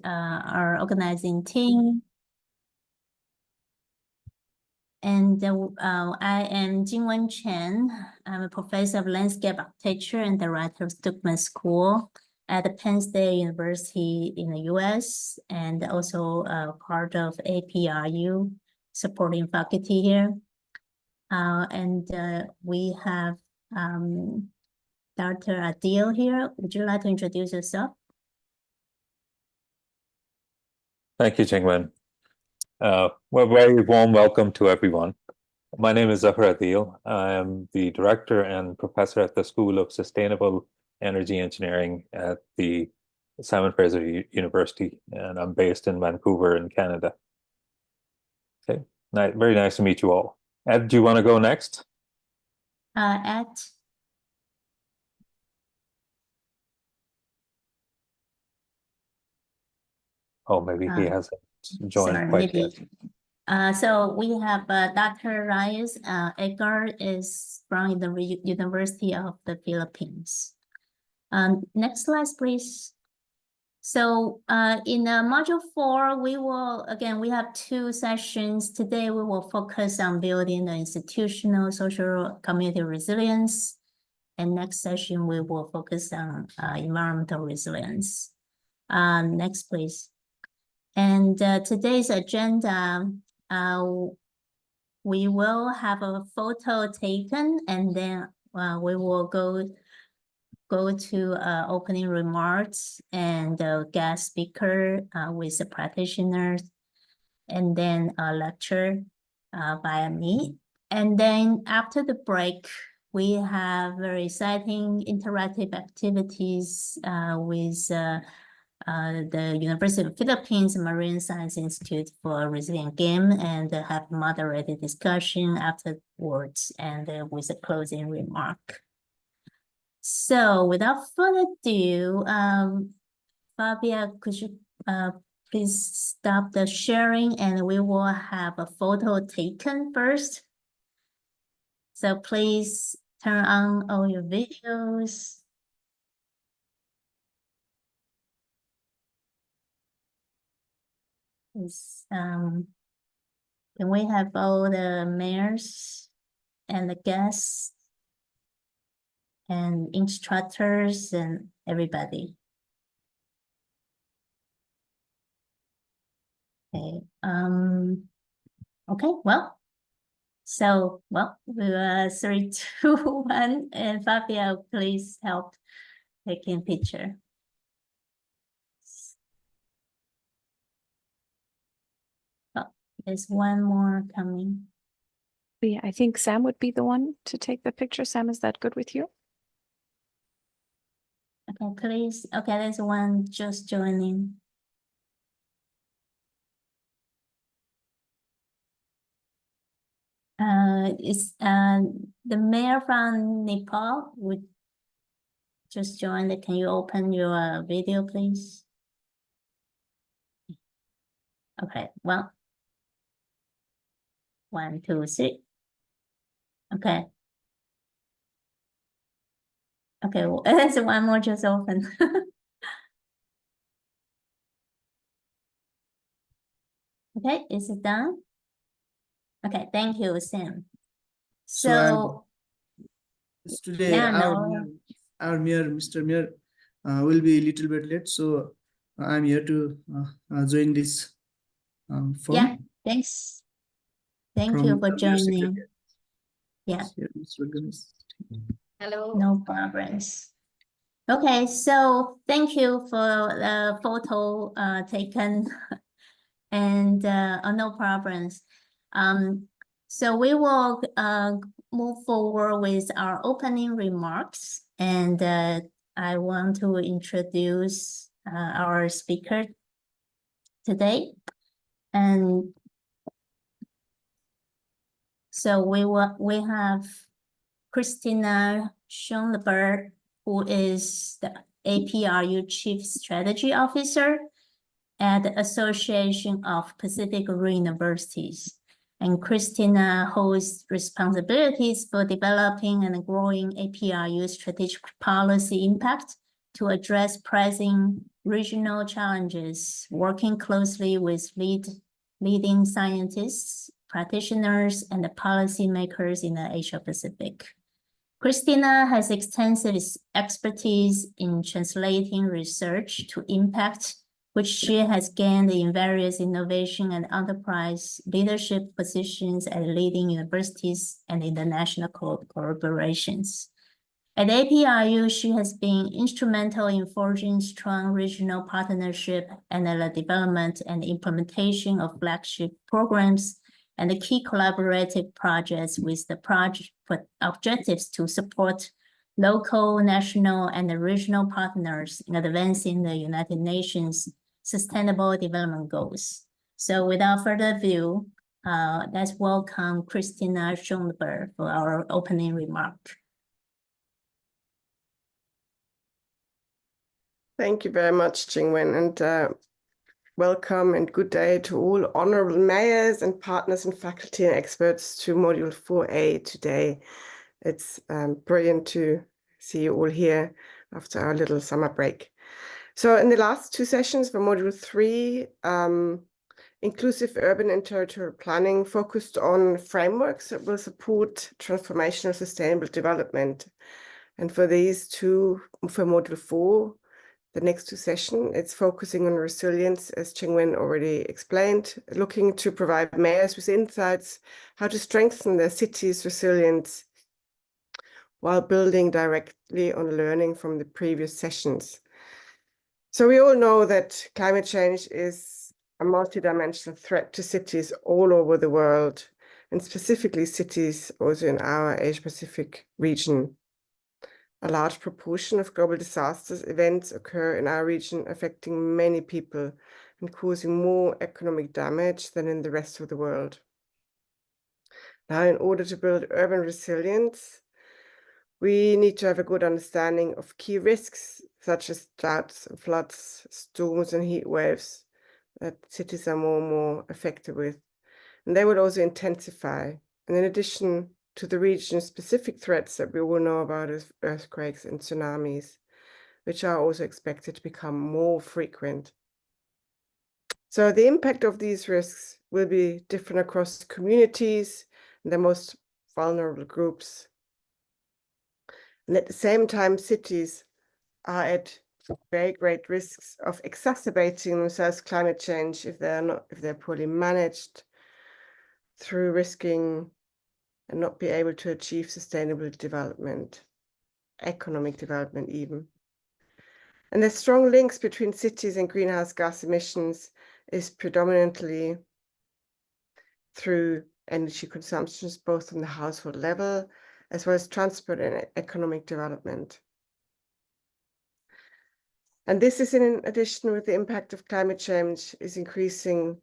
our organizing team. And I am Jingwen Chen. I'm a professor of landscape architecture and director of Stuckman School at Penn State University in the US, and also part of APRU, supporting faculty here. We have Dr. Adil here. Would you like to introduce yourself? Thank you, Jingwen. Well, very warm welcome to everyone. My name is Zafar Adil. I am the director and professor at the School of Sustainable Energy Engineering at the Simon Fraser University, and I'm based in Vancouver in Canada. Okay, very nice to meet you all. Ed, do you want to go next? Ed. Oh, maybe he hasn't joined quite yet. So we have Dr. Reyes Edgar is from the University of the Philippines. Next slide, please. So in module 4, we have 2 sessions. Today, we will focus on building the institutional social community resilience. And next session, we will focus on environmental resilience. Next, please. And today's agenda, we will have a photo taken, and then we will go to opening remarks and guest speaker with the practitioners, and then a lecture by me. And then after the break, we have very exciting interactive activities with the University of the Philippines Marine Science Institute for a Resilient Game, and have moderated discussion afterwards, and with a closing remark. So without further ado, Fabia, could you please stop the sharing, and we will have a photo taken first. So please turn on all your videos. Can we have all the mayors and the guests and instructors and everybody? Okay. Okay. Well. So, we are 3, 2, 1, and Fabia, please help taking picture. There's one more coming. Yeah, I think Sam would be the one to take the picture. Sam, is that good with you? Okay, please. Okay, there's one just joining. It's the mayor from Nepal would just join. Can you open your video, please? Okay, well. 1, 2, 3. Okay. Okay, well, there's one more just open. Okay, is it done? Okay, thank you, Sam. So today our mayor, Mr. Mayor, will be a little bit late, so I'm here to join this forum. Yeah, thanks. Thank you for joining. Yeah. Hello. No problems. Okay, so thank you for the photo taken, and no problems. So we will move forward with our opening remarks, and I want to introduce our speaker today. And so we have Christina Schoenberg, who is the APRU Chief Strategy Officer at the Association of Pacific Rim Universities. And Christina holds responsibilities for developing and growing APRU strategic policy impact to address pressing regional challenges, working closely with leading scientists, practitioners, and the policymakers in the Asia Pacific. Christina has extensive expertise in translating research to impact, which she has gained in various innovation and enterprise leadership positions at leading universities and international collaborations. At APRU, she has been instrumental in forging strong regional partnership and the development and implementation of flagship programs and the key collaborative projects with the project objectives to support local, national, and the regional partners in advancing the United Nations Sustainable Development Goals. So without further ado, let's welcome Christina Schoenberg for our opening remark. Thank you very much, Jingwen, and welcome and good day to all honorable mayors and partners and faculty and experts to Module 4A today. It's brilliant to see you all here after our little summer break. So in the last two sessions for Module 3, inclusive urban and territorial planning focused on frameworks that will support transformational sustainable development. And for these two, for Module 4, the next two sessions, it's focusing on resilience, as Jingwen already explained, looking to provide mayors with insights how to strengthen their city's resilience while building directly on learning from the previous sessions. So we all know that climate change is a multidimensional threat to cities all over the world, and specifically cities also in our Asia-Pacific region. A large proportion of global disasters events occur in our region, affecting many people and causing more economic damage than in the rest of the world. Now, in order to build urban resilience, we need to have a good understanding of key risks, such as droughts, floods, storms, and heat waves that cities are more and more affected with. And they will also intensify. And in addition to the region-specific threats that we all know about as earthquakes and tsunamis, which are also expected to become more frequent. So the impact of these risks will be different across communities and the most vulnerable groups. And at the same time, cities are at very great risks of exacerbating themselves climate change if they're poorly managed, through risking and not be able to achieve sustainable development, economic development even. And the strong links between cities and greenhouse gas emissions is predominantly through energy consumptions, both on the household level, as well as transport and economic development. And this is in addition with the impact of climate change is increasing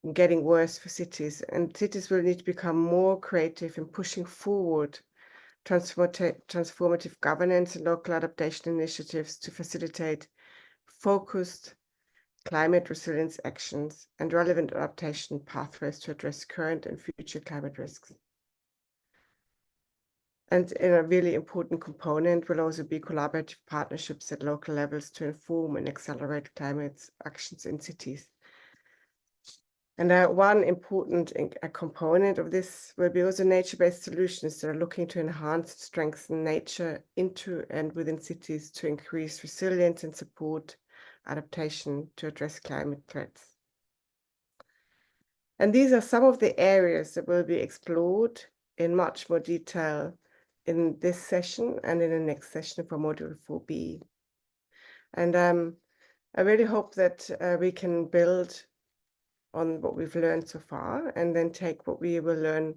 and getting worse for cities, and cities will need to become more creative in pushing forward transformative governance and local adaptation initiatives to facilitate focused climate resilience actions and relevant adaptation pathways to address current and future climate risks. And a really important component will also be collaborative partnerships at local levels to inform and accelerate climate actions in cities. And one important component of this will be also nature-based solutions that are looking to enhance and strengthen nature into and within cities to increase resilience and support adaptation to address climate threats. And these are some of the areas that will be explored in much more detail in this session and in the next session for Module 4B. And I really hope that we can build on what we've learned so far, and then take what we will learn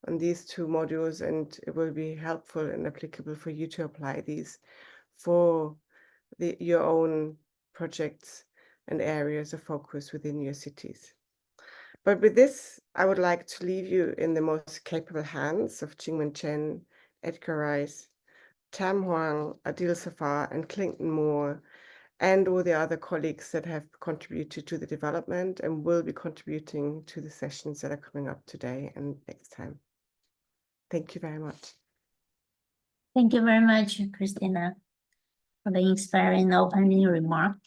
on these two modules, and it will be helpful and applicable for you to apply these for your own projects and areas of focus within your cities. But with this, I would like to leave you in the most capable hands of Jingwen Chen, Edgar Rice, Tam Huang, Adil Safar, and Clinton Moore, and all the other colleagues that have contributed to the development and will be contributing to the sessions that are coming up today and next time. Thank you very much. Thank you very much, Christina. for the inspiring opening remark.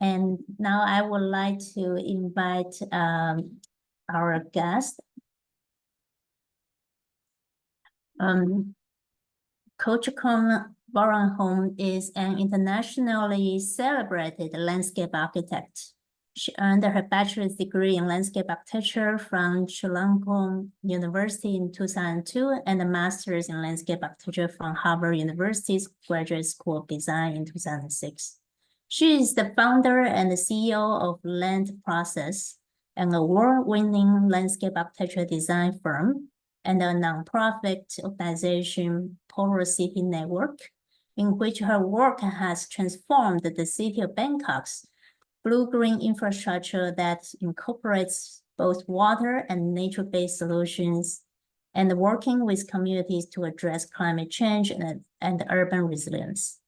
And now I would like to invite our guest. Coach Kong Baranhong is an internationally celebrated landscape architect. She earned her bachelor's degree in landscape architecture from Chulalongkorn University in 2002 and a master's in landscape architecture from Harvard University's Graduate School of Design in 2006. She is the founder and the CEO of Land Process, an award-winning landscape architecture design firm, and a nonprofit organization, Porous City Network, in which her work has transformed the city of Bangkok's blue-green infrastructure that incorporates both water and nature-based solutions, and working with communities to address climate change and urban resilience.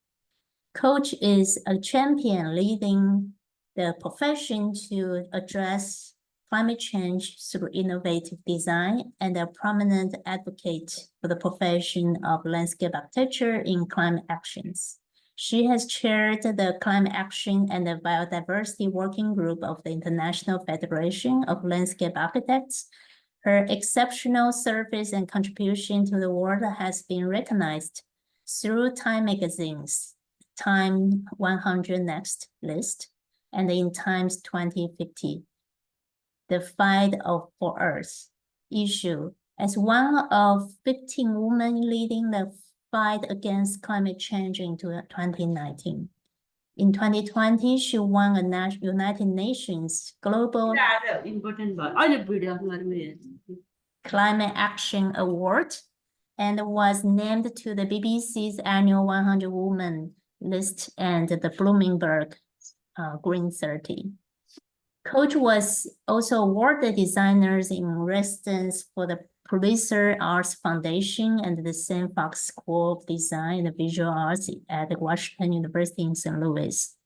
Coach is a champion leading the profession to address climate change through innovative design and a prominent advocate for the profession of landscape architecture in climate actions. She has chaired the Climate Action and the Biodiversity Working Group of the International Federation of Landscape Architects. Her exceptional service and contribution to the world has been recognized through Time Magazine's Time 100 Next list and in Time's 2050. The Fight for Earth issue as one of 15 women leading the fight against climate change in 2019. In 2020, she won a United Nations Global Climate Action Award and was named to the BBC's annual 100 Women list and the Bloomberg Green 30. Coach was also awarded Designers in Residence for the Pulitzer Arts Foundation and the Sam Fox School of Design and Visual Arts at Washington University in St. Louis,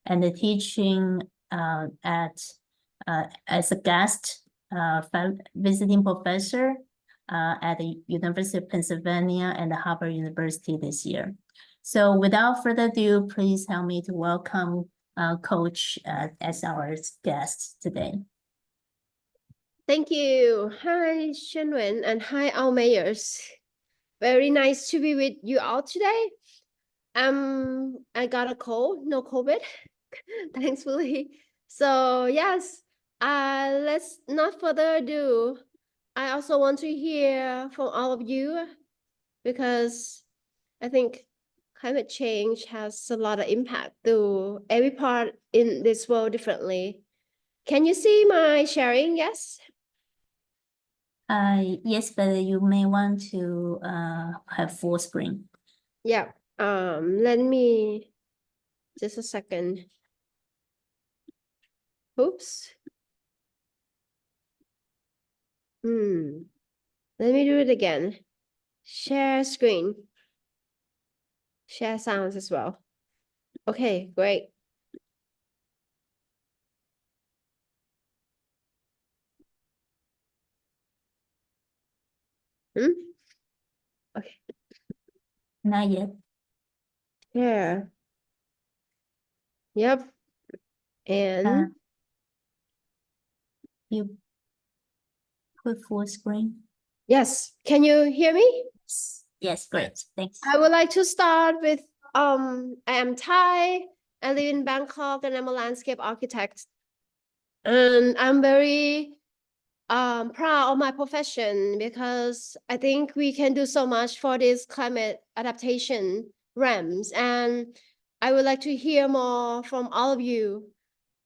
and the teaching as a guest visiting professor at the University of Pennsylvania and Harvard University this year. So without further ado, please help me to welcome Coach as our guest today. Thank you. Hi, Shenwen, and hi, all mayors. Very nice to be with you all today. I got a cold, no COVID, thankfully. So yes, let's not further ado. I also want to hear from all of you because I think climate change has a lot of impact to every part in this world differently. Can you see my sharing? Yes. Yes, but you may want to have full screen. Yeah. Let me just a second. Oops. Let me do it again. Share screen. Share sounds as well. Okay, great. Okay. Not yet. Yeah. Yep. And You put full screen. yes, can you hear me? Yes, great. Thanks. I would like to start with I am Thai. I live in Bangkok and I'm a landscape architect. And I'm very proud of my profession because I think we can do so much for this climate adaptation realms. And I would like to hear more from all of you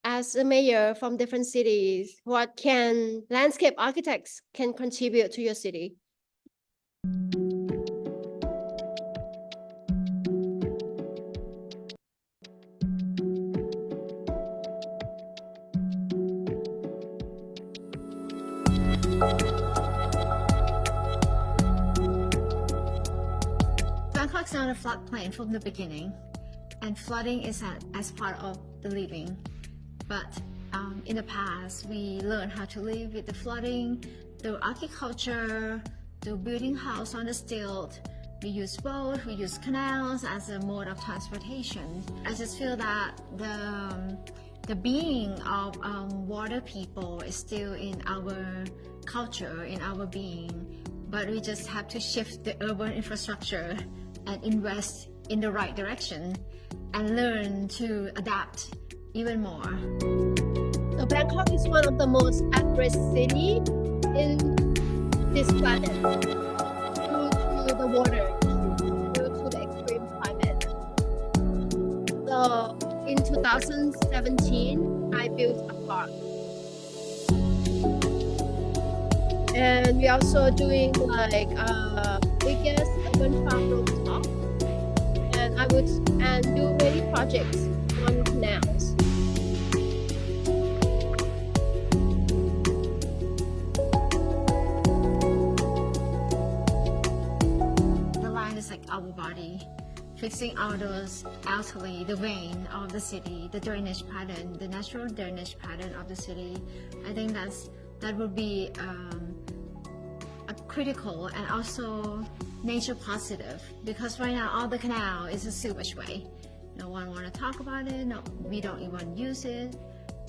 as a mayor from different cities. What can landscape architects can contribute to your city? Bangkok's not a floodplain from the beginning, and flooding is as part of the living. But in the past, we learned how to live with the flooding through agriculture, through building house on the stilt, We use boat, we use canals as a mode of transportation. I just feel that the being of water people is still in our culture, in our being, but we just have to shift the urban infrastructure and invest in the right direction and learn to adapt even more. So Bangkok is one of the most at-risk city in this planet due to the water issue, due to the extreme climate. So in 2017, I built a park. And we're also doing like biggest urban farm rooftop. And I would do many projects on canals. The line is like our body, fixing out those elderly, the vein of the city, the drainage pattern, the natural drainage pattern of the city. I think that would be a critical and also nature positive, because right now all the canal is a sewage way. No one want to talk about it. No, we don't even use it.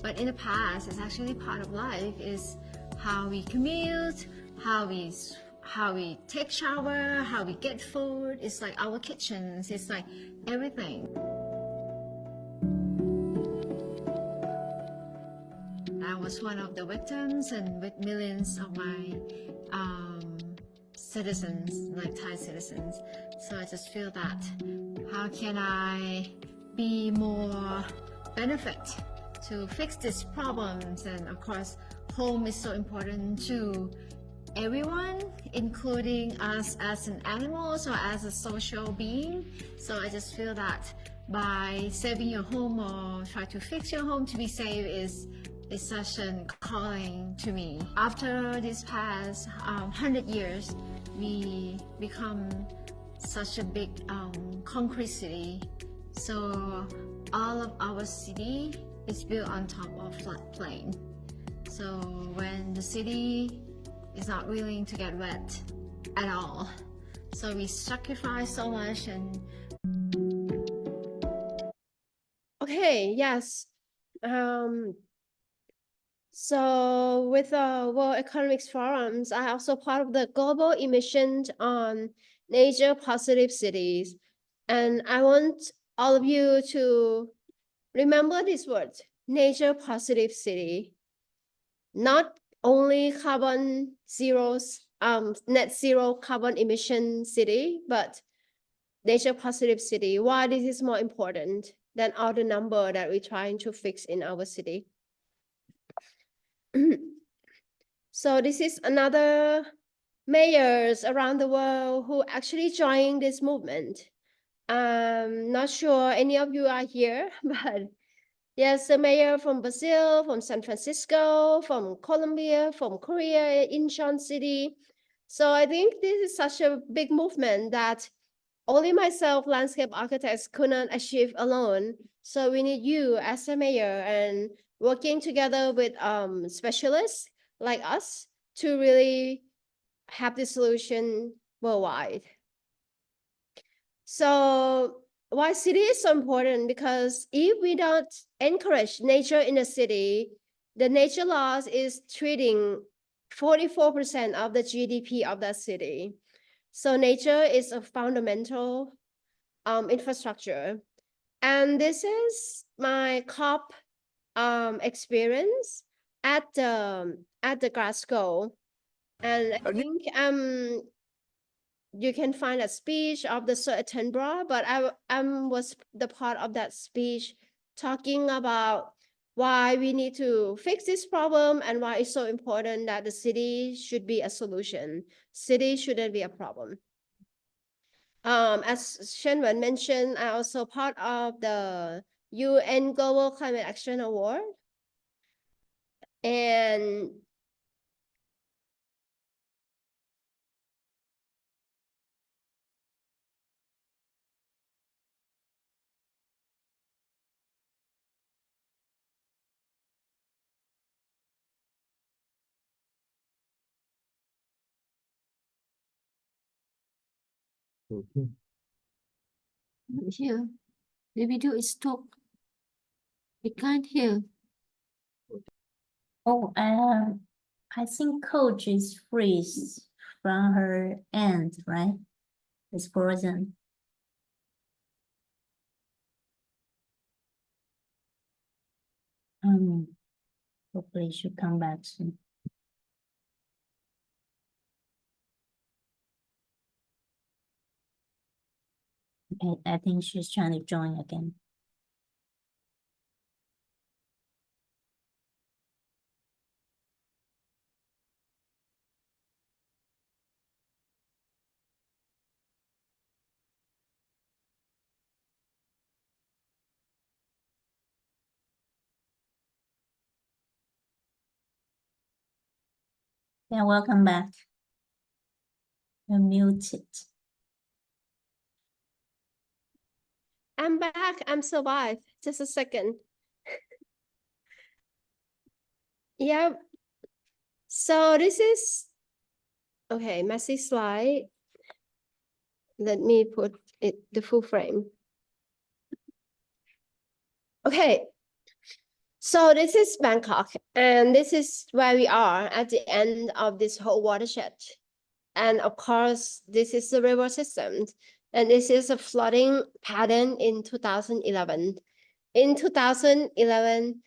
But in the past, it's actually part of life. Is how we commute, how we take shower, how we get food. It's like our kitchens. It's like everything. I was one of the victims, and with millions of my citizens, like Thai citizens. So I just feel that how can I be more benefit to fix these problems? And of course, home is so important to everyone, including us as an animal, or as a social being. So I just feel that by saving your home or try to fix your home to be safe is such a calling to me. After this past 100 years, we become such a big concrete city. So all of our city is built on top of floodplain. So when the city is not willing to get wet at all, so we sacrifice so much. And Okay, yes. So with the World Economic Forums, I also part of the global emissions on nature positive cities. And I want all of you to remember these words, nature positive city. Not only net zero carbon emission city, but nature positive city. Why this is more important than all the number that we're trying to fix in our city? So this is another mayors around the world who actually joined this movement. Not sure any of you are here, but yes, the mayor from Brazil, from San Francisco, from Colombia, from Korea, Incheon City. So I think this is such a big movement that only myself, landscape architects, couldn't achieve alone. So we need you as a mayor and working together with specialists like us to really have the solution worldwide. So why city is so important? Because if we don't encourage nature in the city, the nature laws is treating 44% of the GDP of that city. So nature is a fundamental infrastructure. And this is my COP experience at the Glasgow. And I think you can find a speech of the Sir Attenborough, but I was the part of that speech talking about why we need to fix this problem and why it's so important that the city should be a solution. City shouldn't be a problem. As Shenwen mentioned, I also part of the UN Global Climate Action Award. And Here, the video is stopped. We can't hear. Oh, I think coach is freeze from her end, right? It's frozen. Hopefully she'll come back soon. I think she's trying to join again. Yeah, welcome back. You're muted. I'm back. I'm survived. Just a second. Yeah. So this is okay. Messy slide. Let me put it the full frame. Okay. So this is Bangkok, and this is where we are at the end of this whole watershed. And of course, this is the river system, and this is a flooding pattern in 2011. In 2011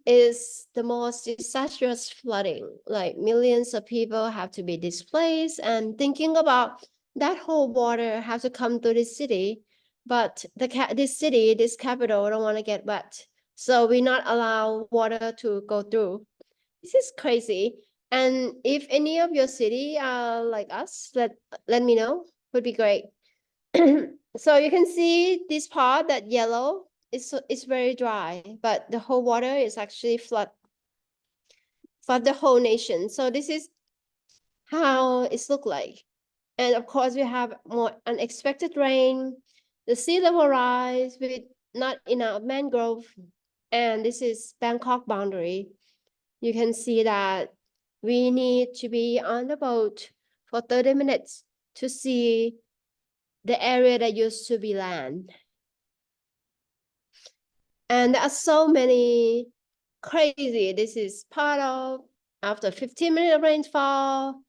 is the most disastrous flooding, like millions of people have to be displaced, and thinking about that whole water have to come to this city, but this capital don't want to get wet. So we not allow water to go through. This is crazy. And if any of your city are like us, let me know. Would be great. So you can see this part, that yellow, it's very dry, but the whole water is actually flood the whole nation. So this is how it's look like. And of course, we have more unexpected rain, the sea level rise with not enough mangrove, and this is Bangkok boundary. You can see that we need to be on the boat for 30 minutes to see the area that used to be land. And there are so many crazy. This is part of after 15 minutes of rainfall,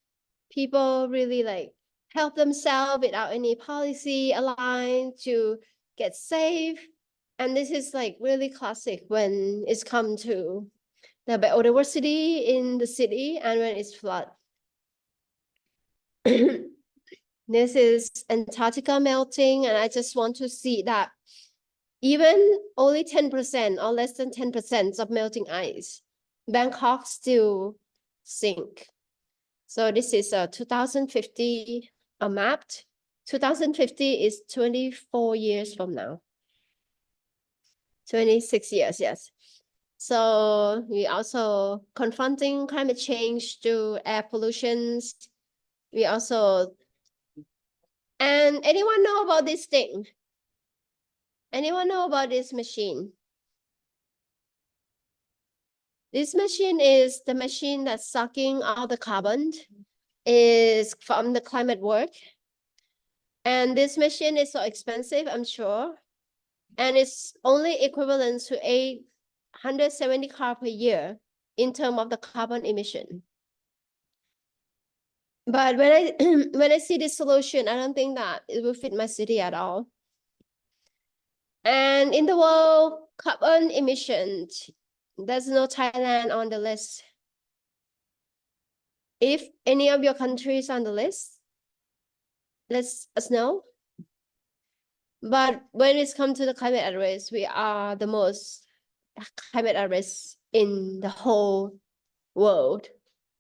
people really like help themselves without any policy aligned to get safe. And this is like really classic when it's come to the biodiversity in the city and when it's flood. This is Antarctica melting, and I just want to see that even only 10% or less than 10% of melting ice, Bangkok still sink. So this is a 2050 mapped. 2050 is 24 years from now. 26 years, yes. So we also confronting climate change through air pollutions. We also, and anyone know about this thing? Anyone know about this machine? This machine is the machine that's sucking all the carbon is from the climate work. And this machine is so expensive, I'm sure. And it's only equivalent to 870 car per year in terms of the carbon emission. But when I when I see this solution, I don't think that it will fit my city at all. And in the world, carbon emissions, there's no Thailand on the list. If any of your countries on the list, let us know. But when it comes to the climate at risk, we are the most climate at risk in the whole world.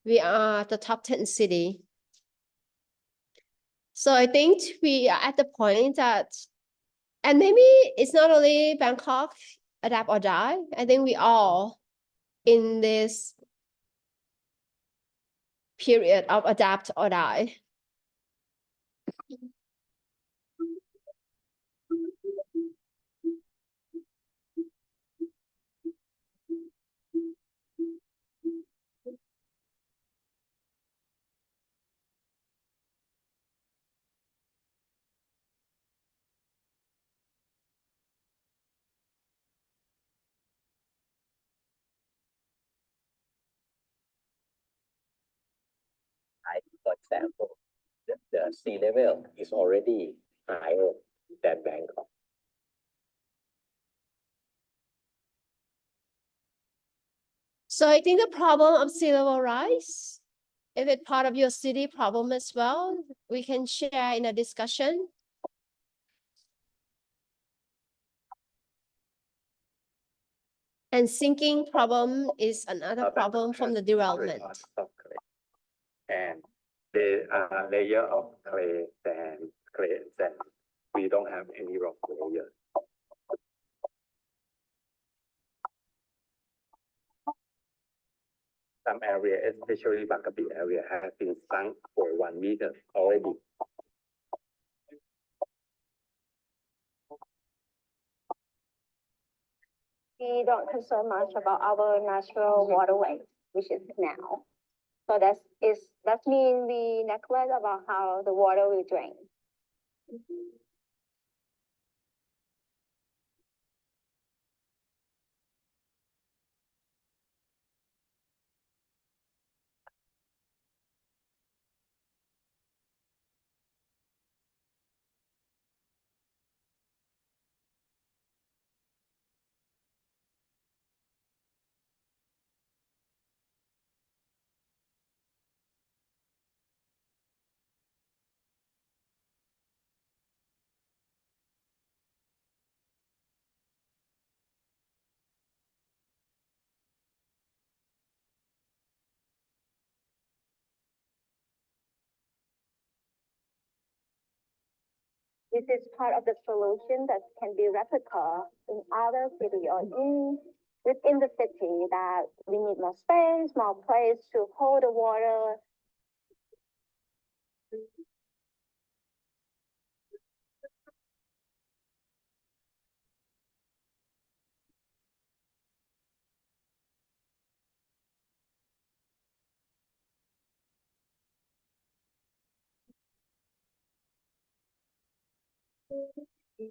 We are the top 10 city. So I think we are at the point that, and maybe it's not only Bangkok, adapt or die. I think we all in this period of adapt or die. example, the sea level is already higher than Bangkok. So I think the problem of sea level rise, if it's part of your city problem as well, we can share in a discussion. And sinking problem is another problem from the development. And the layer of clay and sand, we don't have any rock layer. Some area, especially Bakabi area, has been sunk for 1 meter already. We don't concern much about our natural waterway, which is canal. So that means we neglect about how the water will drain. This is part of the solution that can be replicated in other cities or within the city, that we need more space, more place to hold the water. I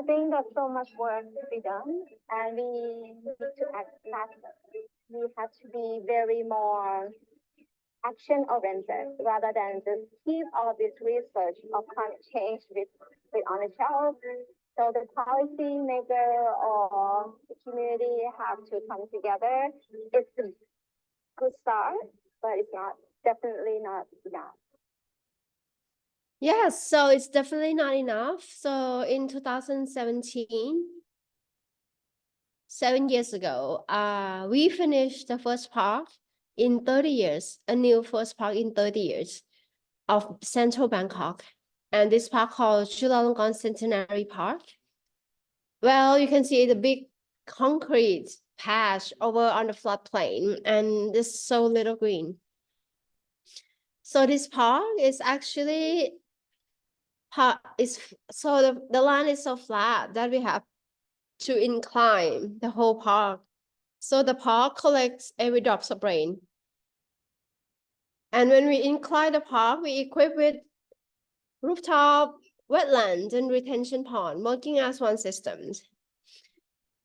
think there's so much work to be done, and we need to act faster. We have to be very more action-oriented rather than just keep all this research of climate change with on the shelf. So the policy maker or the community have to come together. It's a good start, but it's definitely not enough. Yes, so it's definitely not enough. So in 2017, 7 years ago, we finished the first park in 30 years, a new first park in 30 years of central Bangkok. And this park called Chulalongkorn Centenary Park. Well, you can see the big concrete patch over on the floodplain, and there's so little green. So this park is actually the land is so flat that we have to incline the whole park. So the park collects every drop of rain. And when we incline the park, we equip with rooftop, wetland, and retention pond, working as one system.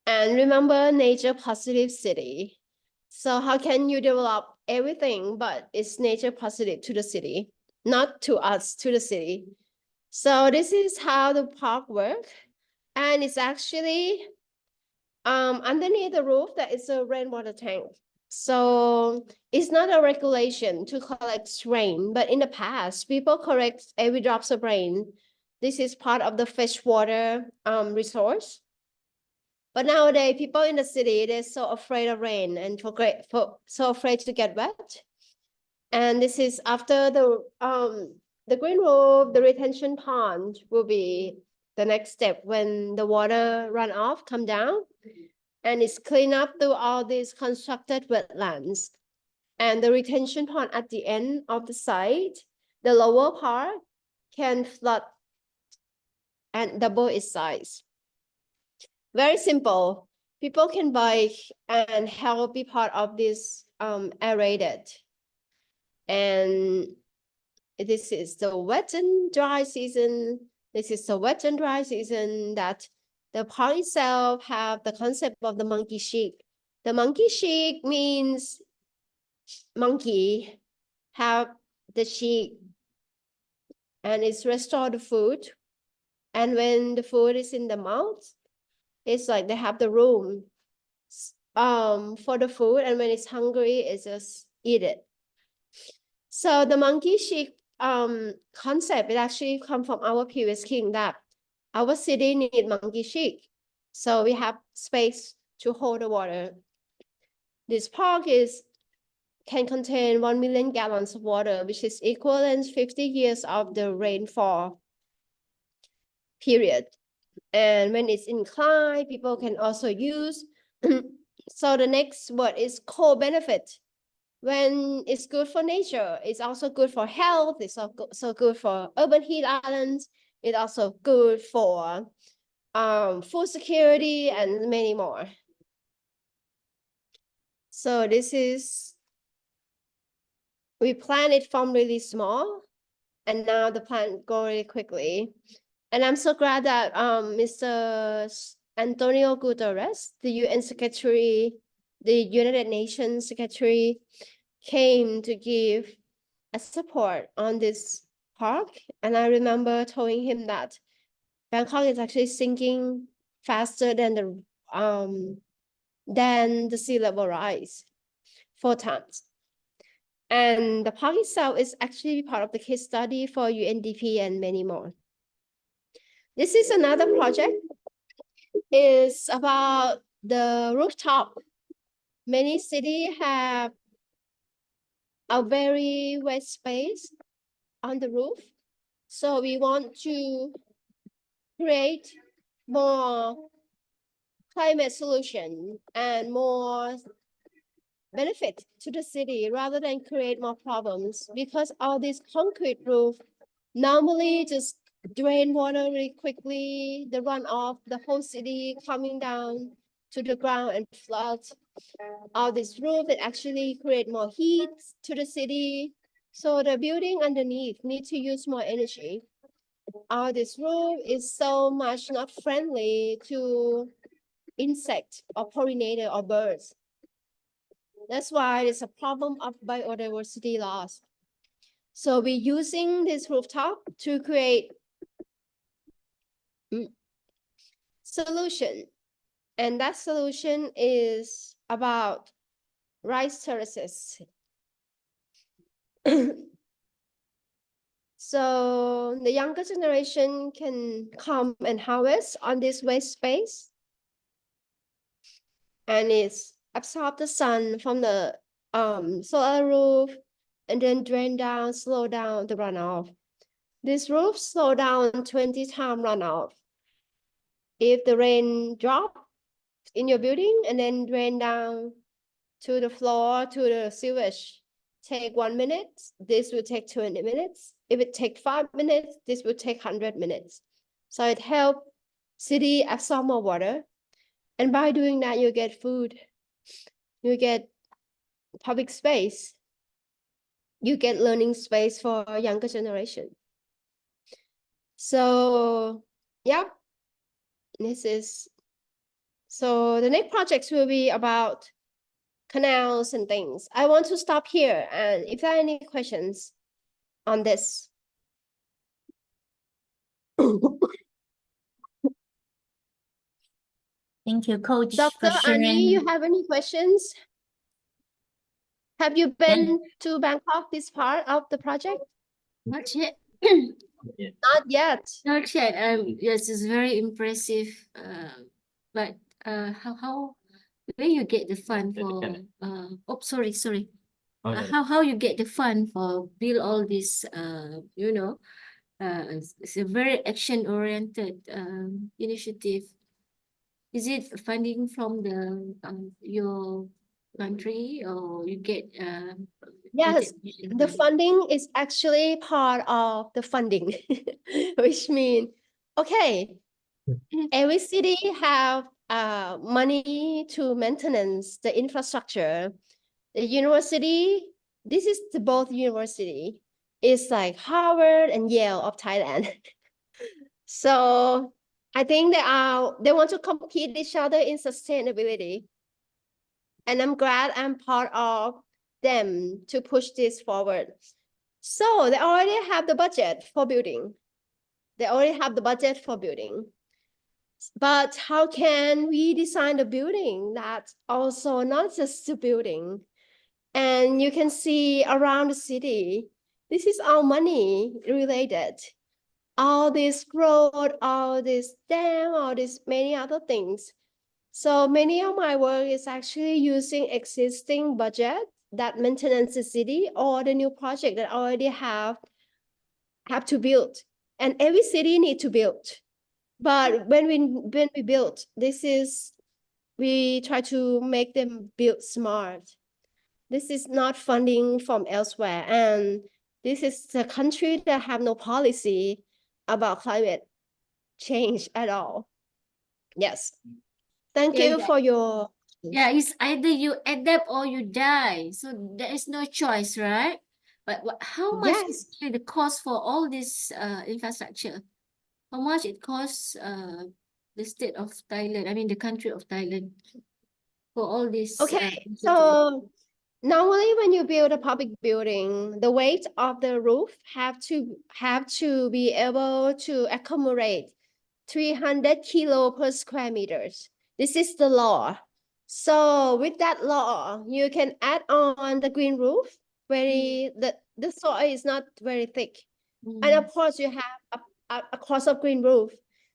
And remember, nature positive city. So how can you develop everything, but it's nature positive to the city, not to us, to the city. So this is how the park works. And it's actually underneath the roof, that is a rainwater tank. So it's not a regulation to collect rain, but in the past, people collect every drops of rain. This is part of the freshwater resource. But nowadays, people in the city, they're so afraid of rain and so afraid to get wet. And this is after the green roof, the retention pond will be the next step when the water runoff come down, and it's cleaned up through all these constructed wetlands. And the retention pond at the end of the site, the lower part can flood and double its size. Very simple. People can buy and help be part of this aerated. And this is the wet and dry season. This is the wet and dry season that The park itself have the concept of the monkey chic. The monkey chic means monkey have the chic, and it's restore the food. And when the food is in the mouth, it's like they have the room for the food, and when it's hungry, it's just eat it. So the monkey chic concept, it actually come from our previous king, that our city need monkey chic. So we have space to hold the water. This park can contain 1 million gallons of water, which is equivalent 50 years of the rainfall period. And when it's inclined, people can also use. So the next word is co-benefit. When it's good for nature, it's also good for health. It's also good for urban heat islands. It's also good for food security and many more. So we plan it from really small, and now the plant go really quickly. And I'm so glad that Mr. Antonio Guterres, the UN Secretary, the United Nations Secretary, came to give a support on this park. And I remember telling him that Bangkok is actually sinking faster than the sea level rise 4 times. And the park itself is actually part of the case study for UNDP and many more. This is another project. It's about the rooftop. Many cities have a very wet space on the roof. So we want to create more climate solution and more benefit to the city rather than create more problems, because all these concrete roof normally just drain water really quickly, the runoff, the whole city coming down to the ground and flood. All this roof that actually create more heat to the city. So the building underneath need to use more energy. All this roof is so much not friendly to insect or pollinator or birds. That's why there's a problem of biodiversity loss. So we're using this rooftop to create solution. And that solution is about rice terraces. So the younger generation can come and harvest on this waste space. And it's absorb the sun from the solar roof and then drain down, slow down the runoff. This roof slow down 20 times runoff. If the rain drop in your building and then drain down to the floor, to the sewage, take 1 minute, this will take 20 minutes. If it take 5 minutes, this will take 100 minutes. So it helps city absorb more water. And by doing that, you get food, you get public space, you get learning space for younger generation. So, yeah, so the next projects will be about canals and things. I want to stop here, and if there are any questions on this. Thank you, Coach, Dr. for Annie, sharing. you have any questions? Have you been to Bangkok, this part of the project? Not yet. Not yet. Not yet. Yes, it's very impressive. But how where you get the fund for? Sorry. How you get the fund for build all this? It's a very action-oriented initiative. Is it funding from the your country, or you get Yes, the funding is actually part of the funding, which means, okay, every city have money to maintenance the infrastructure. The university, this is the both university, is like Harvard and Yale of Thailand. So I think they want to compete each other in sustainability. And I'm glad I'm part of them to push this forward. So they already have the budget for building. They already have the budget for building. But how can we design the building that's also not just the building? And you can see around the city, this is all money related. All this road, all this dam, all this many other things. So many of my work is actually using existing budget that maintenance the city or the new project that already have to build. And every city need to build. But when we build, we try to make them build smart. This is not funding from elsewhere. And this is the country that have no policy about climate change at all. Yes. Thank Yeah, you yeah. for your. Yeah, it's either you adapt or you die. So there is no choice, right? But how much is Yes. the cost for all this infrastructure? How much it costs the state of Thailand, I mean the country of Thailand, for all this Okay, infrastructure? so normally when you build a public building, the weight of the roof have to be able to accommodate 300 kilo per square meters. This is the law. So with that law, you can add on the green roof, the soil is not very thick. And of course you have a cost of green roof,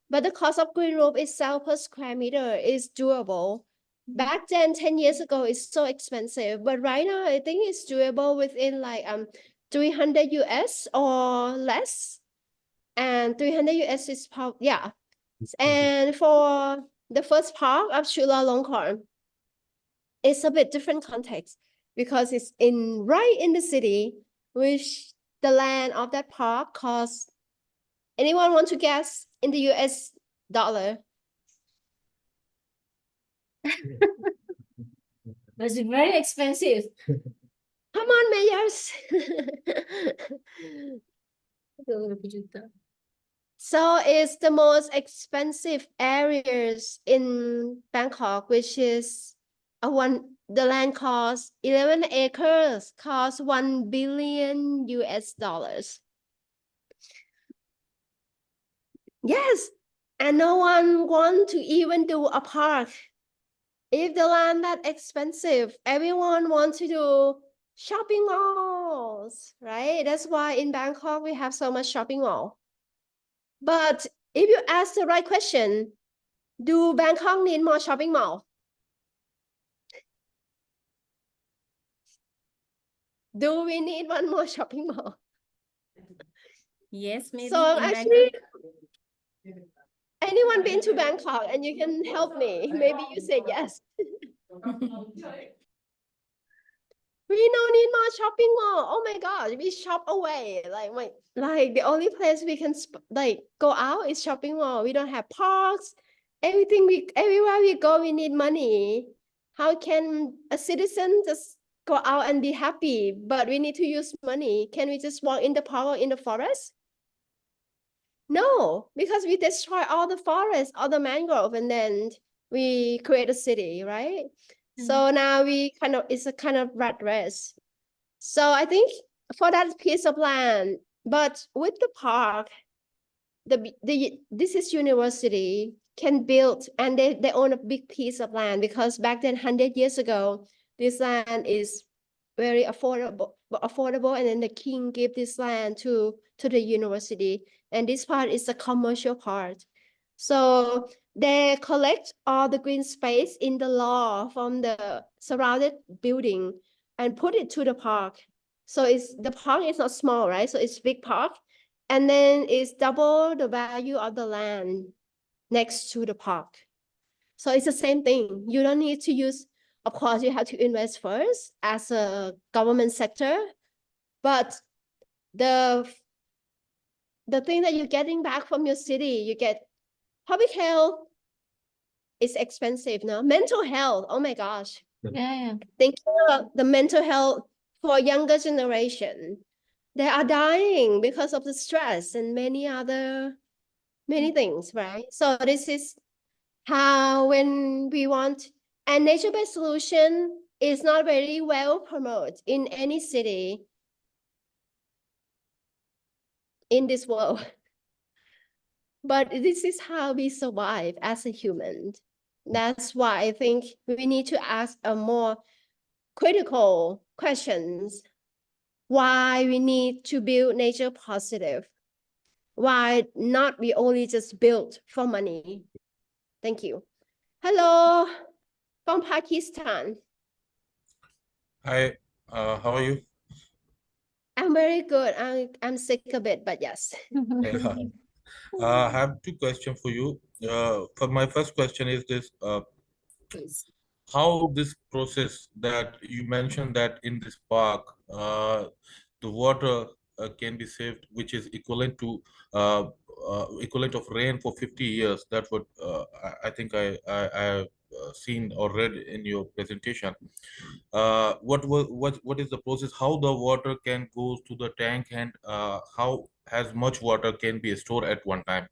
but the cost of green roof itself per square meter is doable. Back then, 10 years ago, it's so expensive, but right now I think it's doable within like 300 US or less. And 300 US is yeah. And for the first part of Chula Longkorn, it's a bit different context because it's right in the city, which the land of that park costs. Anyone want to guess in the US dollar? It's very expensive. Come on, mayors. So it's the most expensive areas in Bangkok, which is the land costs 11 acres, costs 1 billion US dollars. Yes, and no one want to even do a park. If the land that expensive, everyone wants to do shopping malls, right? That's why in Bangkok we have so much shopping mall. But if you ask the right question, do Bangkok need more shopping mall? Do we need one more shopping mall? Yes, maybe So in actually, Bangkok. anyone been to Bangkok and you can help me? Maybe you say yes. We don't need more shopping mall. Oh my God, we shop away. Like the only place we can go out is shopping mall. We don't have parks. Everywhere we go, we need money. How can a citizen just go out and be happy? But we need to use money. Can we just walk in the park or in the forest? No, because we destroy all the forest, all the mangrove, and then we create a city, right? So now it's a kind of rat race. So I think for that piece of land, but with the park, this is university can build and they own a big piece of land because back then 100 years ago, this land is very affordable, and then the king gave this land to the university, and this part is the commercial part. So they collect all the green space in the law from the surrounded building and put it to the park. So the park is not small, right? So it's big park, and then it's double the value of the land next to the park. So it's the same thing. You don't need to use. Of course, you have to invest first as a government sector, but the thing that you're getting back from your city, you get public health is expensive now. Mental health, oh my gosh. Yeah. Think about the mental health for younger generation. They are dying because of the stress and many other many things, right? So this is how when we want, and nature-based solution is not very well promoted in any city in this world. But this is how we survive as a human. That's why I think we need to ask a more critical questions. Why we need to build nature positive? Why not we only just build for money? Thank you. Hello, from Pakistan. Hi, how are you? I'm very good. I'm sick a bit, but yes. Yeah. I have two questions for you. For my first question is this, how this process that you mentioned that in this park, the water can be saved, which is uh, equivalent of rain for 50 years. That's what I think I have seen or read in your presentation. What is the process? How the water can go to the tank, and how as much water can be stored at one time?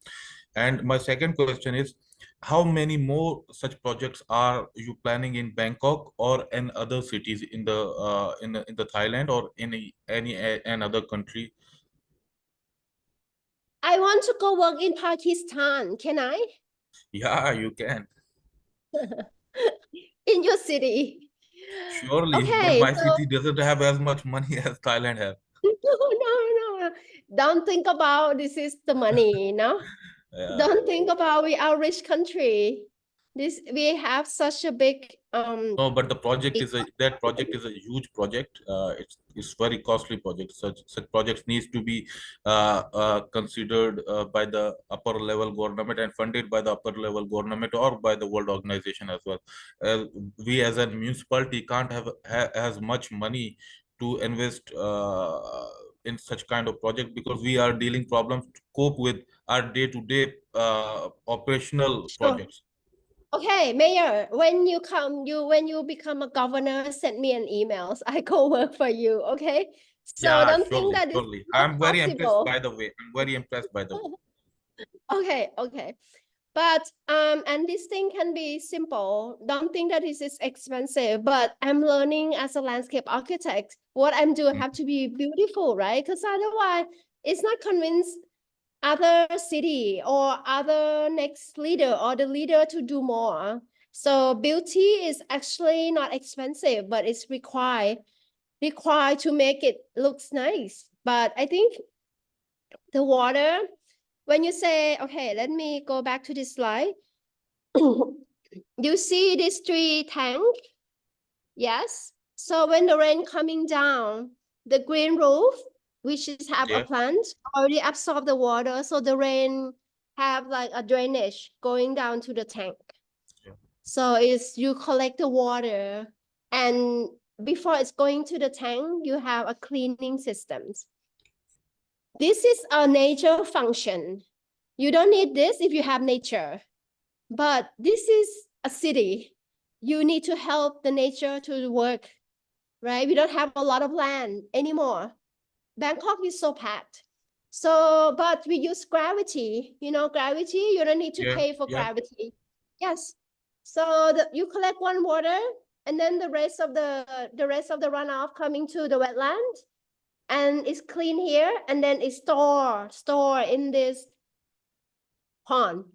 And my second question is, how many more such projects are you planning in Bangkok or in other cities in the in the Thailand or any another country? I want to go work in Pakistan. Can I? Yeah, you can. In your city. Surely, but Okay, my so city doesn't have as much money as Thailand has. no. Don't think about this is the money, no? Yeah. Don't think about we are rich country. This we have such a big No, but the project is that project is a huge project. It's very costly project. Such projects needs to be considered by the upper level government and funded by the upper level government or by the world organization as well. We as a municipality can't have as much money to invest in such kind of project because we are dealing problems to cope with our day-to-day operational sure. projects. Okay, Mayor, when you become a governor, send me an email. I go work for you, okay? So Yeah, don't think surely, that it's surely. not I'm very impressed possible. by the way. I'm very impressed by the way. Okay. But and this thing can be simple. Don't think that this is expensive, but I'm learning as a landscape architect. What I'm doing have to be beautiful, right? Because otherwise it's not convinced other city or other next leader or the leader to do more. So beauty is actually not expensive, but it's required to make it looks nice. But I think the water, when you say, okay, let me go back to this slide. You see this tree tank? Yes. So when the rain coming down, the green roof, which is have a Yeah. plant, already absorb the water. So the rain have like a drainage going down to the tank. Yeah. So it's you collect the water, and before it's going to the tank, you have a cleaning systems. This is a nature function. You don't need this if you have nature, but this is a city. You need to help the nature to work, right? We don't have a lot of land anymore. Bangkok is so packed. So, but we use gravity, gravity, you don't need to Yeah. pay for Yeah. gravity. Yes. So you collect one water and then the rest of the runoff coming to the wetland and it's clean here and then it's store in this pond.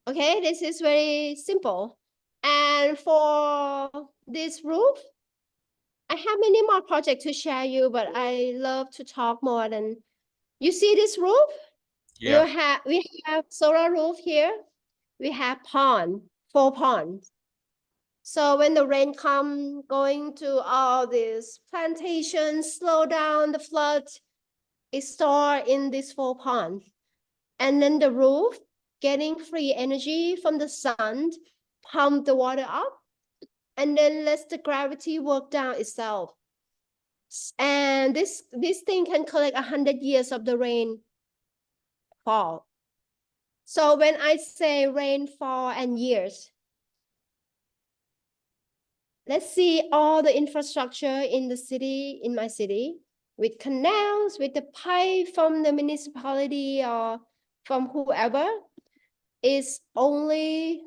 Okay, this is very simple. And for this roof, I have many more projects to share you, but I love to talk more than you see this roof. Yeah. We have solar roof here. We have 4 ponds. So when the rain come, going to all these plantations, slow down the flood is stored in this 4 ponds. And then the roof getting free energy from the sun, pump the water up, and then let the gravity work down itself. And this thing can collect 100 years of the rainfall. So when I say rainfall and years, let's see all the infrastructure in the city, in my city, with canals, with the pipe from the municipality or from whoever is only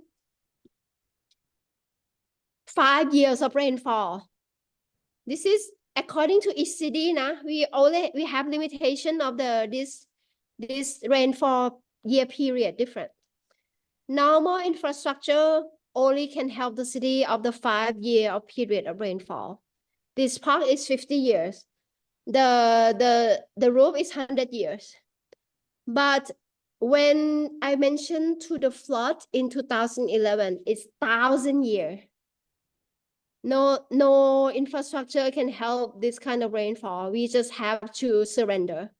5 years of rainfall. This is according to each city. We have limitation of this rainfall year period different. Normal infrastructure only can help the city of the 5 year of period of rainfall. This park is 50 years. The roof is 100 years. But when I mentioned to the flood in 2011, it's 1,000 years. No infrastructure can help this kind of rainfall. We just have to surrender.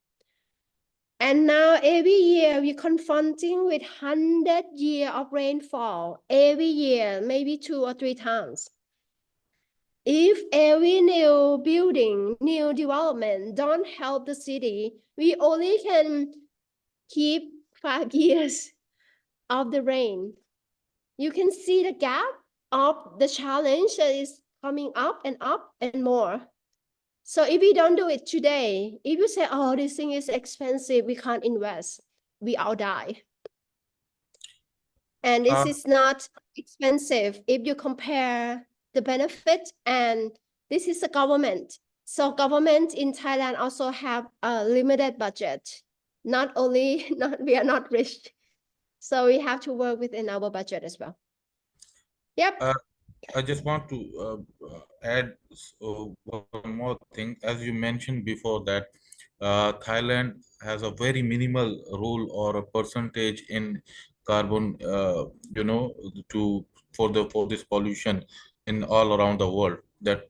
And now every year we're confronting with 100 years of rainfall every year, maybe 2 or 3 times. If every new building, new development don't help the city, we only can keep 5 years of the rain. You can see the gap of the challenge that is coming up and more. So if we don't do it today, if you say, oh, this thing is expensive, we can't invest, we all die. And this is not expensive if you compare the benefit, and this is the government. So government in Thailand also have a limited budget. Not only, we are not rich. So we have to work within our budget as well. Yep. I just want to add one more thing. As you mentioned before that Thailand has a very minimal role or a percentage in carbon, for this pollution in all around the world. That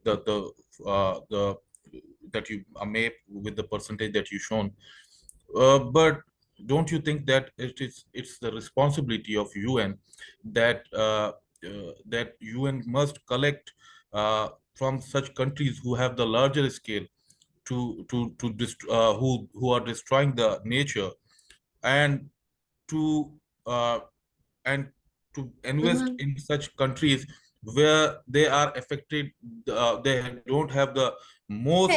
that you made with the percentage that you shown. But don't you think that it's the responsibility of UN that that UN must collect from such countries who have the larger scale who are destroying the nature, and to uh, and to invest in such countries where they are affected, they don't have the most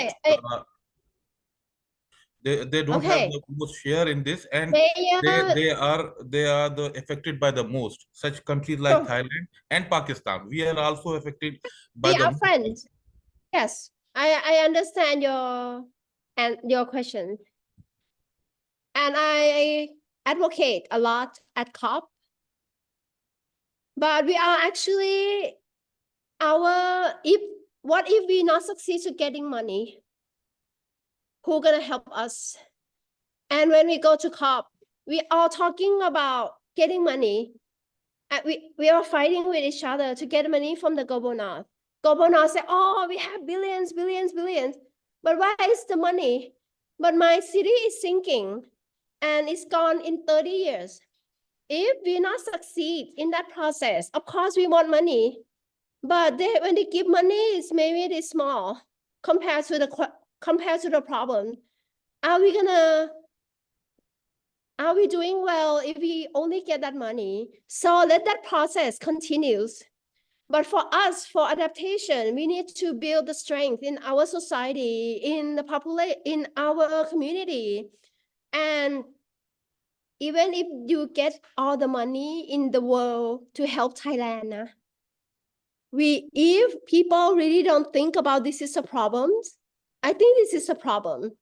they don't have the most share in this, and they are the affected by the most. Such countries like Thailand and Pakistan, we are also affected by the friends. Yes, I understand your question, and I advocate a lot at COP. But we are actually what if we not succeed to getting money? Who gonna help us? And when we go to COP, we are talking about getting money. And we are fighting with each other to get money from the Global North. Global North say, oh, we have billions. But where is the money? But my city is sinking and it's gone in 30 years. If we not succeed in that process, of course we want money. But when they give money, it's maybe it is small compared to the problem. Are we doing well if we only get that money? So let that process continues. But for us, for adaptation, we need to build the strength in our society, in the population, in our community. And even if you get all the money in the world to help Thailand, if people really don't think about this is a problem, I think this is a problem.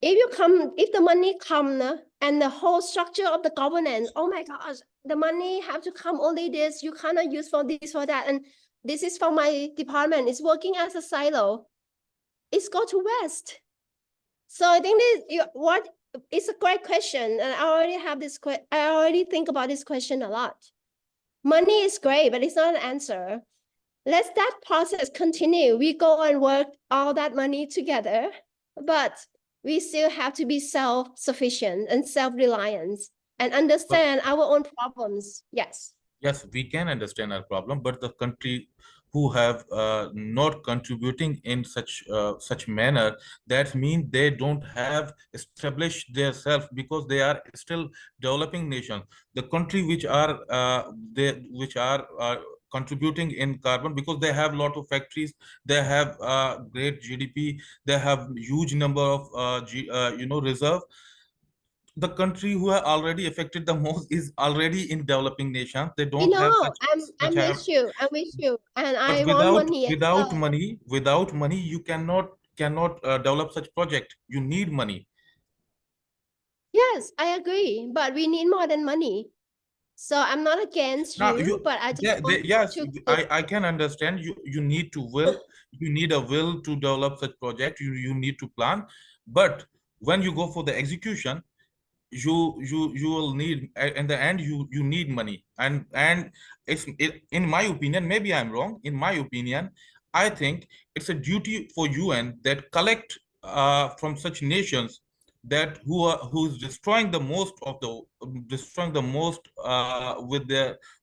If the money come and the whole structure of the governance, oh my gosh, the money have to come only this, you cannot use for this or that, and this is for my department, it's working as a silo, it's go to West. So I think it's a great question, and I already think about this question a lot. Money is great, but it's not an answer. Let that process continue. We go and work all that money together, but we still have to be self-sufficient and self-reliant and understand our own problems. Yes. Yes, we can understand our problem, but the country who have not contributing in such manner, that means they don't have established themselves, because they are still developing nation. The country which are contributing in carbon, because they have a lot of factories, they have great GDP, they have huge number of reserve. the country who are already affected the most is already in developing nations. They You don't have know, such I'm have. with you. I'm with you, and But I want money as without well. money, you cannot develop such project. You need money. Yes, I agree, but we need more than money. So I'm not against Now you, but I just want yes, to I can understand you need to will, you need a will to develop such project. You need to plan, but when you go for the execution, you will need in the end you need money, and in my opinion, maybe I'm wrong. In my opinion, I think it's a duty for UN that collect from such nations that who's destroying the most of the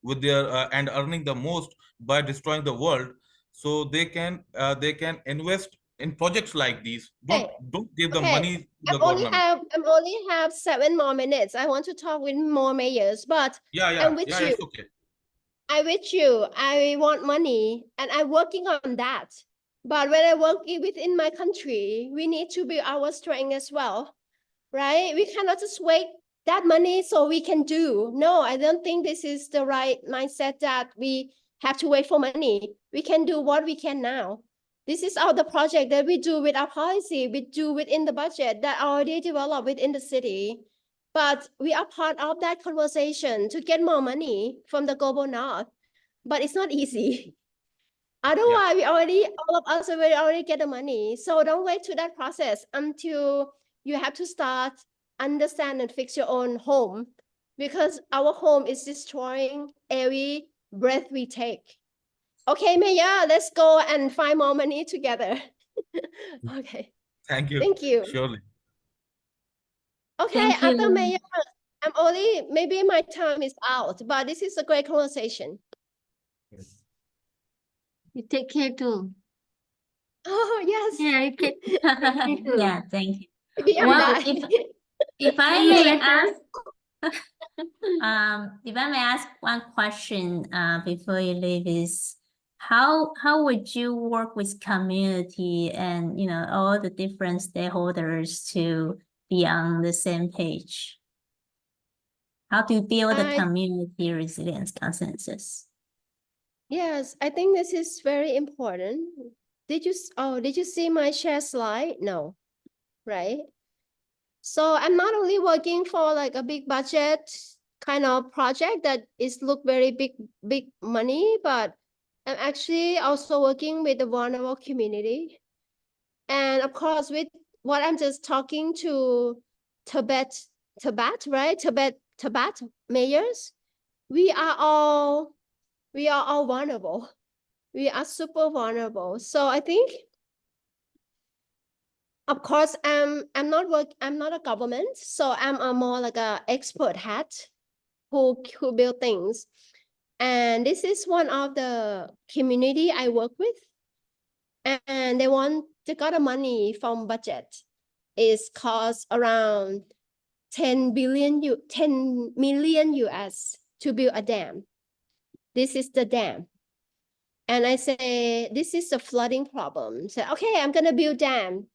with their and earning the most by destroying the world, so they can invest in projects like these. Okay. Don't give the Okay, money to the government. I'm only have 7 more minutes. I want to talk with more mayors, but I'm with you. It's okay. I'm with you. I want money and I'm working on that. But when I work within my country, we need to build our strength as well, right? We cannot just wait that money so we can do. No, I don't think this is the right mindset that we have to wait for money. We can do what we can now. This is all the project that we do with our policy, we do within the budget that are already developed within the city. But we are part of that conversation to get more money from the global north. But it's not easy. Otherwise, all of us will already get the money. So don't wait to that process until you have to start understand and fix your own home, because our home is destroying every breath we take. Okay, Mayor, let's go and find more money together. Okay. Thank you. Thank you. Surely. Okay, Thank after you. Mayor, maybe my time is out, but this is a great conversation. You take care too. Oh, yes. Yeah, you can. Thank you. Yeah, thank you. Maybe I'm Well, dying. if I See you may later. ask, if I may ask one question, before you leave is, how would you work with community and, you know, all the different stakeholders to be on the same page? How to build the community resilience consensus? Yes, I think this is very important. Did you see my share slide? No, right? So I'm not only working for like a big budget kind of project that is look very big money, but I'm actually also working with the vulnerable community. And of course, with what I'm just talking to Tibet, right? Tibet mayors, we are all vulnerable. We are super vulnerable. So I think, of course, I'm not a government, so I'm a more like a expert hat who build things. And this is one of the community I work with. And they got the money from budget. It's cost around 10 million US to build a dam. This is the dam. And I say, this is a flooding problem. So, okay, I'm gonna build dam.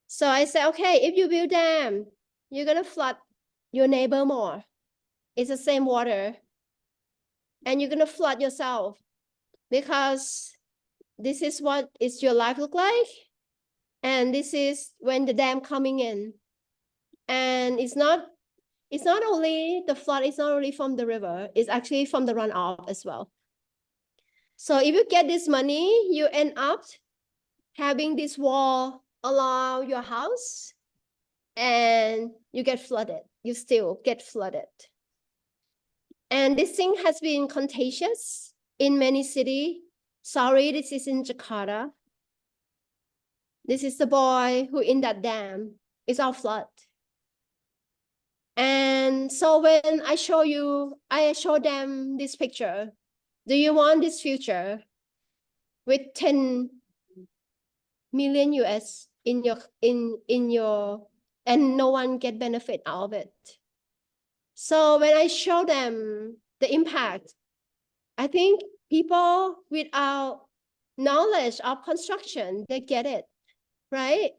So I say, okay, if you build dam, you're gonna flood your neighbor more. It's the same water. And you're gonna flood yourself because this is what is your life look like. And this is when the dam coming in. And it's not only the flood, it's not only from the river, it's actually from the runoff as well. So if you get this money, you end up having this wall along your house and you get flooded. You still get flooded. And this thing has been contagious in many cities. Sorry, this is in Jakarta. This is the boy who in that dam is all flood. And so when I show them this picture. Do you want this future with 10 million US in your and no one get benefit out of it? So when I show them the impact, I think people without knowledge of construction, they get it, right?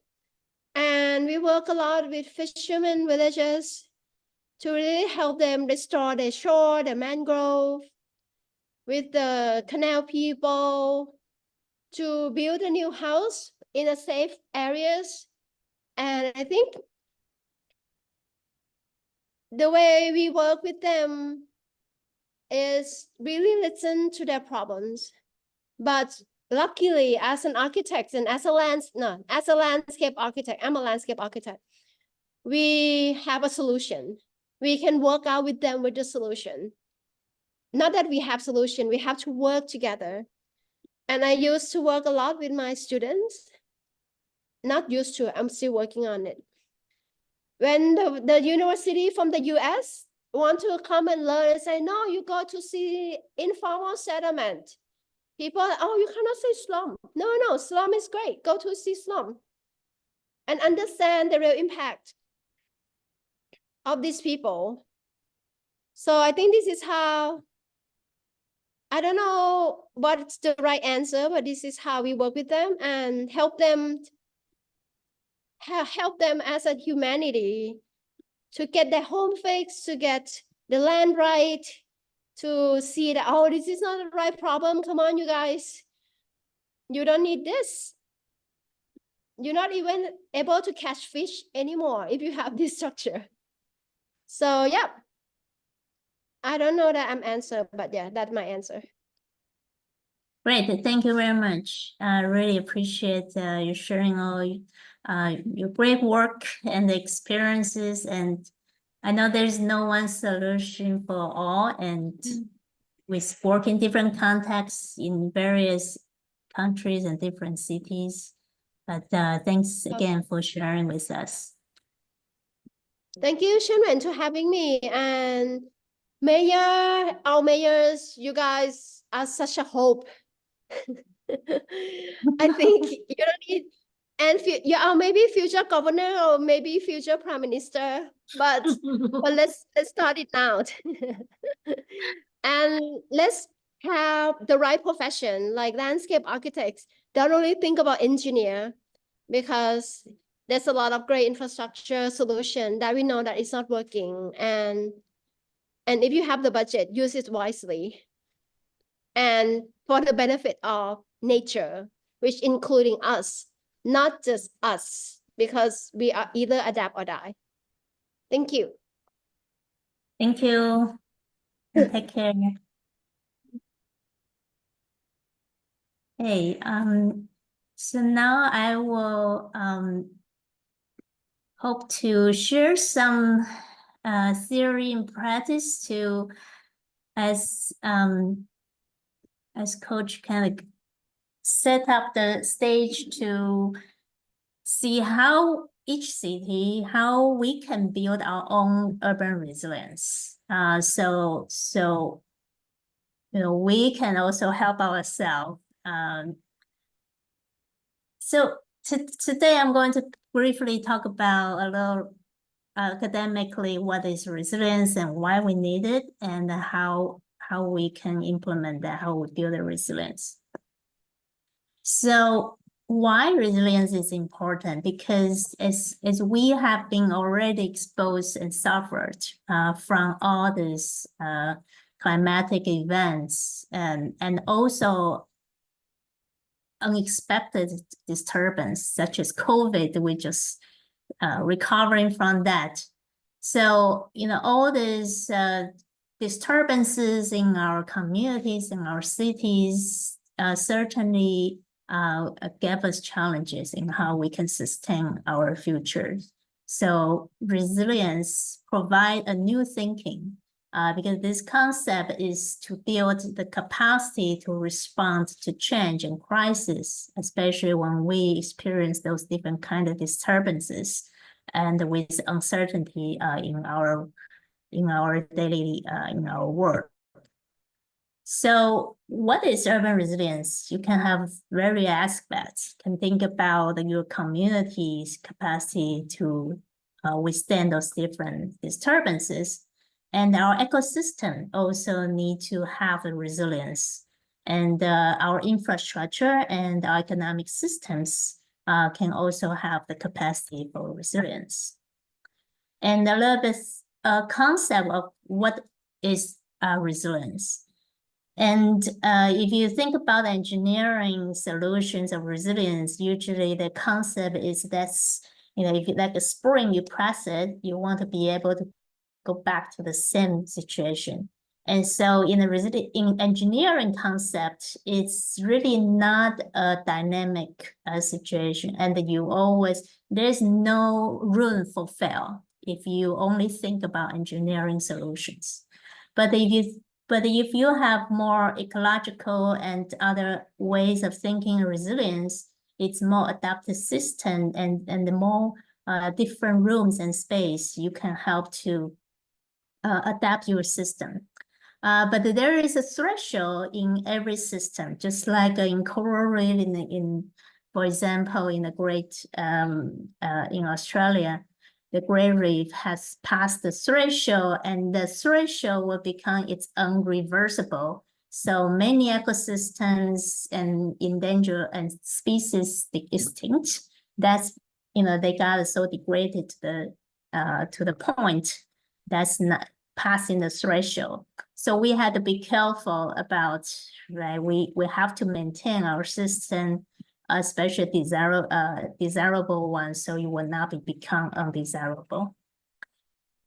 And we work a lot with fishermen villages to really help them restore the shore, the mangrove, with the canal people, to build a new house in a safe areas. And I think the way we work with them is really listen to their problems. But luckily, as an architect and as a landscape architect, I'm a landscape architect, we have a solution. We can work out with them with the solution. Not that we have solution, we have to work together. And I used to work a lot with my students. Not used to, I'm still working on it. When the university from the US want to come and learn and say, no, you go to see informal settlement. People, oh, you cannot say slum. No, slum is great. Go to see slum and understand the real impact of these people. So I think this is how, I don't know what's the right answer, but this is how we work with them and help them as a humanity to get their home fixed, to get the land right, to see that, oh, this is not the right problem. Come on, you guys. You don't need this. You're not even able to catch fish anymore if you have this structure. So, yeah. I don't know that I'm answered, but yeah, that's my answer. Great, thank you very much. I really appreciate you sharing all your great work and the experiences. And I know there's no one solution for all, and we work in different contexts in various countries and different cities. But thanks again for sharing with us. Thank you, Shenwen, for having me. And Mayor, our mayors, you guys are such a hope. I think you don't need, and you are maybe future governor or maybe future prime minister, but let's start it now. And let's have the right profession, like landscape architects. Don't only think about engineer, because there's a lot of great infrastructure solution that we know that it's not working. And if you have the budget, use it wisely. And for the benefit of nature, which including us, not just us, because we are either adapt or die. Thank you. Thank you. And take care. Hey, so now I will hope to share some theory and practice to as coach kind of set up the stage to see how each city, how we can build our own urban resilience. So you know, we can also help ourselves. So today I'm going to briefly talk about a little academically what is resilience and why we need it, and how we can implement that, how we build the resilience. So why resilience is important? Because as we have been already exposed and suffered from all these climatic events and also unexpected disturbance such as COVID, we just recovering from that. So, you know, all these disturbances in our communities, in our cities, certainly gave us challenges in how we can sustain our future. So resilience provide a new thinking because this concept is to build the capacity to respond to change and crisis, especially when we experience those different kind of disturbances and with uncertainty in our daily in our work. So what is urban resilience? You can have various aspects. You can think about your community's capacity to withstand those different disturbances. And our ecosystem also need to have a resilience. And our infrastructure and our economic systems can also have the capacity for resilience. And a little bit concept of what is resilience. And if you think about engineering solutions of resilience, usually the concept is that's, if you like a spring, you press it, you want to be able to go back to the same situation. And so in in engineering concept, it's really not a dynamic situation. And there's no room for fail if you only think about engineering solutions. But if you have more ecological and other ways of thinking resilience, it's more adaptive system and the more different rooms and space you can help to adapt your system. But there is a threshold in every system, just like in coral reef for example, in the Great in Australia, the Great Reef has passed the threshold, and the threshold will become its unreversible. So many ecosystems and endangered and species extinct. That's they got so degraded to the point that's not passing the threshold. So we had to be careful about, right? We have to maintain our system, especially desirable ones, so you will not become undesirable.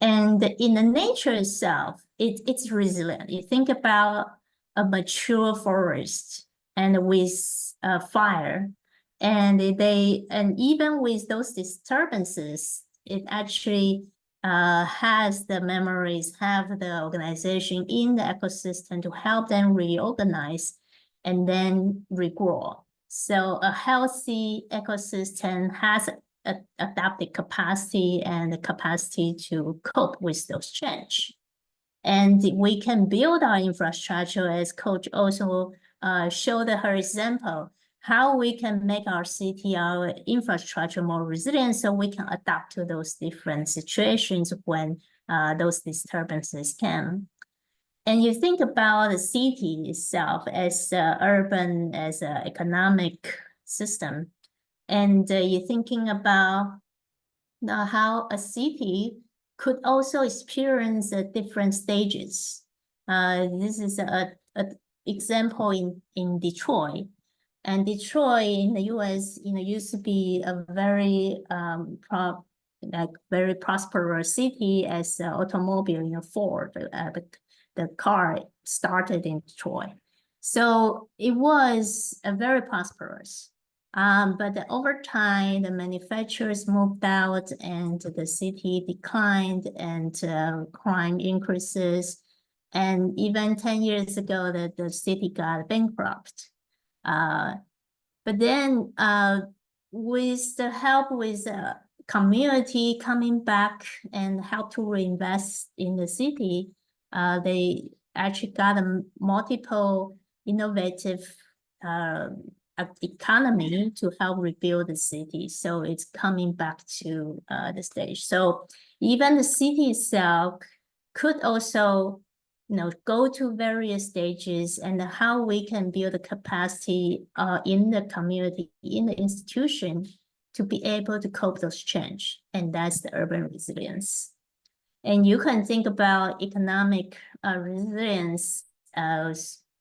And in the nature itself, it's resilient. You think about a mature forest and with fire, and even with those disturbances, it actually has the memories, have the organization in the ecosystem to help them reorganize and then regrow. So a healthy ecosystem has adaptive capacity and the capacity to cope with those change. And we can build our infrastructure, as Coach also showed her example, how we can make our city, our infrastructure more resilient so we can adapt to those different situations when those disturbances come. And you think about the city itself as urban, as an economic system, and you're thinking about how a city could also experience different stages. This is an example in Detroit. And Detroit in the US, used to be a very very prosperous city as automobile, Ford, the car started in Detroit. So it was a very prosperous. But over time, the manufacturers moved out and the city declined and crime increases. And even 10 years ago, the city got bankrupt. But then with the help with the community coming back and help to reinvest in the city, they actually got a multiple innovative economy to help rebuild the city. So it's coming back to the stage. So even the city itself could also go to various stages, and how we can build the capacity in the community, in the institution, to be able to cope those change. And that's the urban resilience. And you can think about economic resilience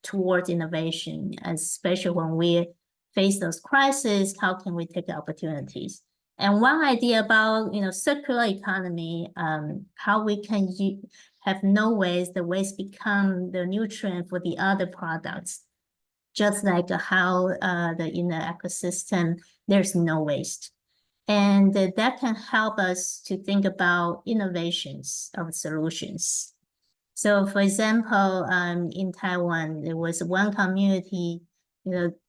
towards innovation, especially when we face those crises, how can we take the opportunities? And one idea about circular economy, how we can have no waste, the waste become the nutrient for the other products, just like how in the ecosystem there's no waste. And that can help us to think about innovations of solutions. So for example, in Taiwan, there was one community,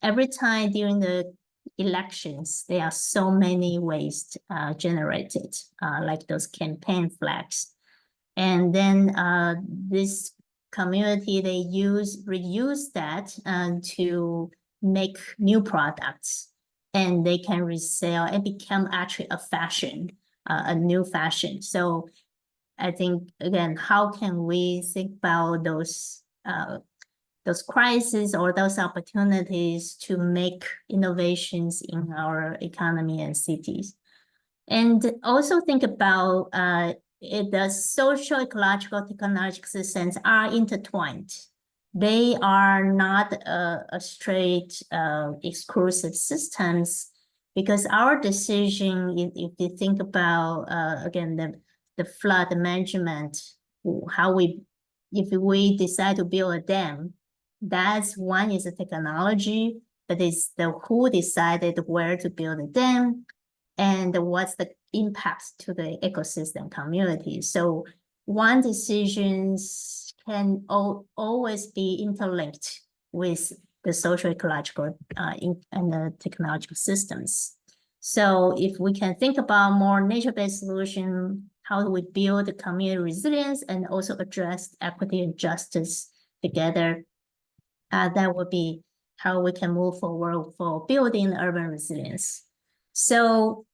every time during the elections, there are so many waste generated, like those campaign flags. And then this community, they reuse that to make new products, and they can resell and become actually a fashion, a new fashion. So I think, again, how can we think about those crises or those opportunities to make innovations in our economy and cities? And also think about the social, ecological, technological systems are intertwined. They are not a straight exclusive systems, because our decision, if you think about again the flood management, if we decide to build a dam, that's one is the technology, but it's the who decided where to build the dam and what's the impact to the ecosystem community. So one decisions can always be interlinked with the social ecological and the technological systems. So if we can think about more nature-based solution, how do we build the community resilience and also address equity and justice together? That would be how we can move forward for building urban resilience. So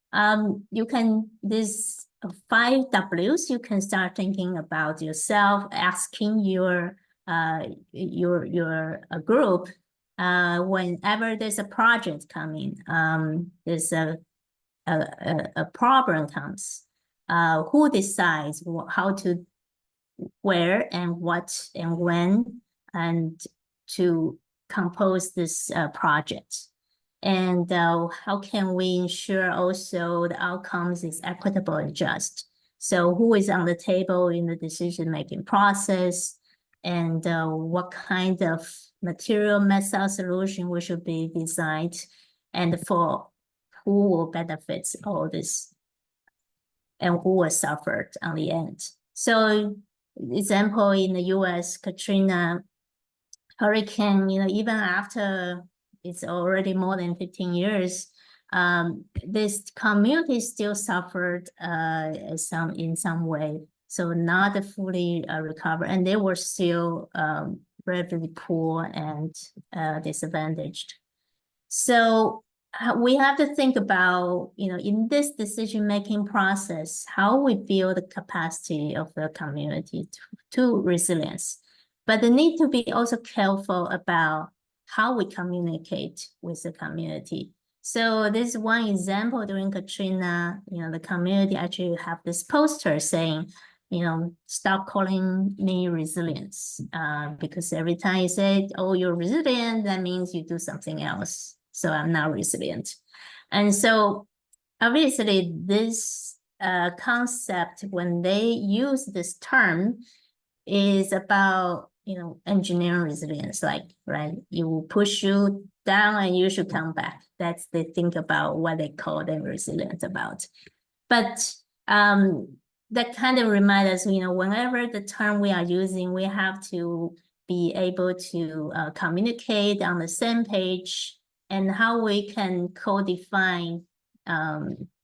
you can, these 5 Ws, you can start thinking about yourself, asking your group whenever there's a project coming, there's a problem comes, who decides how to, where and what and when, and to compose this project. And how can we ensure also the outcomes is equitable and just? So who is on the table in the decision-making process, and what kind of material method solution we should be designed, and for who will benefit all this, and who will suffer on the end. So example, in the US, Katrina, hurricane, even after it's already more than 15 years, this community still suffered in some way. So not fully recovered, and they were still relatively poor and disadvantaged. So we have to think about, in this decision-making process, how we build the capacity of the community to resilience. But they need to be also careful about how we communicate with the community. So this is one example during Katrina, the community actually have this poster saying, stop calling me resilience, because every time you say, oh, you're resilient, that means you do something else. So I'm not resilient. And so obviously this concept, when they use this term, is about, engineering resilience, right? You will push you down and you should come back. That's they think about what they call them resilient about. But that kind of reminds us, whenever the term we are using, we have to be able to communicate on the same page, and how we can co-define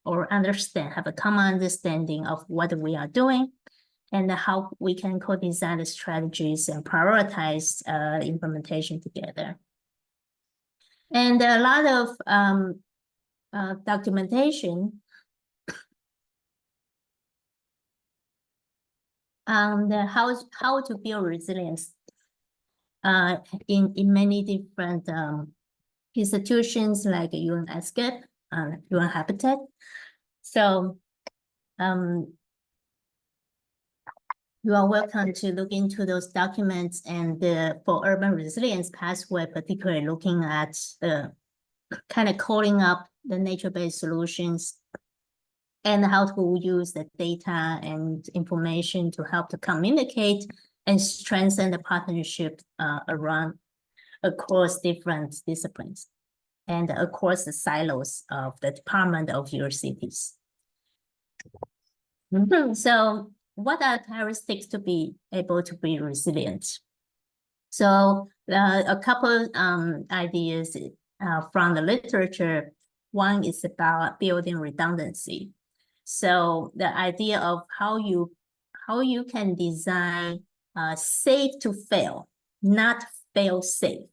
or understand, have a common understanding of what we are doing, and how we can co-design the strategies and prioritize implementation together. And a lot of documentation on how to build resilience in many different institutions like UN ESCAP, UN Habitat. So you are welcome to look into those documents, and for urban resilience pathway, particularly looking at the kind of calling up the nature-based solutions and how to use the data and information to help to communicate and strengthen the partnership across different disciplines and across the silos of the department of your cities. So what are characteristics to be able to be resilient? So a couple ideas from the literature. One is about building redundancy. So the idea of how you can design safe to fail, not fail safe.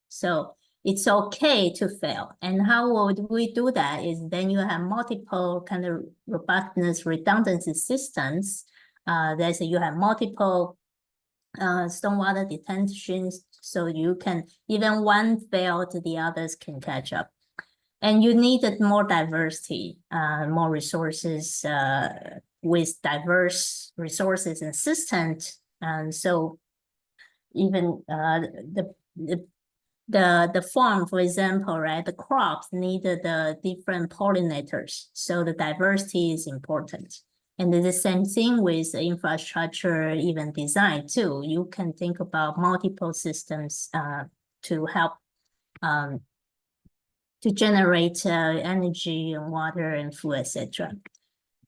So it's okay to fail. And how would we do that is then you have multiple kind of robustness redundancy systems. You have multiple stormwater detentions, so you can, even one failed, the others can catch up. And you needed more diversity, more resources, with diverse resources and systems. And so even the farm, for example, right, the crops needed the different pollinators. So the diversity is important. And the same thing with the infrastructure, even design too. You can think about multiple systems to help to generate energy and water and food, etc.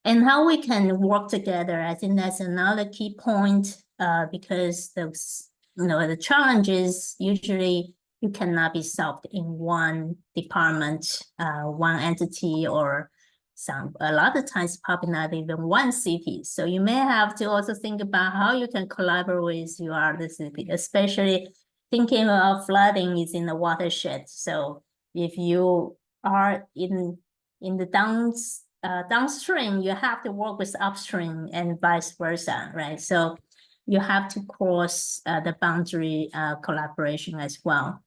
And how we can work together, I think that's another key point because those, the challenges usually you cannot be solved in one department, one entity, or a lot of times probably not even one city. So you may have to also think about how you can collaborate with your other city, especially thinking of flooding is in the watershed. So if you are in the downstream, you have to work with upstream and vice versa, right? So you have to cross the boundary collaboration as well.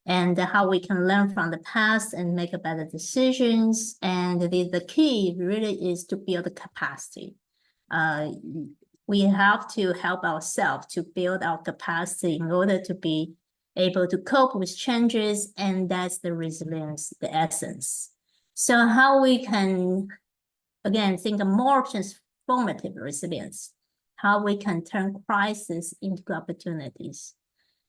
And how we can learn from the past and make better decisions. And the key really is to build the capacity. We have to help ourselves to build our capacity in order to be able to cope with changes, and that's the resilience, the essence. So how we can, again, think of more transformative resilience, how we can turn crisis into opportunities,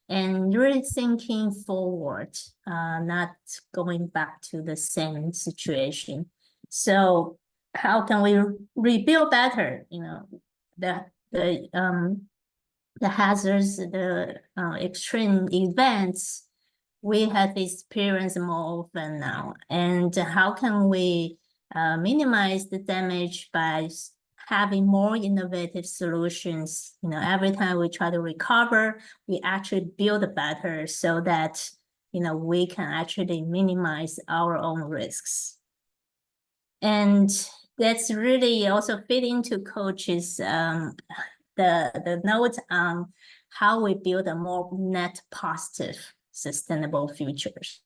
and really thinking forward, not going back to the same situation. So how can we rebuild better, the hazards, the extreme events we have experienced more often now, and how can we minimize the damage by having more innovative solutions? Every time we try to recover, we actually build better so that we can actually minimize our own risks. And that's really also fit into Coach's the note on how we build a more net positive sustainable futures.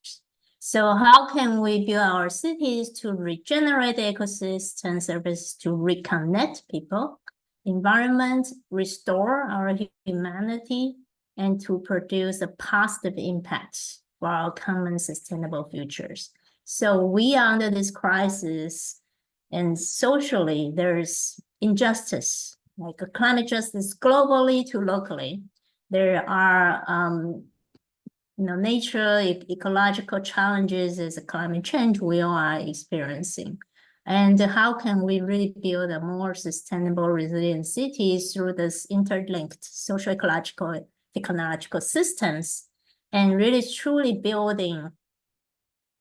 So how can we build our cities to regenerate the ecosystem services, to reconnect people, environment, restore our humanity, and to produce a positive impact for our common sustainable futures? So we are under this crisis, and socially there's injustice, like climate justice globally to locally. There are nature, ecological challenges as a climate change we all are experiencing. And how can we really build a more sustainable, resilient cities through this interlinked social, ecological, technological systems, and really truly building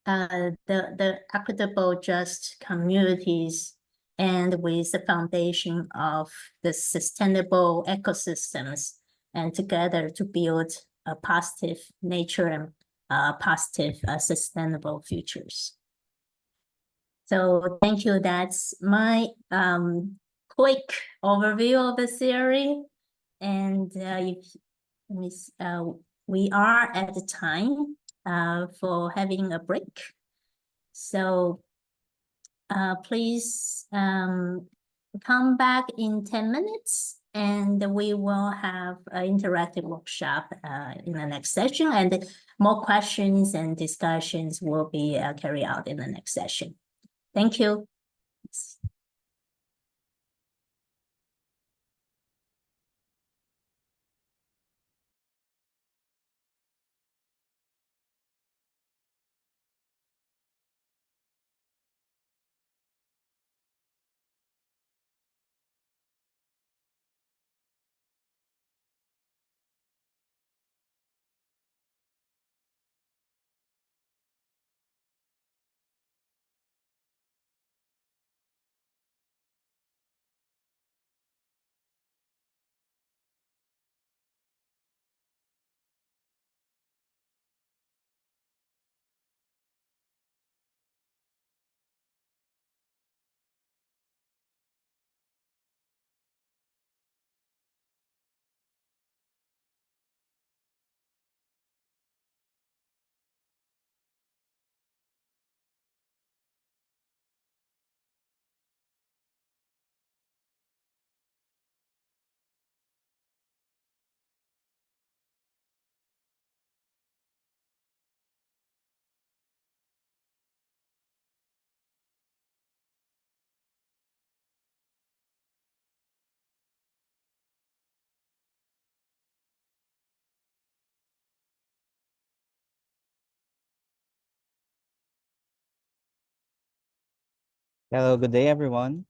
the equitable, just communities, and with the foundation of the sustainable ecosystems, and together to build a positive nature and positive sustainable futures. So thank you. That's my quick overview of the theory. And we are at the time for having a break. So please come back in 10 minutes, and we will have an interactive workshop in the next session, and more questions and discussions will be carried out in the next session. Thank you. Hello, good day, everyone.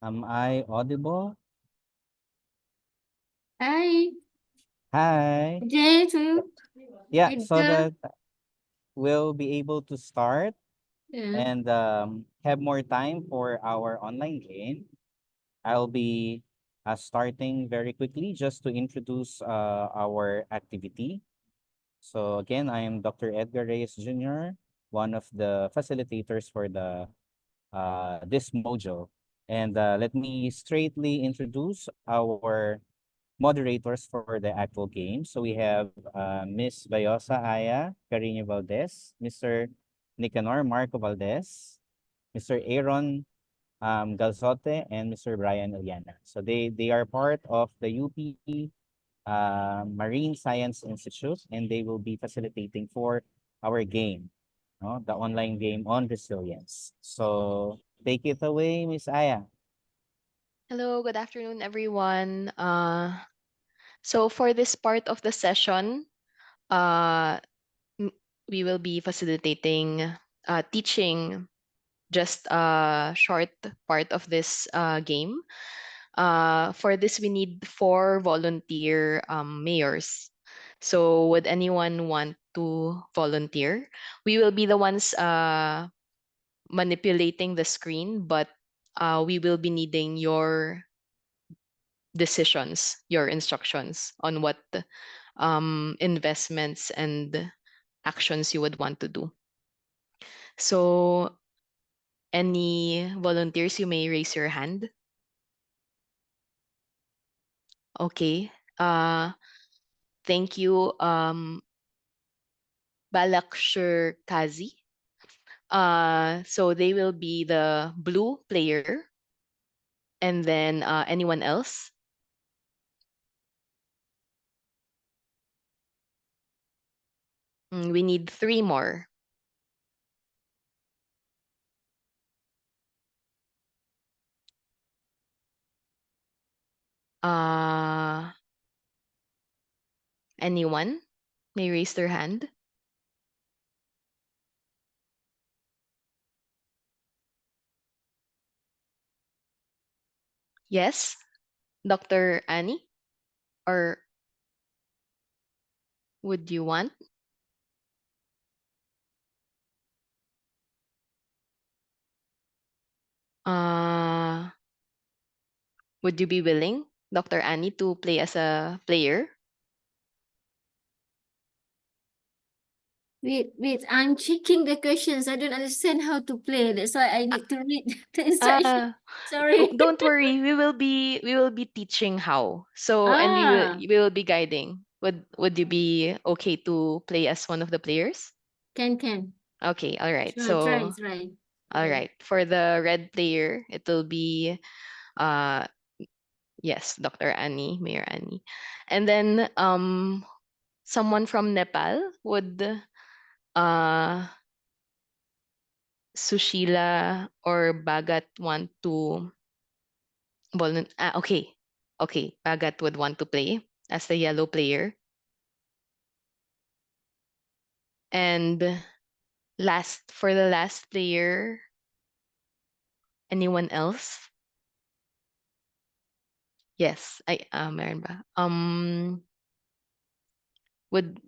Am I audible? Hi, Hi. good day to you. Yeah, Good so job. that we'll be able to start Yeah. and have more time for our online game. I'll be starting very quickly just to introduce our activity. So again, I am Dr. Edgar Reyes Jr., one of the facilitators for the this module. And let me straightly introduce our moderators for the actual game. So we have Miss Bayosa Aya Carino Valdez, Mr. Nicanor Marco Valdez, Mr. Aaron Galzote, and Mr. Brian Eliana. So they are part of the UP Marine Science Institute, and they will be facilitating for our game, no? The online game on resilience. So take it away, Miss Aya. Hello, good afternoon, everyone. So for this part of the session, uh, we will be facilitating, teaching just a short part of this game. For this, we need 4 volunteer mayors. So would anyone want to volunteer? We will be the ones manipulating the screen, but we will be needing your decisions, your instructions on what investments and actions you would want to do. So, any volunteers, you may raise your hand. Okay. Thank you, Balakshur Kazi. So they will be the blue player, and then anyone else? We need 3 more. Anyone may raise their hand. Yes, Dr. Annie? Or would you want? Uh, would you be willing, Dr. Annie, to play as a player? Wait, I'm checking the questions. I don't understand how to play. That's why I need to read the instructions. Sorry. Don't worry, we will be teaching how. So and we will be guiding. Would you be okay to play as one of the players? Can. Okay, all right. Try, So try. all Okay. right. For the red player, it will be uh yes, Dr. Annie, Mayor Annie. And then someone from Nepal would Sushila or Bagat want to okay. Okay, Bagat would want to play as the yellow player. And for the last player, anyone else? Yes, meron ba? Would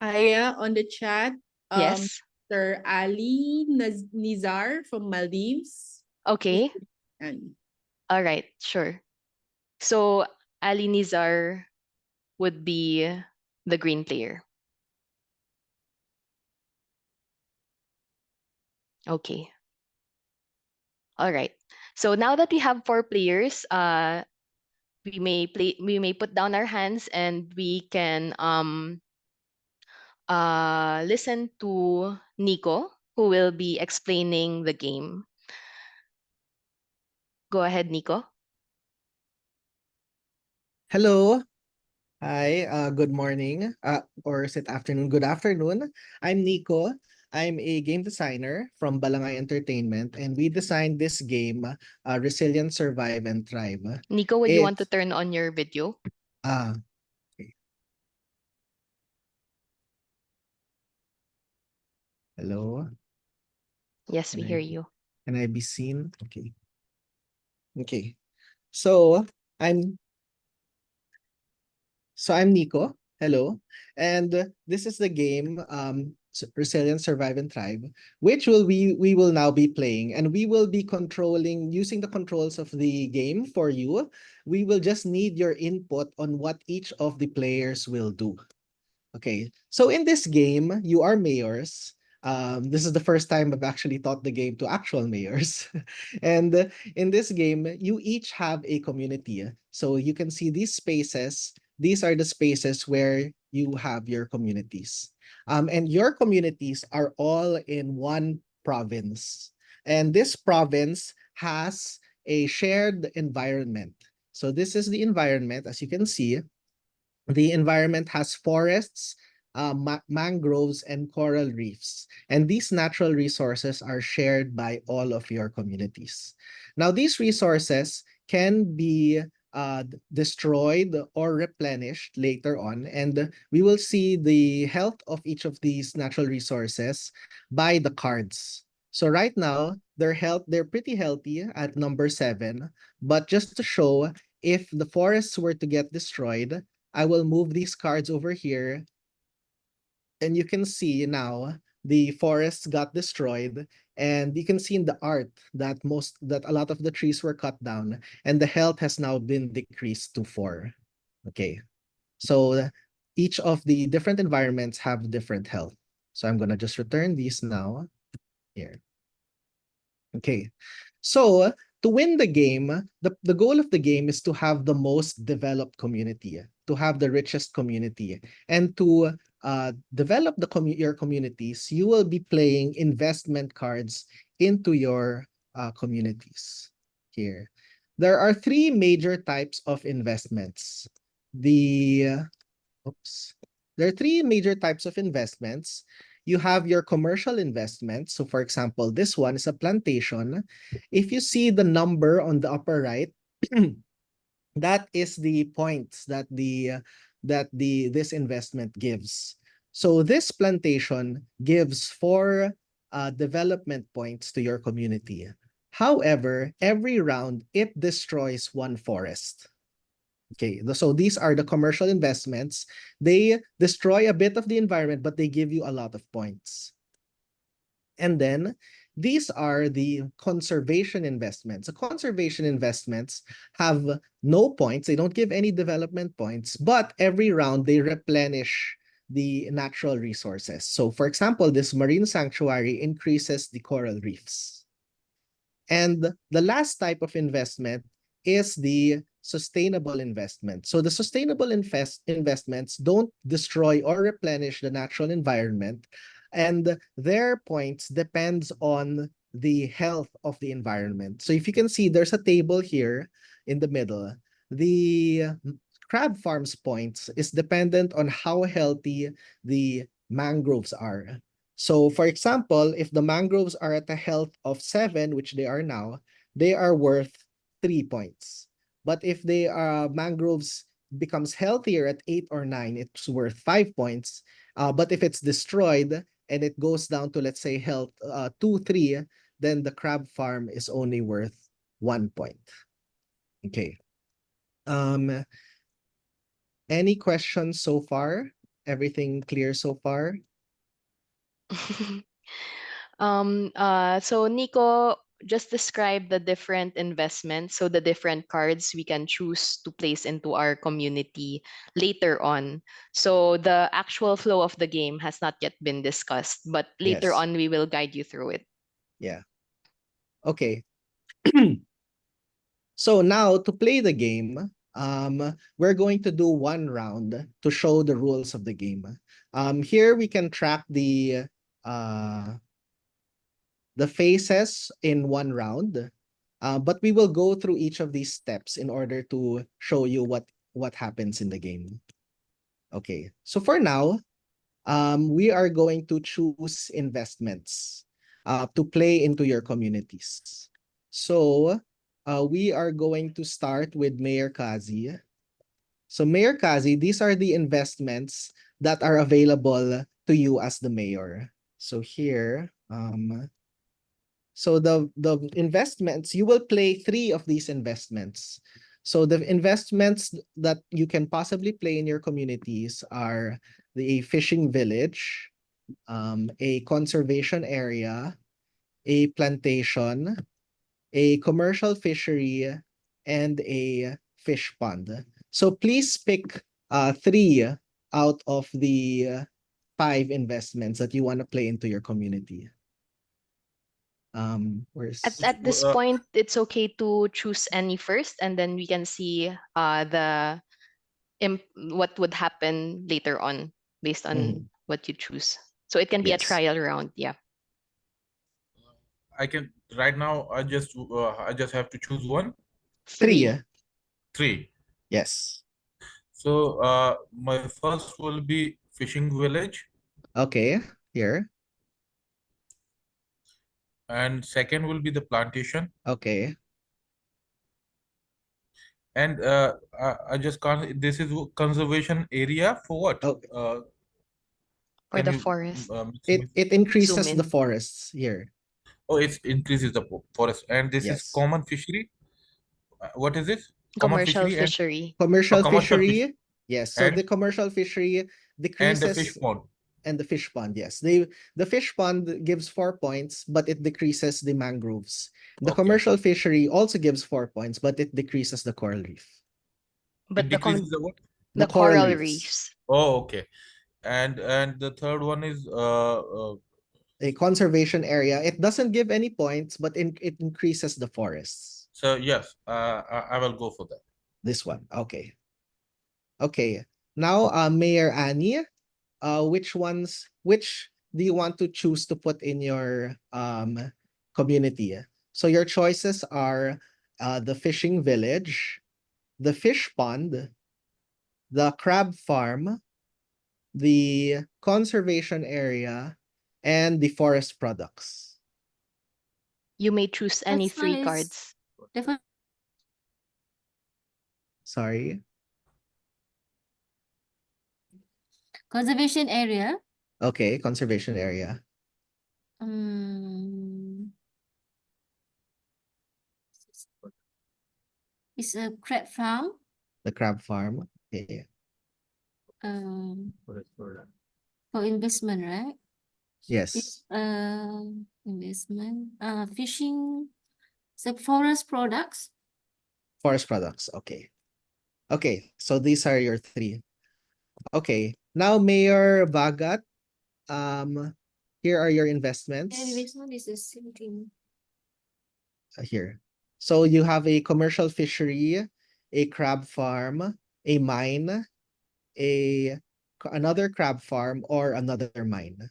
Aya on the chat. Yes. Mr. Ali Nizar from Maldives. Okay. And All right, sure. So Ali Nizar would be the green player. Okay. All right. So now that we have 4 players, we may put down our hands and we can listen to Nico, who will be explaining the game. Go ahead, Nico. Hello. Hi, good morning, or is it afternoon? Good afternoon. I'm Nico. I'm a game designer from Balangay Entertainment, and we designed this game, Resilient Survive and Thrive. Nico, would you want to It's turn on your video? ah okay. Hello. Yes, we Can hear I, you. can I be seen? Okay. Okay. So I'm I'm Nico. Hello. And this is the game Resilient Survive and Thrive, which we will now be playing, and we will be controlling using the controls of the game for you. We will just need your input on what each of the players will do. Okay, so in this game, you are mayors. This is the first time I've actually taught the game to actual mayors. And in this game, you each have a community. So you can see these spaces. These are the spaces where you have your communities. And your communities are all in one province. And this province has a shared environment. So this is the environment, as you can see. The environment has forests, mangroves, and coral reefs. And these natural resources are shared by all of your communities. Now, these resources can be destroyed or replenished later on. And we will see the health of each of these natural resources by the cards. So right now, they're pretty healthy at number 7. But just to show, if the forests were to get destroyed, I will move these cards over here, and you can see now the forests got destroyed, and you can see in the art that a lot of the trees were cut down, and the health has now been decreased to 4. Okay, so each of the different environments have different health. So I'm gonna just return these now here. Okay, so to win the game, the goal of the game is to have the most developed community, to have the richest community, and to develop your communities. You will be playing investment cards into your communities. Here, there are 3 major types of investments. There are 3 major types of investments. You have your commercial investments. So for example, this one is a plantation. If you see the number on the upper right, that is the points that this investment gives. So this plantation gives 4 development points to your community. However, every round it destroys 1 forest. Okay, so these are the commercial investments. They destroy a bit of the environment, but they give you a lot of points. And then these are the conservation investments. The conservation investments have no points. They don't give any development points, but every round they replenish the natural resources. So for example, this marine sanctuary increases the coral reefs. And the last type of investment is the sustainable investment. So the sustainable investments don't destroy or replenish the natural environment, and their points depends on the health of the environment. So if you can see, there's a table here in the middle. The crab farms points is dependent on how healthy the mangroves are. So for example, if the mangroves are at a health of 7, which they are now, they are worth 3 points. But if the mangroves becomes healthier at 8 or 9, it's worth 5 points. But if it's destroyed and it goes down to, let's say, health 2, 3, then the crab farm is only worth 1 point. Okay. Any questions so far? Everything clear so far? So Nico, just describe the different investments, so the different cards we can choose to place into our community later on. So the actual flow of the game has not yet been discussed, but later Yes. on we will guide you through it. Yeah. Okay. So now to play the game, we're going to do 1 round to show the rules of the game. Here we can track the phases in 1 round, but we will go through each of these steps in order to show you what happens in the game. Okay, so for now, we are going to choose investments to play into your communities. So we are going to start with Mayor Kazi. So Mayor Kazi, these are the investments that are available to you as the mayor. So here, so the investments, you will play 3 of these investments. So the investments that you can possibly play in your communities are the fishing village, a conservation area, a plantation, a commercial fishery, and a fish pond. So please pick 3 out of the 5 investments that you want to play into your community. Where's At this point, it's okay to choose any first, and then we can see what would happen later on based on what you choose. So it can be a Yes. trial round. Yeah. I can right now. I just have to choose one. 3. 3. Yes. So my first will be fishing village, Okay, here. and second will be the plantation. Okay. And I just can't. This is conservation area for what? Okay. For the forest. It increases the forests here. Oh, it increases the forest, and this is Yes. common fishery. What is this? Common Commercial fishery and fishery. Commercial commercial fishery. Yes. So the commercial fishery and the decreases. fish pond. And the fish pond, yes. The fish pond gives 4 points, but it decreases the mangroves. The commercial fishery also gives 4 points, but it decreases the coral reef. But It decreases the what? The coral coral reefs. Oh, okay. And the third one is a conservation area. It doesn't give any points, but it increases the forests. so yes, I will go for that. This one, okay. Okay, now Mayor Annie, which do you want to choose to put in your community? So your choices are the fishing village, the fish pond, the crab farm, the conservation area, and the forest products. You may choose any First one 3 is cards. Sorry. Conservation area. Okay, conservation area. It's a crab farm. The crab farm. Okay. For investment, right? Yes. Investment. Fishing. So forest products. Forest products. Okay. Okay, so these are your 3. Okay, now Mayor Bagat, here are your investments. Investment is the same thing. Here. So you have a commercial fishery, a crab farm, a mine, another crab farm, or another mine.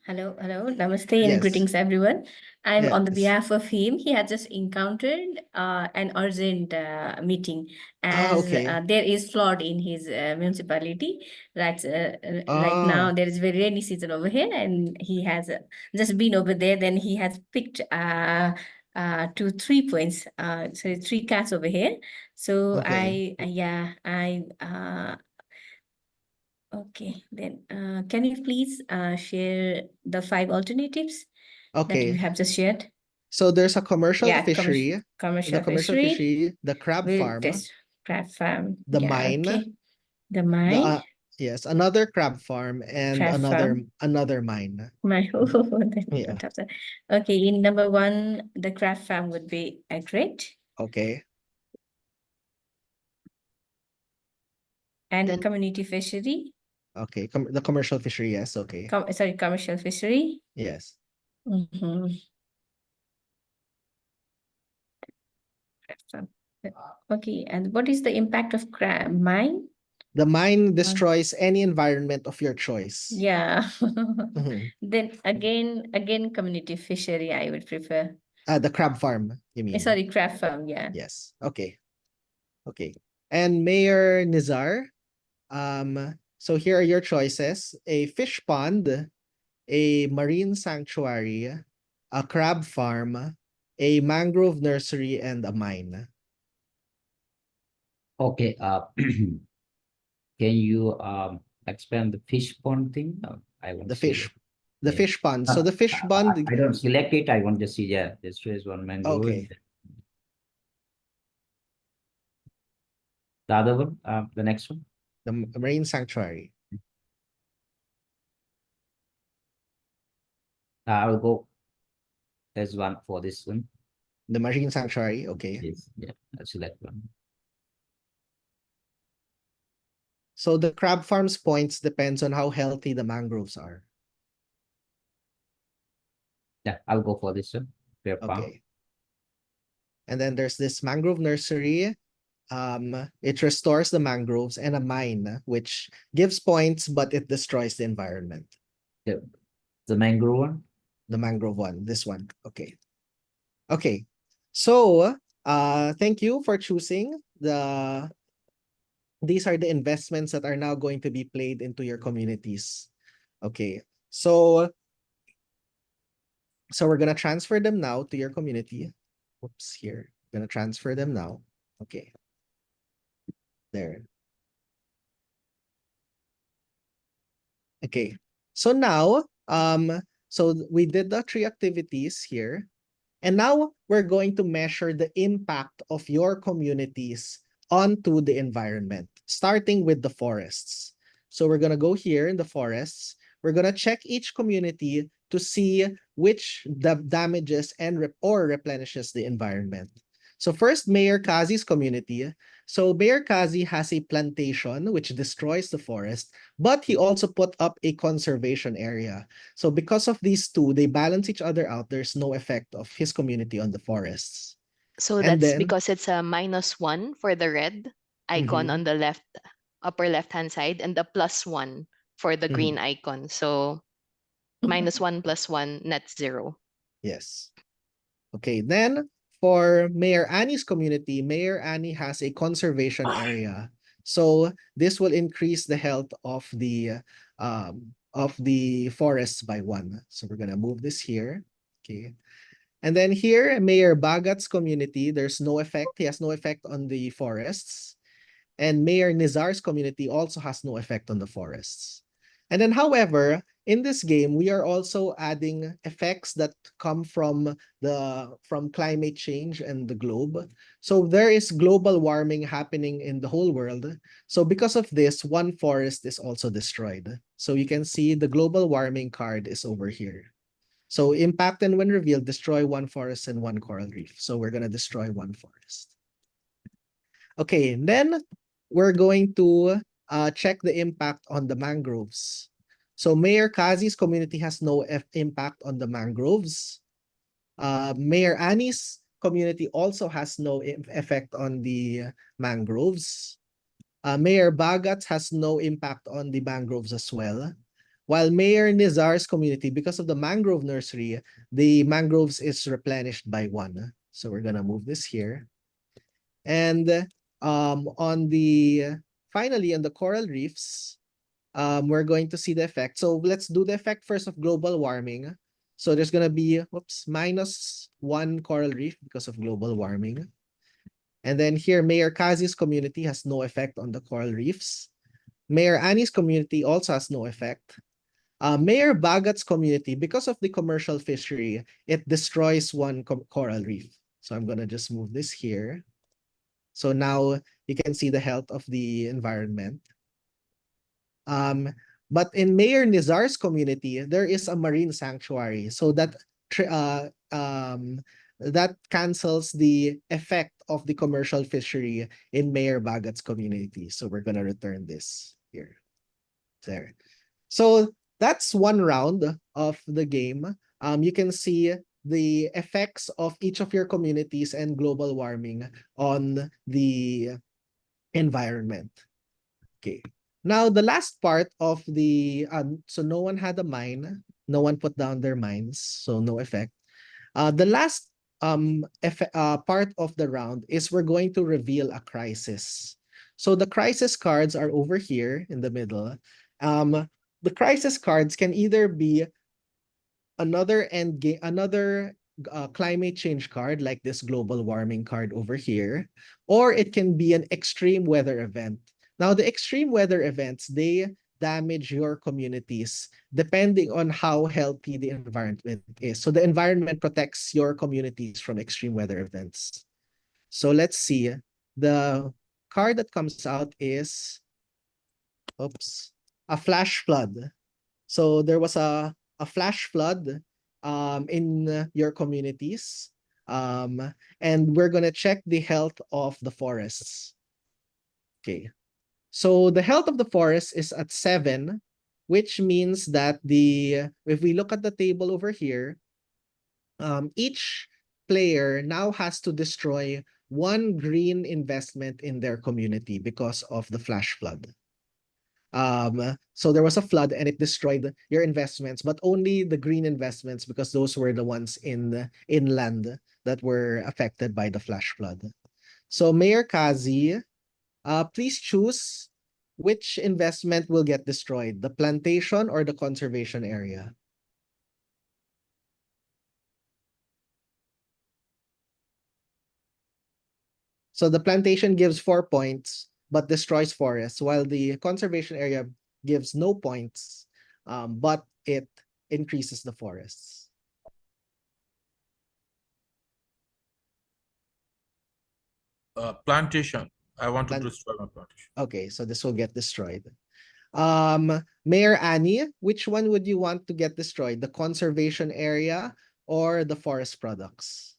Hello, namaste and Yes. greetings everyone. I'm on the Yes. behalf of him. He had just encountered an urgent meeting as okay. there is flood in his municipality. Right now there is very rainy season over here, and he has just been over there. Then he has picked 3 points. So 3 cats over here. So Okay. Okay, then can you please share the 5 alternatives that you Okay. have just shared? So there's a commercial Yeah, fishery, commercial the commercial fishery. fishery, the crab farm, This crab farm. the Yeah, mine, okay. The the mine, yes, another crab farm, and crab farm. another mine. My Yeah. Okay, in number 1, the crab farm would be accurate. Okay. And community fishery. Okay, the commercial fishery, yes, okay. Sorry, commercial fishery. Yes. Okay, and what is the impact of crab mine? The mine destroys any environment of your choice. Yeah. Then again, community fishery, I would prefer. The crab farm, you mean? Sorry, crab farm, yeah. Yes. Okay. Okay. And Mayor Nizar, so here are your choices: a fish pond, a marine sanctuary, a crab farm, a mangrove nursery, and a mine. Okay. Can you expand the fish pond thing? No, I won't The see fish, it. the Yeah. fish pond. So the fish pond. I don't select it. I want to see, yeah, this is one mangrove. Okay. The other one, the next one. The marine sanctuary. I'll go. There's one for this one. The marine sanctuary. Okay. Yes, yeah, I'll select one. So the crab farms points depends on how healthy the mangroves are. Yeah, I'll go for this one. Fair farm. Okay. And then there's this mangrove nursery. It restores the mangroves, and a mine, which gives points, but it destroys the environment. The mangrove one? The mangrove one, this one. Okay. Okay. So, thank you for choosing these are the investments that are now going to be played into your communities. Okay. So we're gonna transfer them now to your community. Oops, here. Gonna transfer them now. Okay. There. Okay. So now, so we did the 3 activities here. And now we're going to measure the impact of your communities onto the environment, starting with the forests. So we're going to go here in the forests. We're going to check each community to see which damages or replenishes the environment. So first, Mayor Kazi's community. So Mayor Kazi has a plantation which destroys the forest, but he also put up a conservation area. So because of these two, they balance each other out. There's no effect of his community on the forests. So And that's then, because it's a -1 for the red icon on the left, upper left-hand side, and the +1 for the green icon. So -1 + 1, net 0. yes. Okay, then for Mayor Annie's community, Mayor Annie has a conservation area. So this will increase the health of the forests by 1. So we're gonna move this here. Okay. And then here, Mayor Bagat's community, there's no effect. He has no effect on the forests. And Mayor Nizar's community also has no effect on the forests. And then, however, in this game, we are also adding effects that come from climate change and the globe. So there is global warming happening in the whole world. So because of this, 1 forest is also destroyed. So you can see the global warming card is over here. So impact and when revealed, destroy 1 forest and 1 coral reef. So we're gonna destroy 1 forest. Okay, and then we're going to check the impact on the mangroves. So Mayor Kazi's community has no impact on the mangroves. Mayor Annie's community also has no effect on the mangroves. Mayor Bagat has no impact on the mangroves as well. While Mayor Nizar's community, because of the mangrove nursery, the mangroves is replenished by 1. So we're gonna move this here. And finally on the coral reefs, we're going to see the effect. So let's do the effect first of global warming. So there's gonna be -1 coral reef because of global warming. And then here, Mayor Kazi's community has no effect on the coral reefs. Mayor Annie's community also has no effect. Mayor Bagat's community, because of the commercial fishery, it destroys 1 coral reef. So I'm gonna just move this here. So now you can see the health of the environment. But in Mayor Nizar's community, there is a marine sanctuary. So that cancels the effect of the commercial fishery in Mayor Bagat's community. So we're gonna return this here. There. So that's 1 round of the game. You can see the effects of each of your communities and global warming on the environment. Okay. Now, the last part of the, so no one had a mine, no one put down their mines, so no effect. The last part of the round is we're going to reveal a crisis. So the crisis cards are over here in the middle. The crisis cards can either be another climate change card like this global warming card over here, or it can be an extreme weather event. Now, the extreme weather events, they damage your communities depending on how healthy the environment is. So the environment protects your communities from extreme weather events. So let's see. The card that comes out is, oops, a flash flood. So there was a flash flood in your communities. And we're going to check the health of the forests. Okay. So the health of the forest is at 7, which means that if we look at the table over here, each player now has to destroy one green investment in their community because of the flash flood. So there was a flood and it destroyed your investments, but only the green investments because those were the ones in the inland that were affected by the flash flood. So Mayor Kazi, please choose which investment will get destroyed, the plantation or the conservation area. So the plantation gives 4 points, but destroys forests, while the conservation area gives no points, but it increases the forests. Plantation. I want to destroy my plantation. Okay, so this will get destroyed. Mayor Annie, which one would you want to get destroyed? The conservation area or the forest products?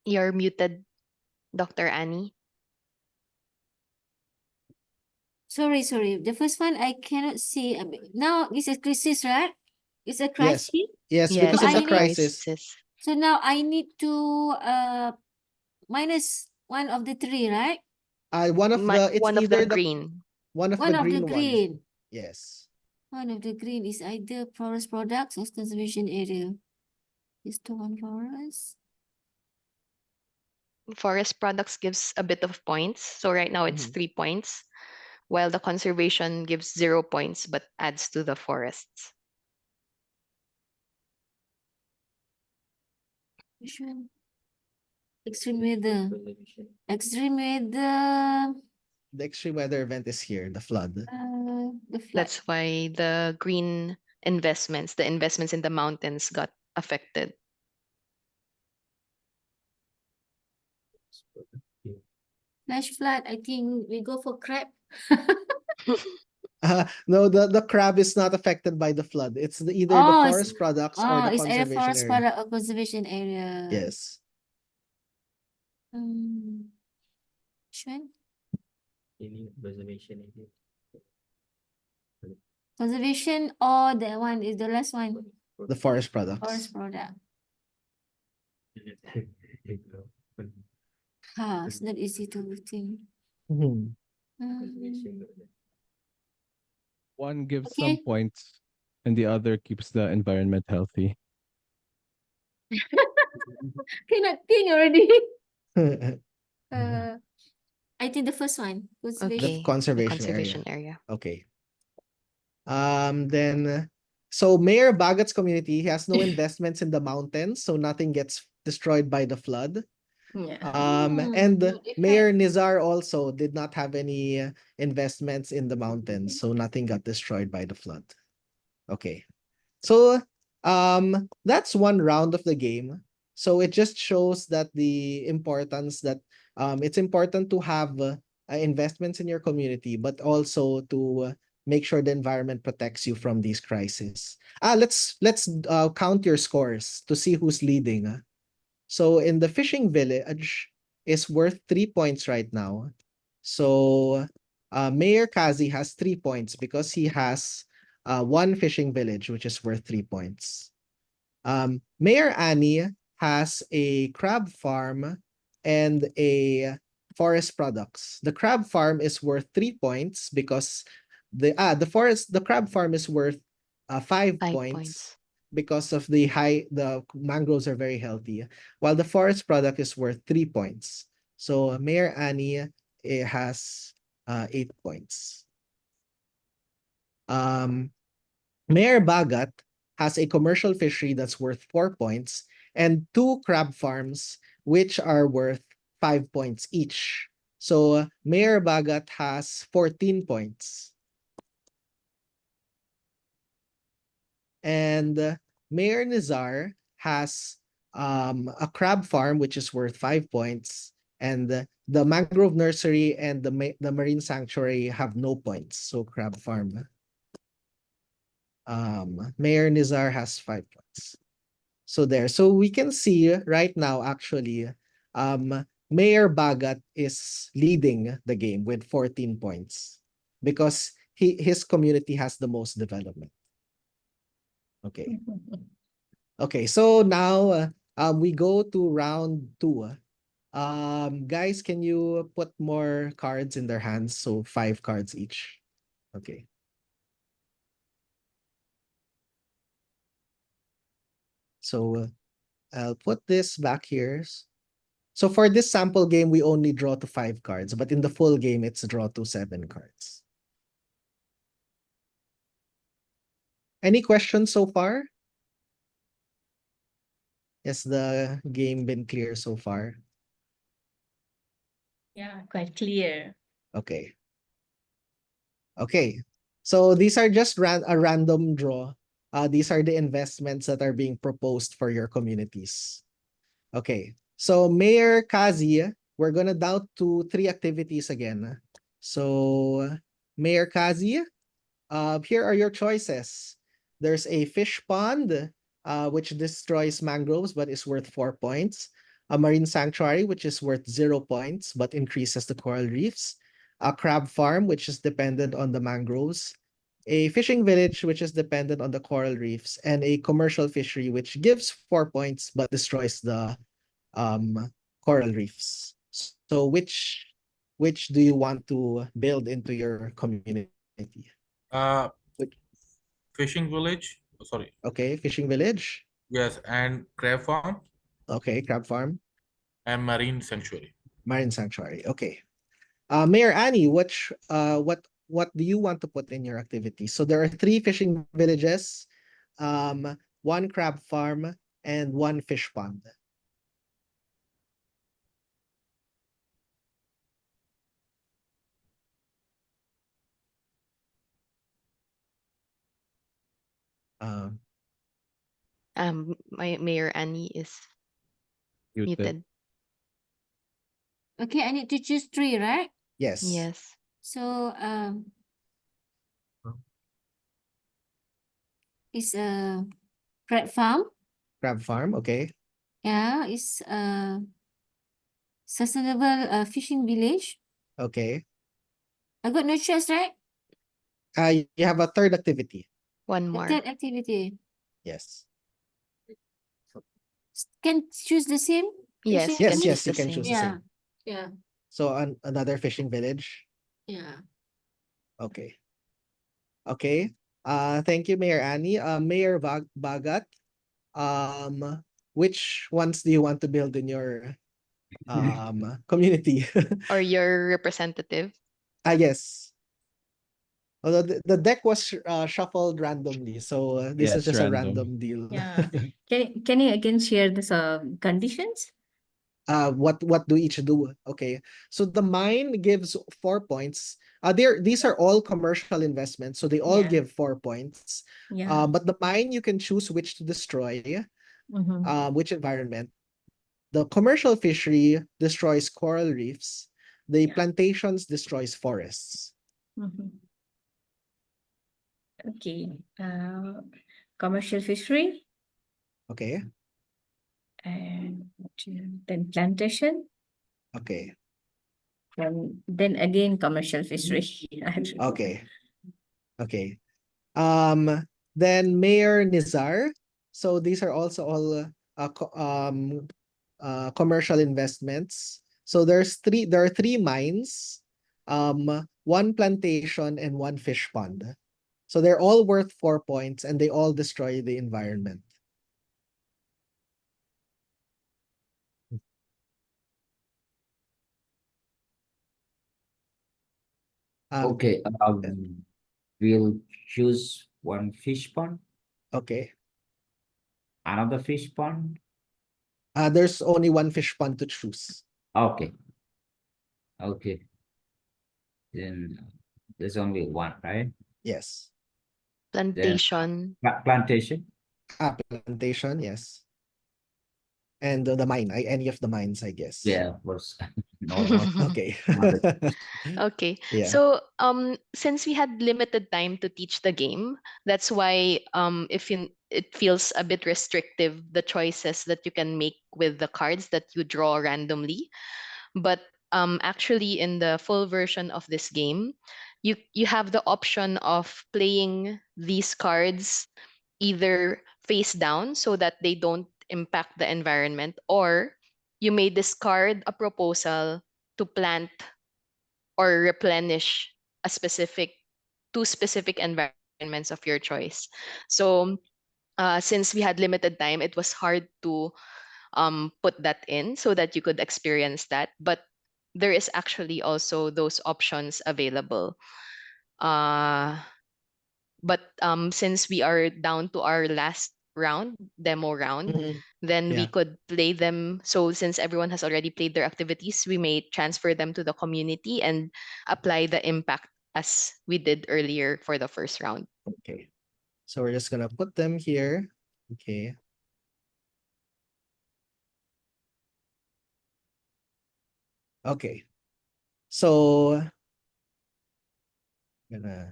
You're muted, Dr. Annie. Sorry. The first one I cannot see. Now it's a crisis, right? It's a crisis. Yes, because it's a crisis. So now I need to minus one of the 3, right? One of the it's one of either the green. one of One the of the green green. ones. Yes. One of the green is either forest products or conservation area. Is the one forest? Forest products gives a bit of points. So right now it's 3 points, while the conservation gives 0 points but adds to the forests. Which one? Extreme weather. Extreme weather. The extreme weather event is here, the flood. The flood. That's why the green investments, the investments in the mountains got affected. Flash flood. I think we go for crab. No, the crab is not affected by the flood. It's either the forest products or the it's either conservation forest area. product or conservation area. Yes. Which one? Conservation or the one is the last one? The forest products. Forest product. It's not easy to think. One gives Okay. some points and the other keeps the environment healthy. Cannot think already. I think the first one. The Conservation. conservation area. Okay. Then so Mayor Bagat's community has no investments in the mountains, so nothing gets destroyed by the flood. Yeah. And Mayor Nizar also did not have any investments in the mountains, so nothing got destroyed by the flood. Okay. So that's one round of the game. So it just shows that the importance that it's important to have investments in your community, but also to make sure the environment protects you from these crises. Let's count your scores to see who's leading. So in the fishing village is worth 3 points right now. So Mayor Kazi has 3 points because he has one fishing village, which is worth 3 points. Mayor Annie has a crab farm and a forest products. The crab farm is worth 3 points because the crab farm is worth 5 points because of the mangroves are very healthy, while the forest product is worth 3 points. So Mayor Annie has 8 points. Mayor Bagat has a commercial fishery that's worth 4 points and 2 crab farms which are worth 5 points each. So Mayor Bagat has 14 points. And Mayor Nizar has a crab farm, which is worth 5 points. And the mangrove nursery and the marine sanctuary have no points. So crab farm. Mayor Nizar has 5 points. So there. So we can see right now, actually, Mayor Bagat is leading the game with 14 points because his community has the most development. Okay. Okay, so now we go to round 2. Guys, can you put more cards in their hands? So 5 cards each. Okay. So I'll put this back here. So for this sample game, we only draw to 5 cards, but in the full game, it's draw to 7 cards. Any questions so far? Has the game been clear so far? Yeah, quite clear. Okay. Okay. So these are just a random draw. These are the investments that are being proposed for your communities. Okay. So Mayor Kazi, we're gonna down to 3 activities again. So Mayor Kazi, here are your choices. There's a fish pond, which destroys mangroves but is worth 4 points. A marine sanctuary, which is worth 0 points but increases the coral reefs. A crab farm, which is dependent on the mangroves. A fishing village, which is dependent on the coral reefs. And a commercial fishery, which gives 4 points but destroys the coral reefs. So which do you want to build into your community? Fishing village. Oh, sorry. Okay, fishing village. Yes, and crab farm. Okay, crab farm. And marine sanctuary. Marine sanctuary. Okay. Mayor Annie, what do you want to put in your activity? So there are 3 fishing villages, 1 crab farm, and 1 fish pond. My Mayor Annie is muted. Okay, I need to choose 3, right? Yes. Yes. So it's a crab farm. Crab farm, okay. Yeah, it's a sustainable fishing village. Okay. I got no choice, right? You have a 3rd activity. One The more. 3rd activity. Yes. Can choose the same? Yes, Fishing Yes, village? yes, you can choose the Yeah. same. Yeah. So another fishing village. Yeah. Okay. Okay. Thank you, Mayor Annie. Mayor Bagat, which ones do you want to build in your community? Or your representative. Yes. Although the deck was shuffled randomly, so this is Yes, just a random. random deal. Yeah. Can you again share this conditions? What do each do? Okay. So the mine gives 4 points. These are all commercial investments, so they all Yeah. give 4 points. Yeah. But the mine you can choose which to destroy, which environment. The commercial fishery destroys coral reefs. The plantations destroys forests. Okay. Commercial fishery Okay. and then plantation. Okay. And then again commercial fishery. Okay. Okay. Then Mayor Nizar. So these are also all commercial investments. So there are 3 mines, 1 plantation and 1 fish pond. So they're all worth 4 points and they all destroy the environment. Okay, we'll choose 1 fish pond. Okay. Another fish pond. There's only one fish pond to choose. Okay. Okay. Then there's only one, right? Yes. Then Plantation. plantation. Plantation, yes. And the mine, any of the mines, I guess. Yeah, of course. Okay. Okay. Yeah. So since we had limited time to teach the game, that's why it feels a bit restrictive, the choices that you can make with the cards that you draw randomly. But actually in the full version of this game, you have the option of playing these cards either face down so that they don't impact the environment, or you may discard a proposal to plant or replenish a specific two specific environments of your choice. So since we had limited time, it was hard to put that in so that you could experience that. But there is actually also those options available. But since we are down to our last round, demo round, then we Yeah. could play them. So since everyone has already played their activities, we may transfer them to the community and apply the impact as we did earlier for the first round. Okay. So we're just gonna put them here. Okay. Okay. So gonna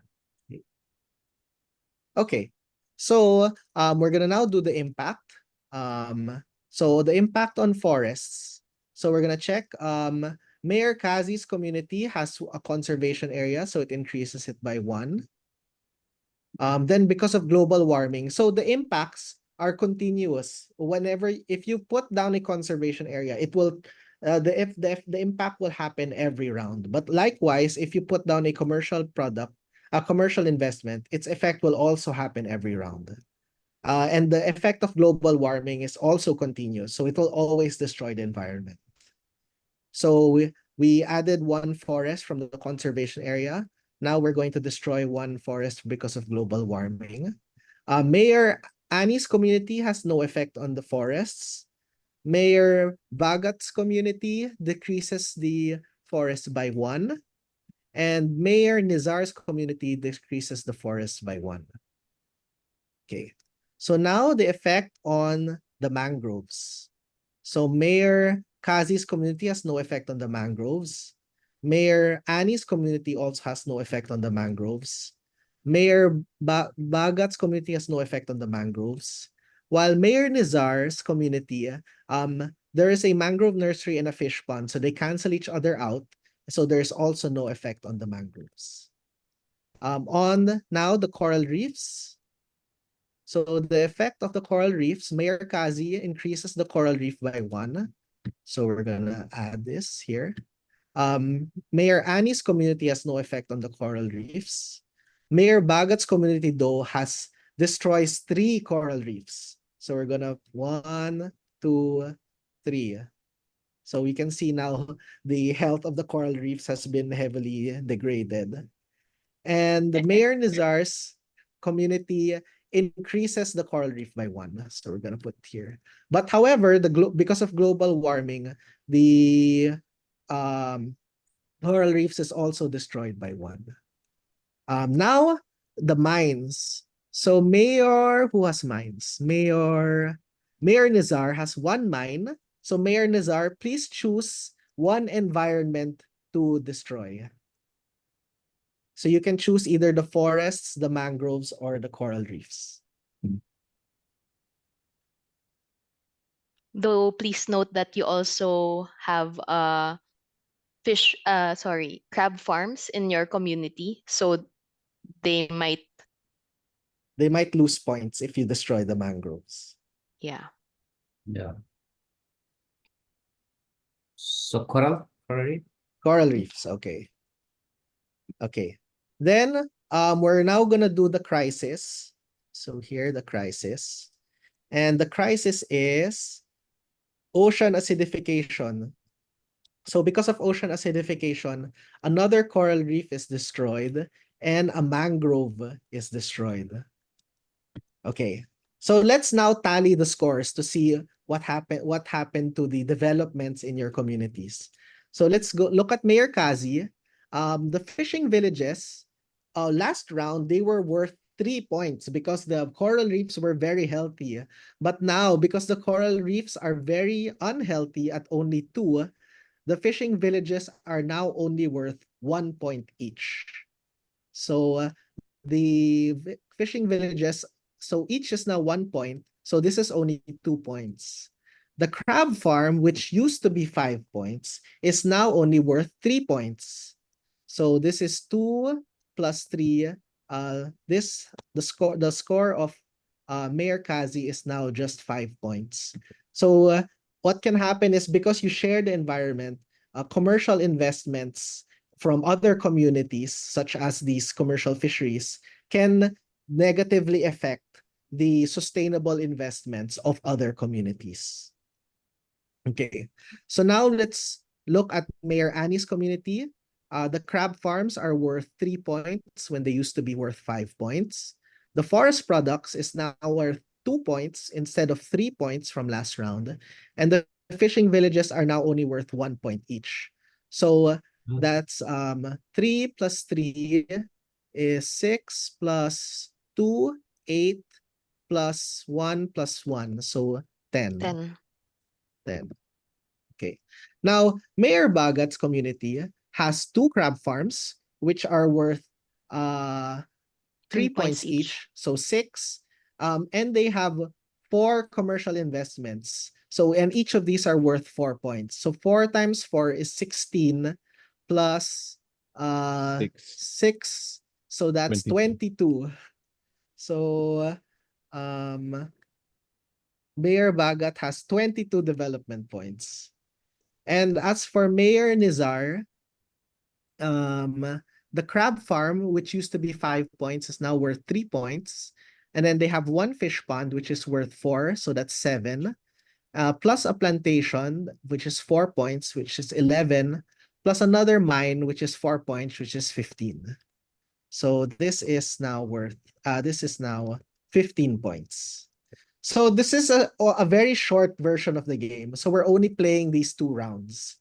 okay. So we're gonna now do the impact. So the impact on forests. So we're gonna check Mayor Kazi's community has a conservation area, so it increases it by 1. Then because of global warming, so the impacts are continuous. If you put down a conservation area, it will the impact will happen every round. But likewise, if you put down a commercial product, a commercial investment, its effect will also happen every round. And the effect of global warming is also continuous, so it will always destroy the environment. So we added 1 forest from the conservation area. Now we're going to destroy 1 forest because of global warming. Mayor Annie's community has no effect on the forests. Mayor Bagat's community decreases the forest by 1. And Mayor Nizar's community decreases the forest by 1. Okay. So now the effect on the mangroves. So Mayor Kazi's community has no effect on the mangroves. Mayor Annie's community also has no effect on the mangroves. Mayor Bagat's community has no effect on the mangroves. While Mayor Nizar's community, there is a mangrove nursery and a fish pond, so they cancel each other out. So there's also no effect on the mangroves. On now the coral reefs. So the effect of the coral reefs, Mayor Kazi increases the coral reef by 1. So we're gonna add this here. Mayor Annie's community has no effect on the coral reefs. Mayor Bagat's community though destroys 3 coral reefs. So we're gonna 1, 2, 3. So we can see now the health of the coral reefs has been heavily degraded. And the Mayor Nizar's community increases the coral reef by 1. So we're gonna put here. But however, because of global warming, the coral reefs is also destroyed by 1. Now the mines. So who has mines? Mayor Nizar has 1 mine. So Mayor Nizar, please choose 1 environment to destroy. So you can choose either the forests, the mangroves, or the coral reefs. Though please note that you also have crab farms in your community, so they might lose points if you destroy the mangroves. Yeah. So coral reef? Coral reefs, okay. Okay. Then we're now gonna do the crisis. So here the crisis. And the crisis is ocean acidification. So because of ocean acidification, another coral reef is destroyed and a mangrove is destroyed. Okay. So let's now tally the scores to see what happened to the developments in your communities. So let's go look at Mayor Kazi. The fishing villages, last round, they were worth 3 points because the coral reefs were very healthy. But now, because the coral reefs are very unhealthy at only 2, the fishing villages are now only worth 1 point each. So the fishing villages, so each is now 1 point. So this is only 2 points. The crab farm, which used to be 5 points, is now only worth 3 points. So this is 2 plus 3. The score of Mayor Kazi is now just 5 points. So what can happen is, because you share the environment, commercial investments from other communities, such as these commercial fisheries, can negatively affect the sustainable investments of other communities. Okay, so now let's look at Mayor Annie's community. The crab farms are worth 3 points when they used to be worth 5 points. The forest products is now worth 2 points instead of 3 points from last round. And the fishing villages are now only worth 1 point each. So that's 3 plus 3 is 6 plus 2, 8 plus 1 plus 1. So 10. 10. Okay. Now, Mayor Bagat's community has 2 crab farms, which are worth 3 points each. So 6. And they have 4 commercial investments. So, and each of these are worth 4 points. So 4 times 4 is 16 plus 6. So that's 22. So Mayor Bagat has 22 development points. And as for Mayor Nizar, the crab farm, which used to be 5 points, is now worth 3 points. And then they have 1 fish pond, which is worth 4, so that's 7. Plus a plantation, which is 4 points, which is 11. Plus another mine, which is 4 points, which is 15. So this is now 15 points. So this is a very short version of the game. So we're only playing these 2 rounds.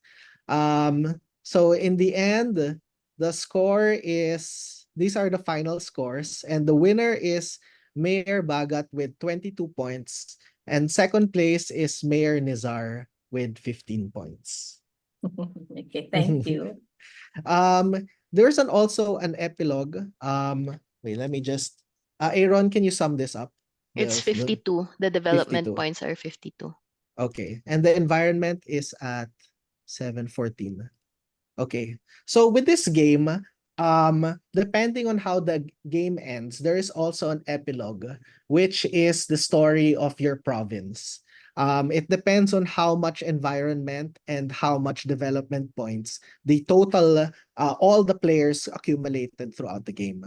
So in the end, the score is, these are the final scores, and the winner is Mayor Bagat with 22 points, and second place is Mayor Nizar with 15 points. Okay, thank you. There's also an epilogue. Wait, let me just Aaron, can you sum this up? It's 52. The development 52. points are 52. Okay. And the environment is at 714. Okay. So with this game, depending on how the game ends, there is also an epilogue, which is the story of your province. It depends on how much environment and how much development points the total, all the players accumulated throughout the game.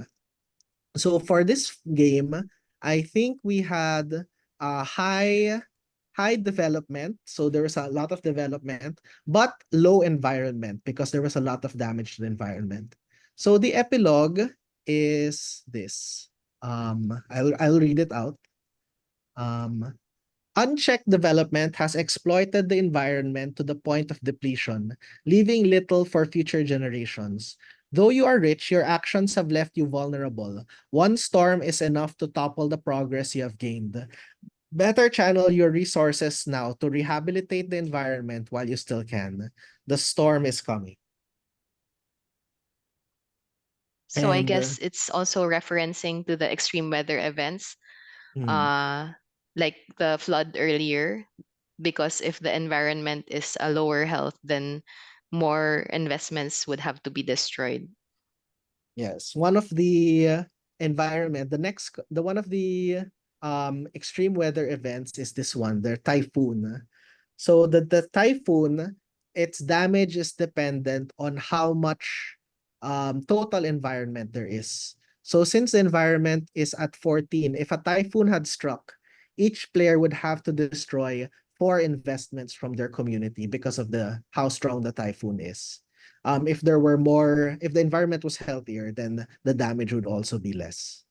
So for this game, I think we had high development. So there was a lot of development, but low environment because there was a lot of damage to the environment. So the epilogue is this. I'll read it out. Unchecked development has exploited the environment to the point of depletion, leaving little for future generations. Though you are rich, your actions have left you vulnerable. One storm is enough to topple the progress you have gained. Better channel your resources now to rehabilitate the environment while you still can. The storm is coming. So I And, guess it's also referencing to the extreme weather events, like the flood earlier, because if the environment is a lower health, then more investments would have to be destroyed. Yes, one of the environment, the one of the extreme weather events is this one, the typhoon. So the typhoon, its damage is dependent on how much total environment there is. So since the environment is at 14, if a typhoon had struck, each player would have to destroy 4 investments from their community because of how strong the typhoon is. If the environment was healthier, then the damage would also be less.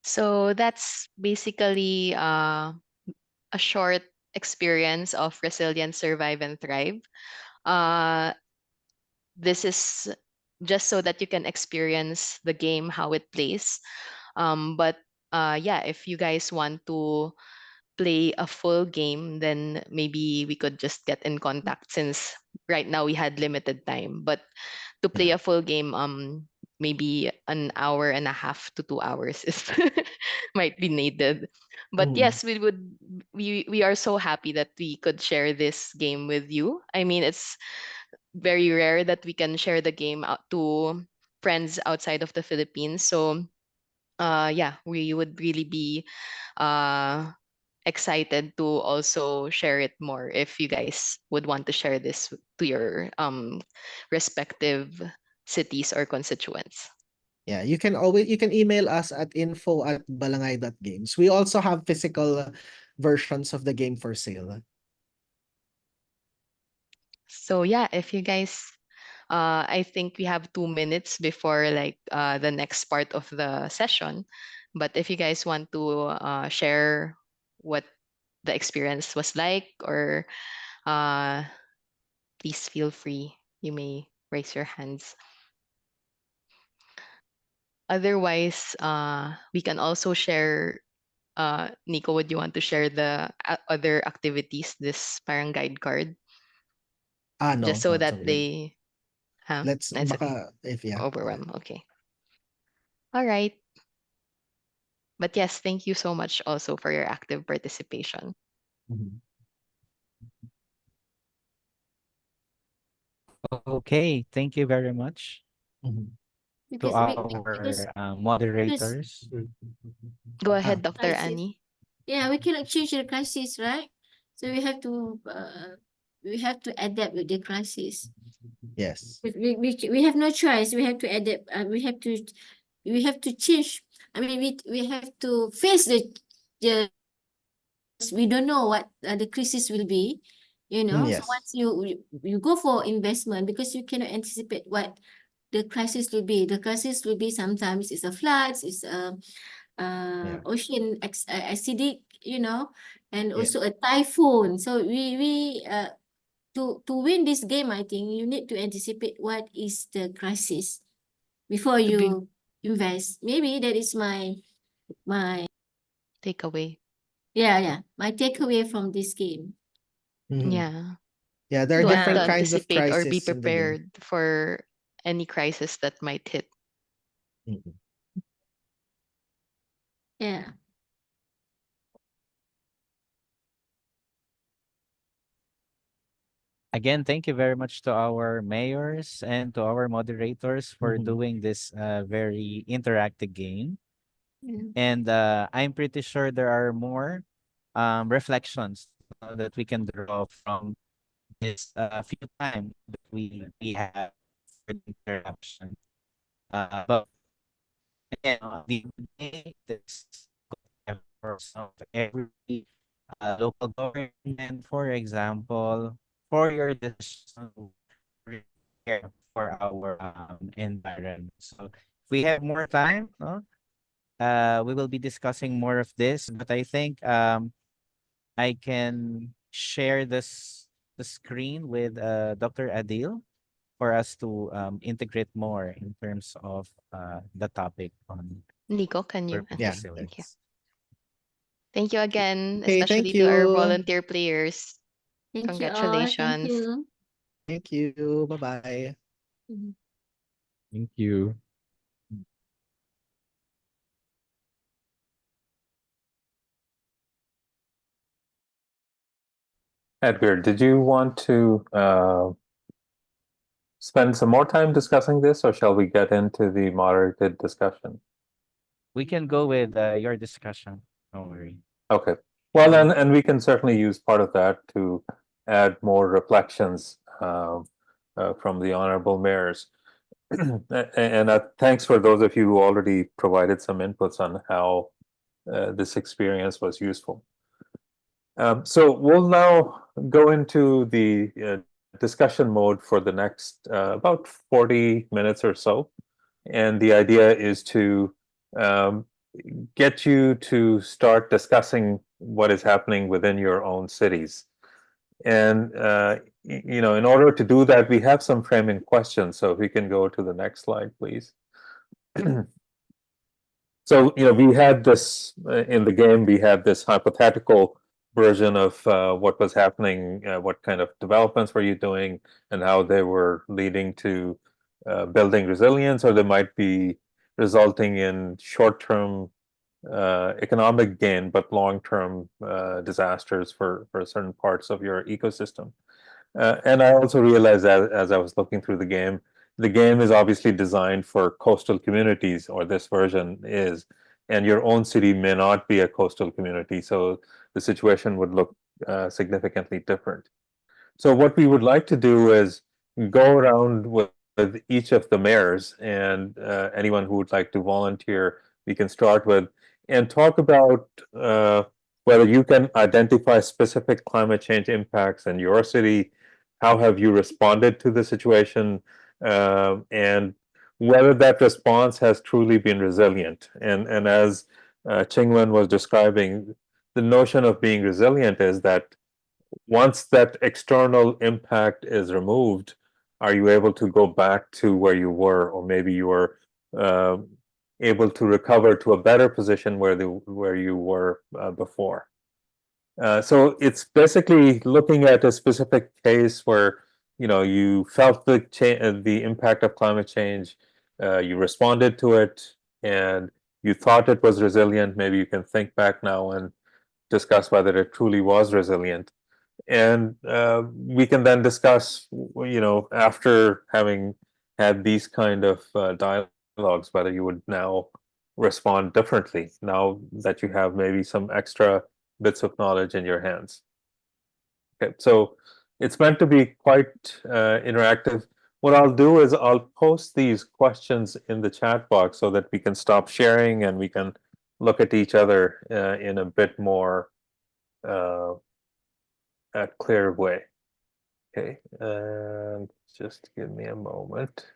So that's basically a short experience of Resilient Survive and Thrive. Uh, this is just so that you can experience the game, how it plays. But yeah, if you guys want to play a full game, then maybe we could just get in contact since right now we had limited time. But to play a full game, maybe an hour and a half to 2 hours is might be needed. But yes, we are so happy that we could share this game with you. I mean, it's very rare that we can share the game out to friends outside of the Philippines. So yeah, we would really be uh excited to also share it more if you guys would want to share this to your respective cities or constituents. Yeah, you can email us at info@balangay.games. We also have physical versions of the game for sale. So yeah, if you guys I think we have 2 minutes before like the next part of the session. But if you guys want to share what the experience was like, or please feel free. You may raise your hands. Otherwise, we can also share. Nico, would you want to share the other activities, this parang guide card? No, Just so no, it's that okay. they, huh? Let's That's okay. baka if Overwhelm. Okay. All right. But yes, thank you so much also for your active participation. Okay, thank you very much to Because our moderators. Go ahead, Dr. crisis. Annie. Yeah, we cannot change the crisis, right? So we have to adapt with the crisis. Yes. We have no choice. We have to adapt. We have to change. I mean, we have to face the we don't know what the crisis will be, you know. So Yes. once you go for investment, because you cannot anticipate what the crisis will be. The crisis will be sometimes it's a floods, it's a ocean acidic, you know, and also a typhoon. So we to win this game, I think you need to anticipate what is the crisis before you invest. Maybe that is my takeaway. Yeah, my takeaway from this game. Yeah. Yeah, there are You want different to kinds of anticipate or be crisis in the game. prepared for any crisis that might hit. Yeah. Again, thank you very much to our mayors and to our moderators for doing this very interactive game. And I'm pretty sure there are more reflections that we can draw from this few time that we have for the interaction. But again, the day this of every local government, for example, for your decision for our environment. So if we have more time, no, we will be discussing more of this. But I think I can share the screen with Dr. Adil for us to integrate more in terms of the topic on Nico, can you? urban Thank you. facilities. Thank you again, Okay, especially thank to our you. volunteer players. Thank you all. Thank Congratulations. you. Thank you. Bye-bye. Thank you. Edgar, did you want to spend some more time discussing this, or shall we get into the moderated discussion? We can go with your discussion. Don't worry. Okay. Well, and we can certainly use part of that to add more reflections from the honorable mayors. And thanks for those of you who already provided some inputs on how this experience was useful. So we'll now go into the discussion mode for the next about 40 minutes or so. And the idea is to get you to start discussing what is happening within your own cities. And, in order to do that, we have some framing questions. So if we can go to the next slide, please. So, we had this in the game, we had this hypothetical version of what was happening, what kind of developments were you doing, and how they were leading to building resilience, or they might be resulting in short-term economic gain, but long-term disasters for certain parts of your ecosystem. And I also realized that as I was looking through the game is obviously designed for coastal communities, or this version is, and your own city may not be a coastal community, so the situation would look significantly different. So what we would like to do is go around with each of the mayors, and anyone who would like to volunteer, we can start with, and talk about whether you can identify specific climate change impacts in your city, how have you responded to the situation, and whether that response has truly been resilient. And as Chingwen was describing, the notion of being resilient is that once that external impact is removed, are you able to go back to where you were, or maybe you were able to recover to a better position where you were before? So it's basically looking at a specific case where you felt the impact of climate change, you responded to it, and you thought it was resilient. Maybe you can think back now and discuss whether it truly was resilient. And we can then discuss, after having had these kind of dialogues, whether you would now respond differently now that you have maybe some extra bits of knowledge in your hands. Okay, so it's meant to be quite interactive. What I'll do is I'll post these questions in the chat box so that we can stop sharing and we can look at each other in a bit more a clear way. Okay, and just give me a moment.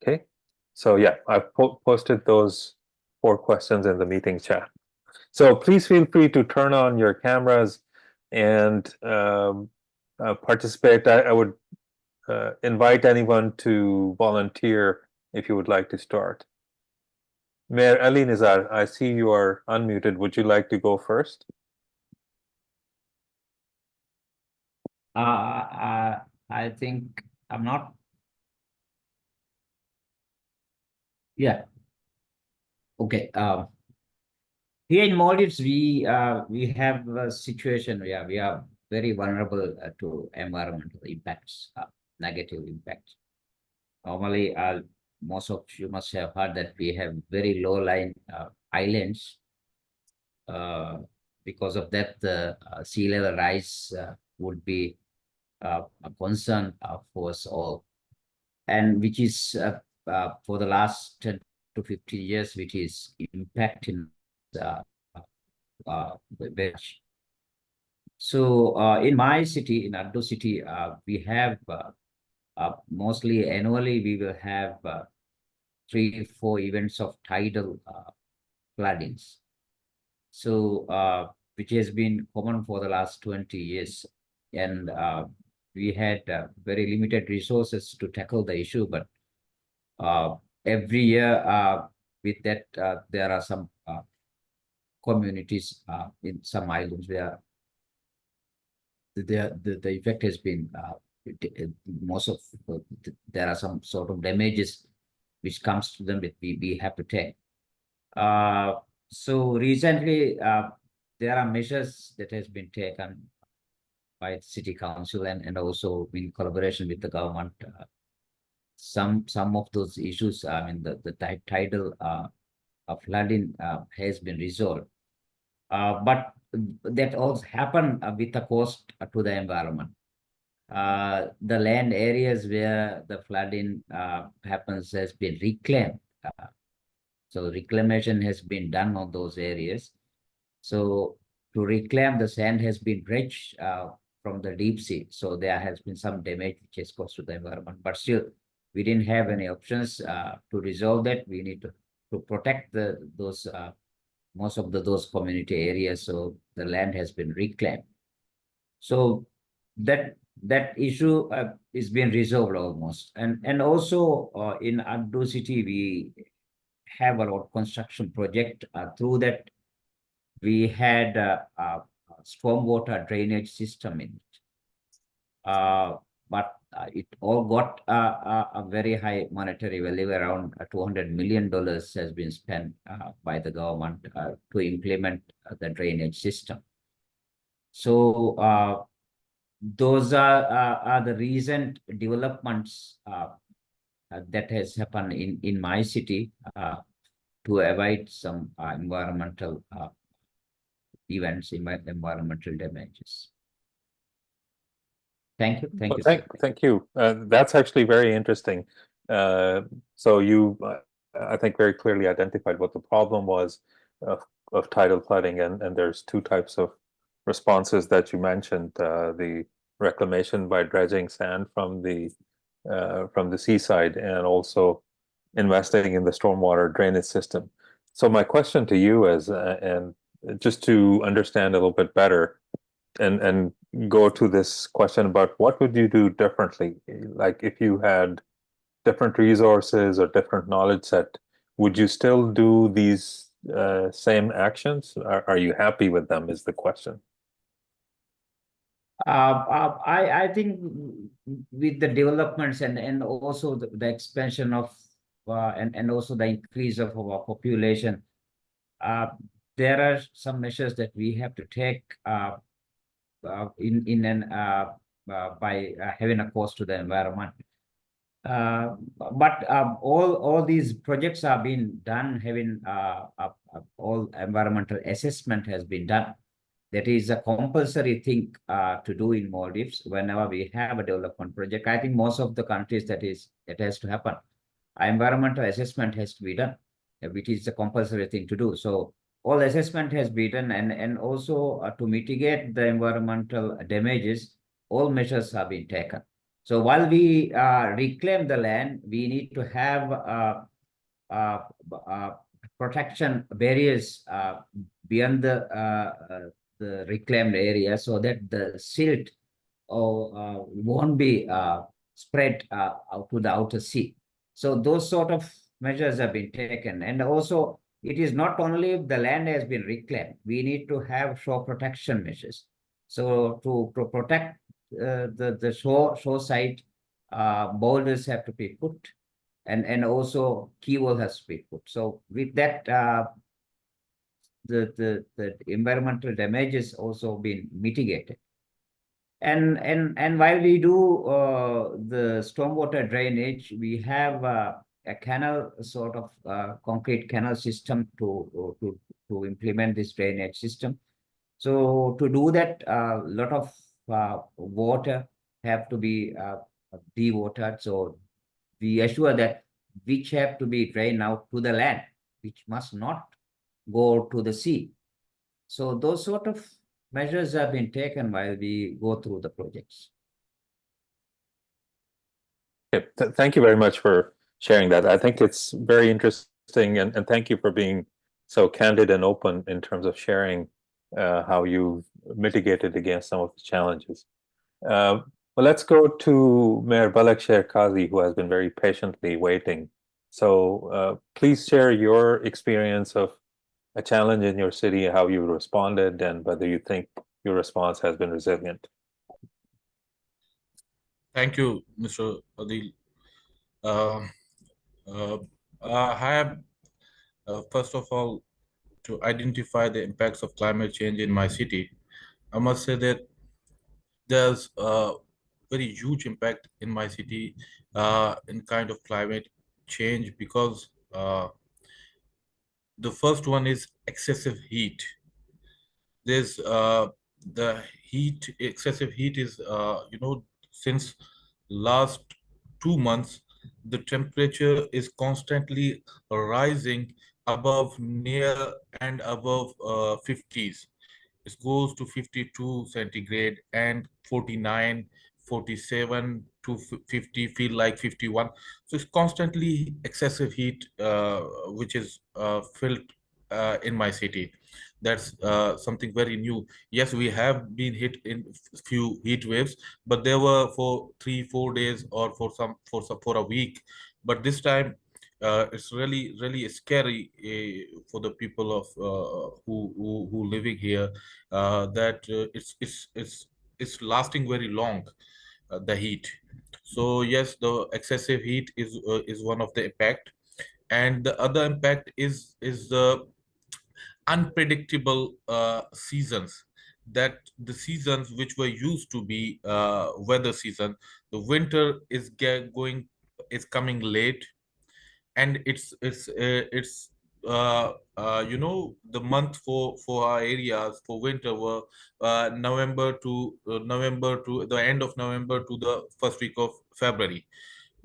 Okay, so yeah, I've posted those 4 questions in the meeting chat. So please feel free to turn on your cameras and participate. I would invite anyone to volunteer if you would like to start. Mayor Ali Nizar, I see you are unmuted. Would you like to go first? I think I'm not. Yeah. Okay. Here in Maldives, we have a situation where we are very vulnerable to environmental impacts, negative impacts. Normally, most of you must have heard that we have very low-lying islands. Because of that, the sea level rise would be a concern for us all, and which is for the last 10 to 15 years, which is impacting very much. So in my city, in Addo city, we have mostly annually we will have 3-4 events of tidal floodings. So which has been common for the last 20 years. And we had very limited resources to tackle the issue, but every year with that, there are some communities in some islands where the effect has been most of there are some sort of damages which comes to them that we have to take. So recently, there are measures that has been taken by the city council and also in collaboration with the government. Some of those issues, I mean, the tidal flooding has been resolved. But that also happened with a cost to the environment. The land areas where the flooding happens has been reclaimed. So reclamation has been done on those areas. So to reclaim, the sand has been dredged from the deep sea. So there has been some damage which has caused to the environment. But still, we didn't have any options to resolve that. We need to protect those most of those community areas. So the land has been reclaimed. So that issue is being resolved almost. And also in Abdu city, we have a lot of construction project. Through that, we had a stormwater drainage system in it. But it all got a very high monetary value, around $200 million has been spent by the government to implement the drainage system. So those are the recent developments that has happened in my city to avoid some environmental events, environmental damages. Thank you. Thank you. Thank you. That's actually very interesting. So you, I think, very clearly identified what the problem was of tidal flooding, and there's two types of responses that you mentioned: the reclamation by dredging sand from the seaside, and also investing in the stormwater drainage system. So my question to you is, and just to understand a little bit better, and go to this question about what would you do differently? Like if you had different resources or different knowledge set, would you still do these same actions? Are you happy with them is the question. I think with the developments and also the expansion of and also the increase of our population, there are some measures that we have to take by having a cost to the environment. But all these projects are being done, having all environmental assessment has been done. That is a compulsory thing to do in Maldives whenever we have a development project. I think most of the countries that has to happen. Environmental assessment has to be done, which is a compulsory thing to do. So all assessment has been done, and also to mitigate the environmental damages, all measures have been taken. So while we reclaim the land, we need to have protection barriers beyond the reclaimed area, so that the silt won't be spread out to the outer sea. So those sort of measures have been taken. And also, it is not only if the land has been reclaimed, we need to have shore protection measures. So to protect the shore side, boulders have to be put, and also key wall has to be put. So with that, the environmental damages also been mitigated. And while we do the stormwater drainage, we have a canal, sort of concrete canal system to implement this drainage system. So to do that, a lot of water have to be dewatered. So we assure that which have to be drained out to the land, which must not go to the sea. So those sort of measures have been taken while we go through the projects. Okay. Thank you very much for sharing that. I think it's very interesting, and thank you for being so candid and open in terms of sharing how you've mitigated against some of the challenges. Well, let's go to Mayor Balaksher Kazi, who has been very patiently waiting. So please share your experience of a challenge in your city, how you responded, and whether you think your response has been resilient. Thank you, Mr. Adil. I have, first of all, to identify the impacts of climate change in my city. I must say that there's a very huge impact in my city in kind of climate change, because the first one is excessive heat. There's the heat, excessive heat is, since last 2 months, the temperature is constantly rising above near and above 50s. It goes to 52 centigrade and 49, 47 to 50, feel like 51. So it's constantly excessive heat, which is felt in my city. That's something very new. Yes, we have been hit in few heat waves, but they were for 3 4 days or for a week. But this time, it's really scary for the people of who living here, that it's lasting very long, the heat. So yes, the excessive heat is one of the impact, and the other impact is the unpredictable seasons. That the seasons which were used to be weather season, the winter going is coming late, and the month for our areas for winter were November to the end of November to the first week of February.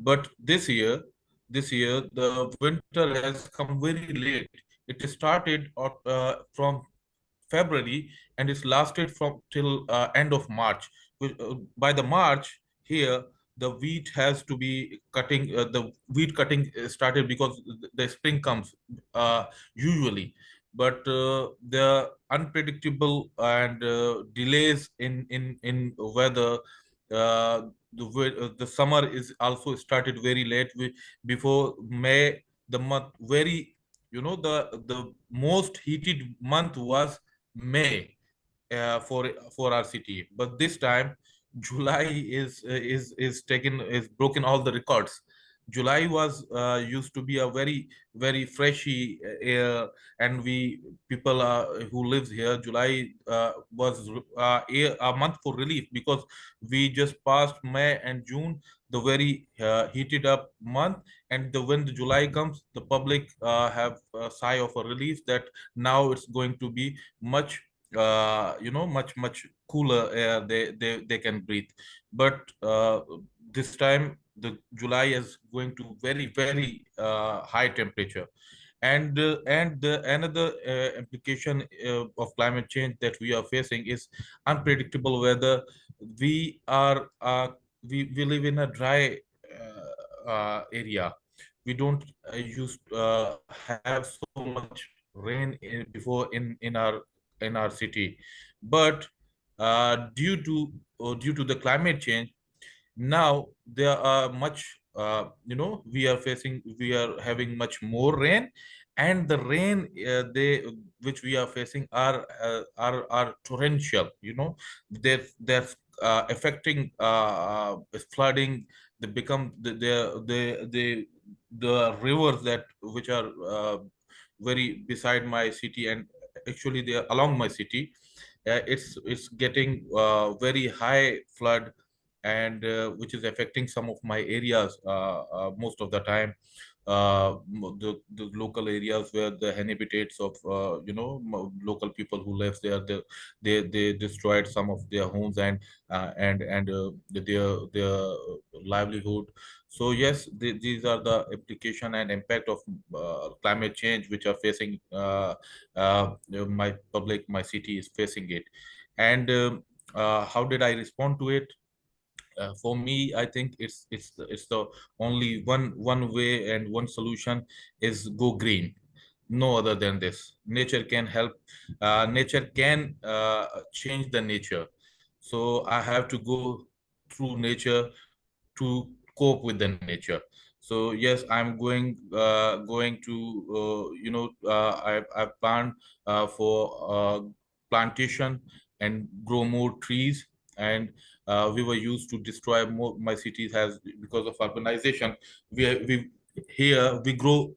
But this year the winter has come very late. It started from February, and it's lasted from till end of March. By the March here, the wheat has to be cutting. The wheat cutting started because the spring comes usually, but the unpredictable and delays in weather. The summer is also started very late. Before May, the month very, the most heated month was May, for our city. But this time, July is taken is broken all the records. July was used to be a very freshy air, and we people who lives here. July was a month for relief, because we just passed May and June, the very heated up month, and when the July comes, the public have a sigh of a relief that now it's going to be much much cooler air they can breathe. But this time the July is going to very high temperature. And the another implication of climate change that we are facing is unpredictable weather. We live in a dry area. We don't used have so much rain before in our city. But due to the climate change, now there are much, we are having much more rain, and the rain they which we are facing are torrential. They're affecting flooding. They become the rivers that which are very beside my city, and actually they are along my city. It's getting very high flood, and which is affecting some of my areas most of the time. The local areas where the habitats of local people who live there, they destroyed some of their homes, and their livelihood. So yes, these are the implication and impact of climate change which are facing my city is facing it. And how did I respond to it? For me, I think it's the only one way, and one solution is go green. No other than this. Nature can help. Nature can change the nature. So I have to go through nature to cope with the nature. So yes, I'm going to I plan for plantation and grow more trees. And we were used to destroy more. My cities has, because of urbanization, we here we grow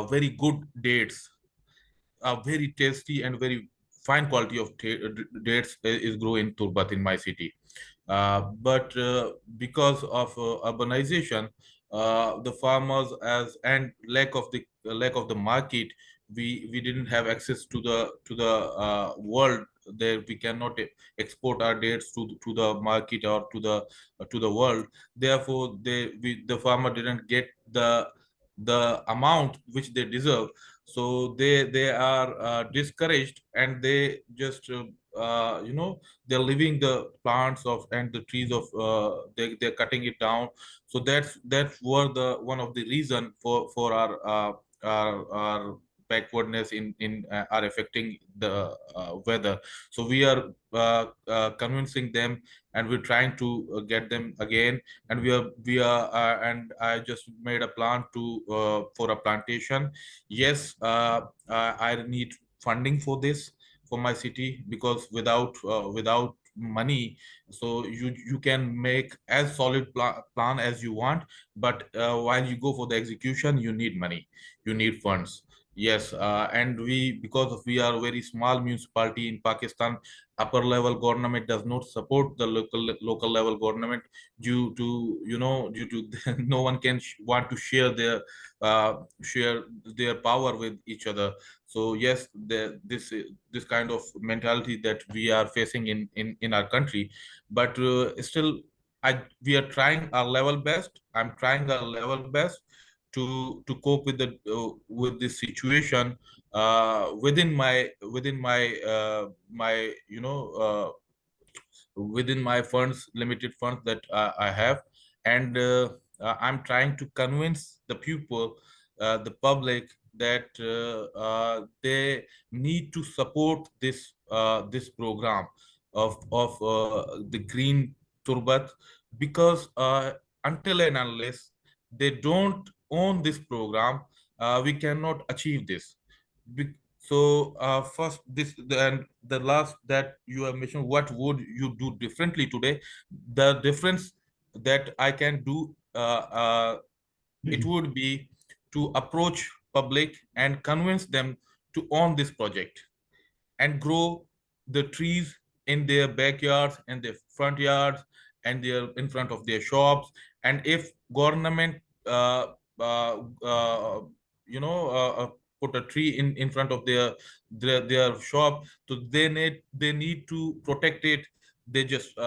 very good dates, very tasty and very fine quality of dates is grow in Turbat in my city. But because of urbanization, the farmers as and lack of the market, we didn't have access to the world. There we cannot export our dates to the market or to the world. Therefore, the farmer didn't get the amount which they deserve. So they are discouraged, and they just they're leaving the plants of and the trees of they're cutting it down. So that's were the one of the reason for our backwardness in are affecting the weather. So we are convincing them, and we're trying to get them again. And we are and I just made a plan to for a plantation. Yes, I need funding for this, for my city, because without money, so you can make as solid plan as you want, but while you go for the execution, you need money, you need funds. Yes, and we are a very small municipality in Pakistan. Upper level government does not support the local level government, due to due to no one can want to share their power with each other. So yes, this kind of mentality that we are facing in our country, but still, we are trying our level best. I'm trying our level best to cope with this situation within my within my funds, limited funds that I have. And I'm trying to convince the people, the public, that they need to support this program of the green turbat, because until and unless they don't own this program, we cannot achieve this. So first, and the last that you have mentioned, what would you do differently today? The difference that I can do, it would be to approach public and convince them to own this project and grow the trees in their backyards and their front yards and their in front of their shops. And if government uh, uh, uh, you know put a tree in front of their shop, so they need to protect it. They just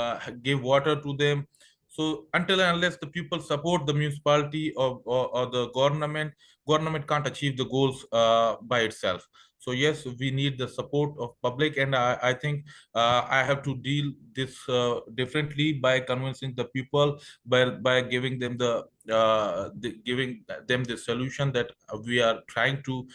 give water to them. So until and unless the people support the municipality or the government can't achieve the goals by itself. So yes, we need the support of public, and I think I have to deal this differently by convincing the people, by giving them giving them the solution that we are trying to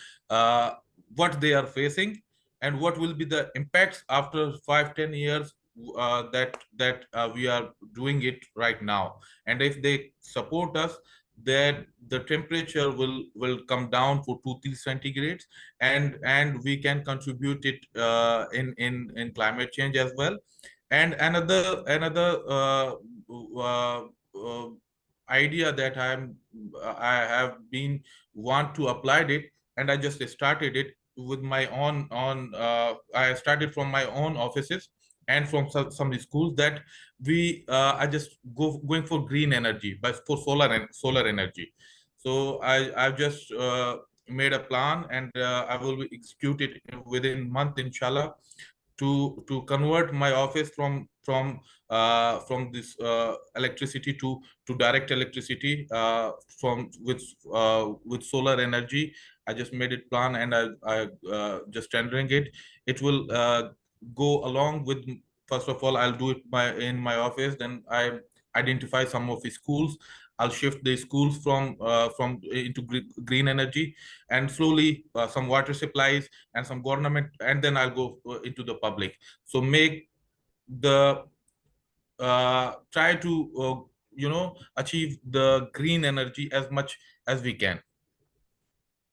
what they are facing, and what will be the impacts after 5-10 years, that we are doing it right now. And if they support us, that the temperature will come down for 2-3 centigrades, and we can contribute it in climate change as well. And another idea that I have been want to apply it, and I just started it with my own I started from my own offices and from some schools, that we I just going for green energy, but for solar energy. So I've just made a plan, and I will execute it within month, inshallah, to convert my office from this electricity to direct electricity from with solar energy. I just made it plan, and I just tendering it. It will go along with, first of all, I'll do it in my office, then I identify some of the schools. I'll shift the schools from into green energy, and slowly some water supplies and some government, and then I'll go into the public. So make the try to achieve the green energy as much as we can.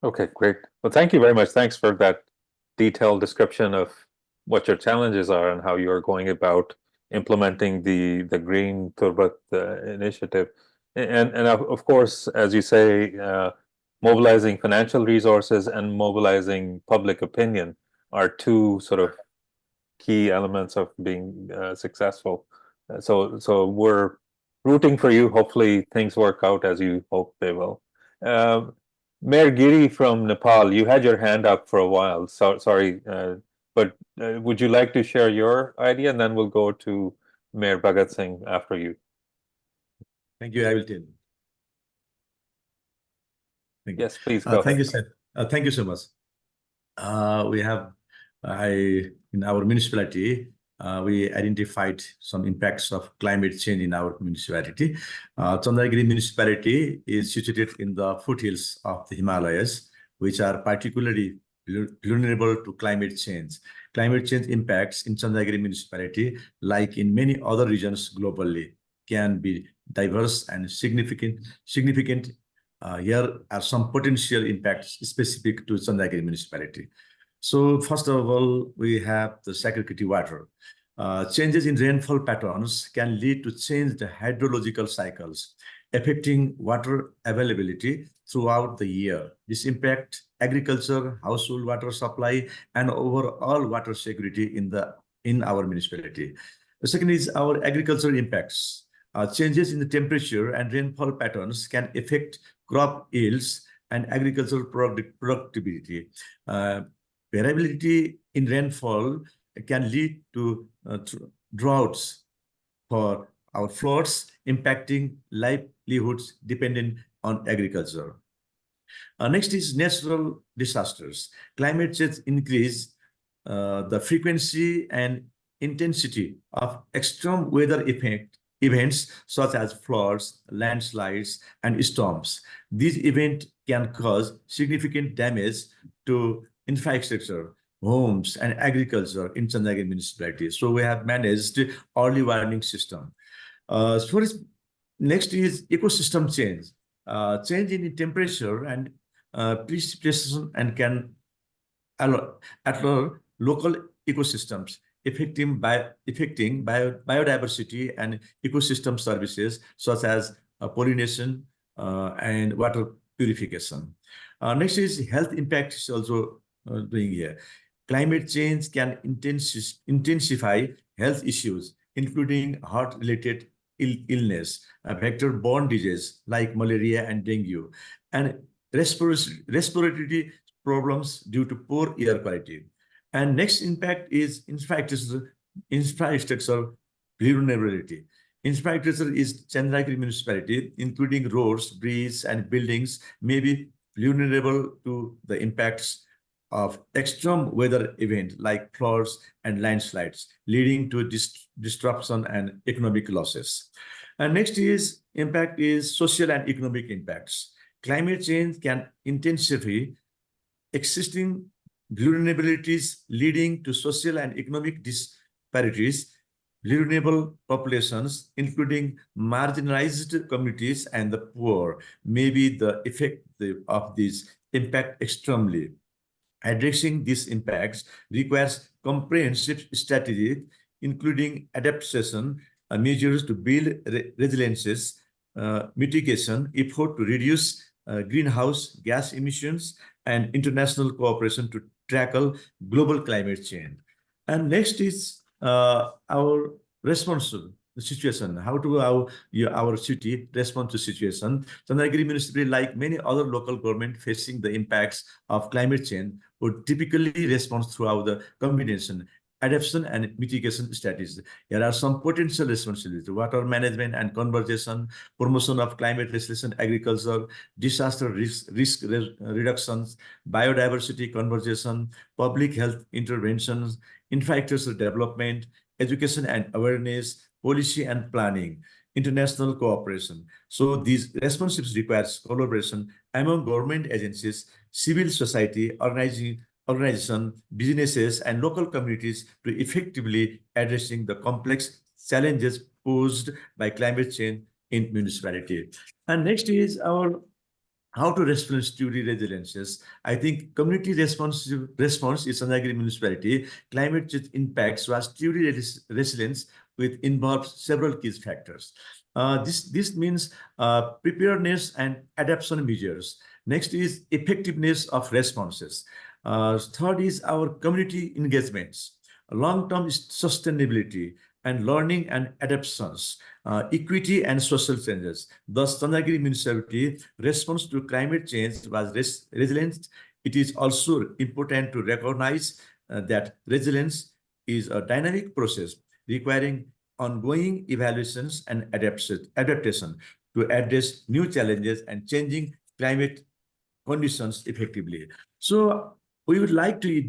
Okay, great. Well, thank you very much. Thanks for that detailed description of what your challenges are and how you're going about implementing the Green Turbat initiative. And of course, as you say, mobilizing financial resources and mobilizing public opinion are two sort of key elements of being successful. So we're rooting for you. Hopefully things work out as you hope they will. Mayor Giri from Nepal, you had your hand up for a while. So sorry, but would you like to share your idea, and then we'll go to Mayor Bhagat Singh after you. Thank you. I will tell you. Thank you. Yes, please go Thank ahead. you, sir. Thank you so much. In our municipality, we identified some impacts of climate change in our municipality. Chandagiri municipality is situated in the foothills of the Himalayas, which are particularly vulnerable to climate change. Climate change impacts in Chandagiri municipality, like in many other regions globally, can be diverse and significant. Here are some potential impacts specific to Chandagiri municipality. So first of all, we have the scarcity water. Changes in rainfall patterns can lead to changed hydrological cycles, affecting water availability throughout the year. This impacts agriculture, household water supply, and overall water security in our municipality. The second is our agricultural impacts. Changes in the temperature and rainfall patterns can affect crop yields and agricultural productivity. Variability in rainfall can lead to droughts for our floods, impacting livelihoods dependent on agriculture. Next is natural disasters. Climate change increase the frequency and intensity of extreme weather events such as floods, landslides, and storms. These events can cause significant damage to infrastructure, homes, and agriculture in Chandagiri municipality. So we have managed early warning system. Next is ecosystem change. Change in temperature and precipitation and can alter local ecosystems, affecting biodiversity and ecosystem services such as pollination and water purification. Next is health impact is also doing here. Climate change can intensify health issues, including heart-related illness, vector-borne disease like malaria and dengue, and respiratory problems due to poor air quality. And next impact is infrastructure vulnerability. Infrastructure is Chandagiri municipality, including roads, bridges, and buildings, may be vulnerable to the impacts of extreme weather events like floods and landslides, leading to disruption and economic losses. And next is impact is social and economic impacts. Climate change can intensify existing vulnerabilities, leading to social and economic disparities. Vulnerable populations, including marginalized communities and the poor, may be the effect of this impact extremely. Addressing these impacts requires comprehensive strategy, including adaptation measures to build resiliences, mitigation, effort to reduce greenhouse gas emissions, and international cooperation to tackle global climate change. And next is our response to the situation. How to our city respond to situation. Chandagiri municipality, like many other local government facing the impacts of climate change, would typically respond throughout the combination adaptation and mitigation strategies. There are some potential responsibilities: water management and conservation, promotion of climate resilient agriculture, disaster risk reductions, biodiversity conservation, public health interventions, infrastructure development, education and awareness, policy and planning, international cooperation. So these responsibilities requires collaboration among government agencies, civil society, organization, businesses, and local communities to effectively addressing the complex challenges posed by climate change in municipality. And next is our how to respond to resiliences. I think community response is Chandagiri municipality. Climate change impacts was resilience, which involves several key factors. This means preparedness and adaptation measures. Next is effectiveness of responses. Third is our community engagements, long-term sustainability, and learning and adaptations, equity and social changes. Thus, Chandagiri municipality response to climate change was resilient. It is also important to recognize that resilience is a dynamic process requiring ongoing evaluations and adaptation to address new challenges and changing climate conditions effectively. So we would like to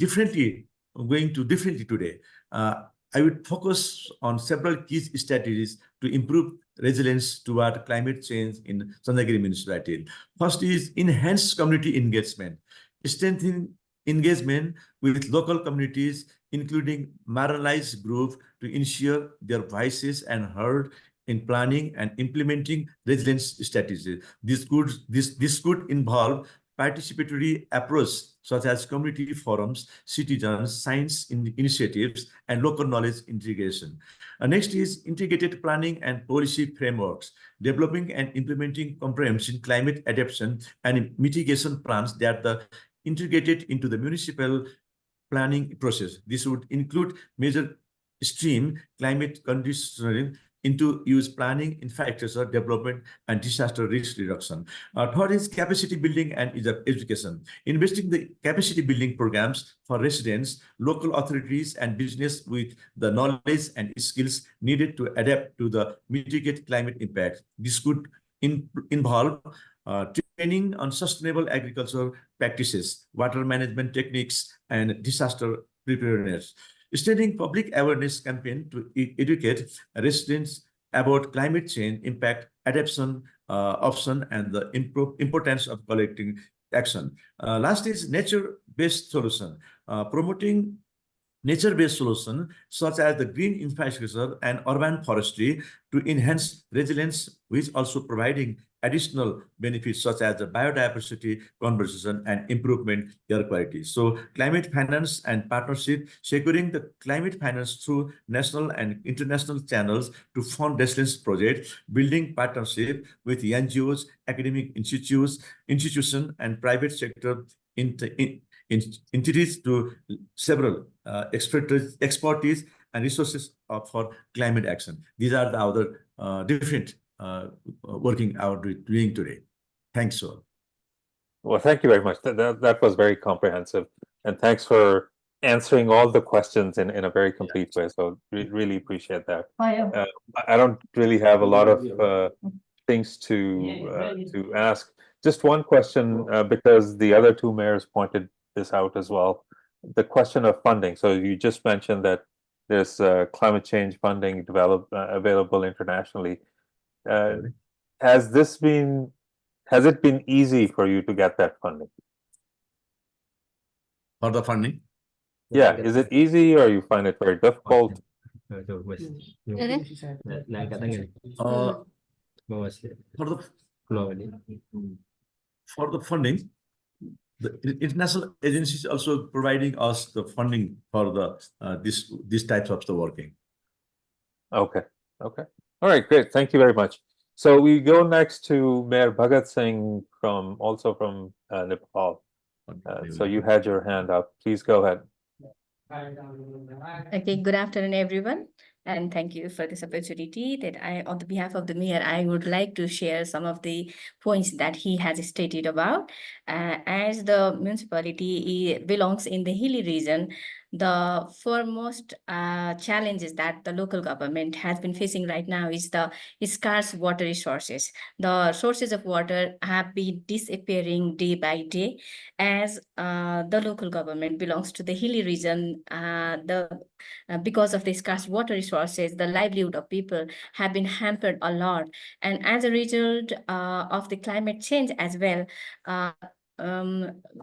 going to differently today. I would focus on several key strategies to improve resilience toward climate change in Chandagiri municipality. First is enhanced community engagement, strengthen engagement with local communities, including marginalized groups, to ensure their voices are heard in planning and implementing resilience strategies. This could involve participatory approach such as community forums, citizens, science initiatives, and local knowledge integration. Next is integrated planning and policy frameworks, developing and implementing comprehensive climate adaptation and mitigation plans that are integrated into the municipal planning process. This would include major stream climate conditioning into use planning, infrastructure development, and disaster risk reduction. Third is capacity building and education. Investing the capacity building programs for residents, local authorities, and business with the knowledge and skills needed to adapt to the mitigate climate impact. This could involve training on sustainable agriculture practices, water management techniques, and disaster preparedness. Studying public awareness campaign to educate residents about climate change impact, adaptation option, and the importance of collecting action. Last is nature-based solution, promoting nature-based solutions such as the green infrastructure and urban forestry to enhance resilience, which also providing additional benefits such as the biodiversity conservation and improvement air quality. So climate finance and partnership, securing the climate finance through national and international channels to fund resilience projects, building partnership with NGOs, academic institutions, and private sector entities to several expertise and resources for climate action. These are the other different working out doing today. Thanks, all. Well, thank you very much. That was very comprehensive, and thanks for answering all the questions in a very complete way. So really appreciate that. I don't really have a lot of things to ask. Just one question, because the other two mayors pointed this out as well. The question of funding. So you just mentioned that there's climate change funding available internationally. Has it been easy for you to get that funding? For the funding? Yeah, is it easy or you find it very difficult? For the funding, the international agencies also providing us the funding for the these types of the working. Okay. All right, great. Thank you very much. So we go next to Mayor Bhagat Singh from Nepal. So you had your hand up. Please go ahead. Okay, good afternoon, everyone. And thank you for this opportunity that on the behalf of the mayor, I would like to share some of the points that he has stated about. As the municipality belongs in the hilly region, the foremost challenges that the local government has been facing right now is the scarce water resources. The sources of water have been disappearing day by day. As the local government belongs to the hilly region, because of the scarce water resources, the livelihood of people have been hampered a lot. And as a result of the climate change as well,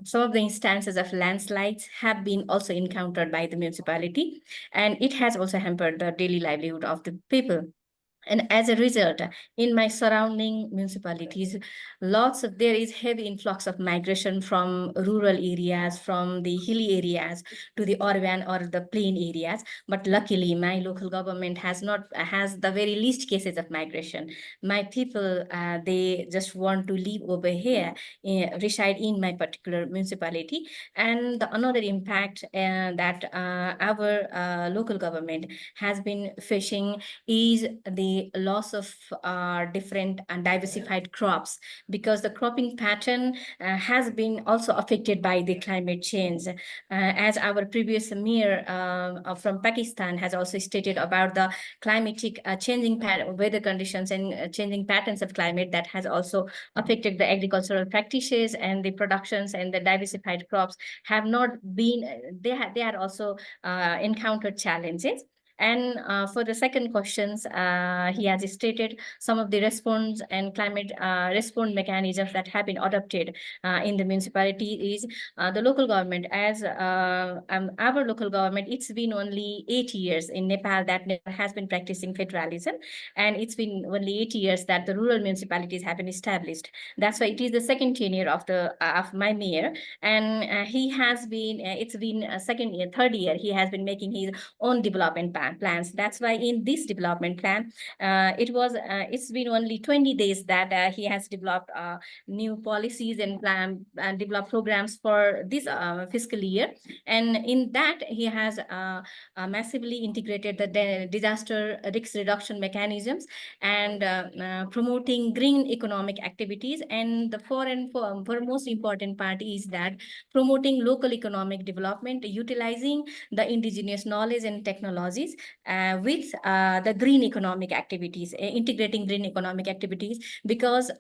some of the instances of landslides have been also encountered by the municipality, and it has also hampered the daily livelihood of the people. And as a result, in my surrounding municipalities, there is heavy influx of migration from rural areas, from the hilly areas to the urban or the plain areas. But luckily, my local government has the very least cases of migration. My people, they just want to live over here, reside in my particular municipality. And another impact that our local government has been facing is the the loss of different and diversified crops, because the cropping pattern has been also affected by the climate change. As our previous mayor from Pakistan has also stated about the climatic changing weather conditions and changing patterns of climate, that has also affected the agricultural practices, and the productions and the diversified crops have not been, they are also encountered challenges. And for the second questions, he has stated some of the response and climate response mechanisms that have been adopted in the municipality is the local government. As our local government, it's been only 8 years in Nepal that Nepal has been practicing federalism, and it's been only 8 years that the rural municipalities have been established. That's why it is the second tenure of my mayor, and he has been, it's been a second year, third year, he has been making his own development plans. That's why in this development plan, it's been only 20 days that he has developed new policies and plan and developed programs for this fiscal year. And in that, he has massively integrated the disaster risk reduction mechanisms and promoting green economic activities. And the foremost important part is that promoting local economic development, utilizing the indigenous knowledge and technologies with the green economic activities, integrating green economic activities, because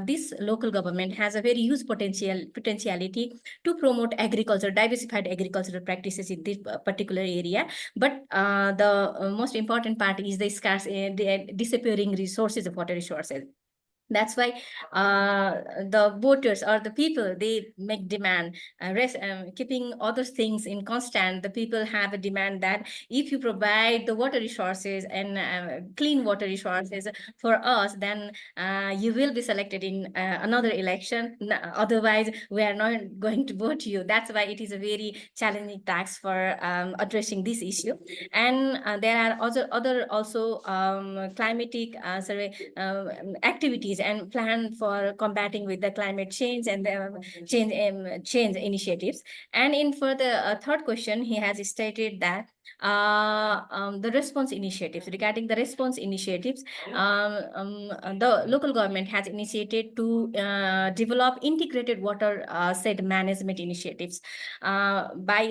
this local government has a very huge potentiality to promote agriculture, diversified agricultural practices in this particular area. But the most important part is the scarce, the disappearing resources of water resources. That's why the voters or the people, they make demand, keeping other things in constant. The people have a demand that if you provide the water resources and clean water resources for us, then you will be selected in another election. Otherwise, we are not going to vote you. That's why it is a very challenging task for addressing this issue. And there are also climatic activities and plan for combating with the climate change and the change initiatives. And in for the third question, he has stated that the response initiatives, regarding the response initiatives, the local government has initiated to develop integrated water shed management initiatives by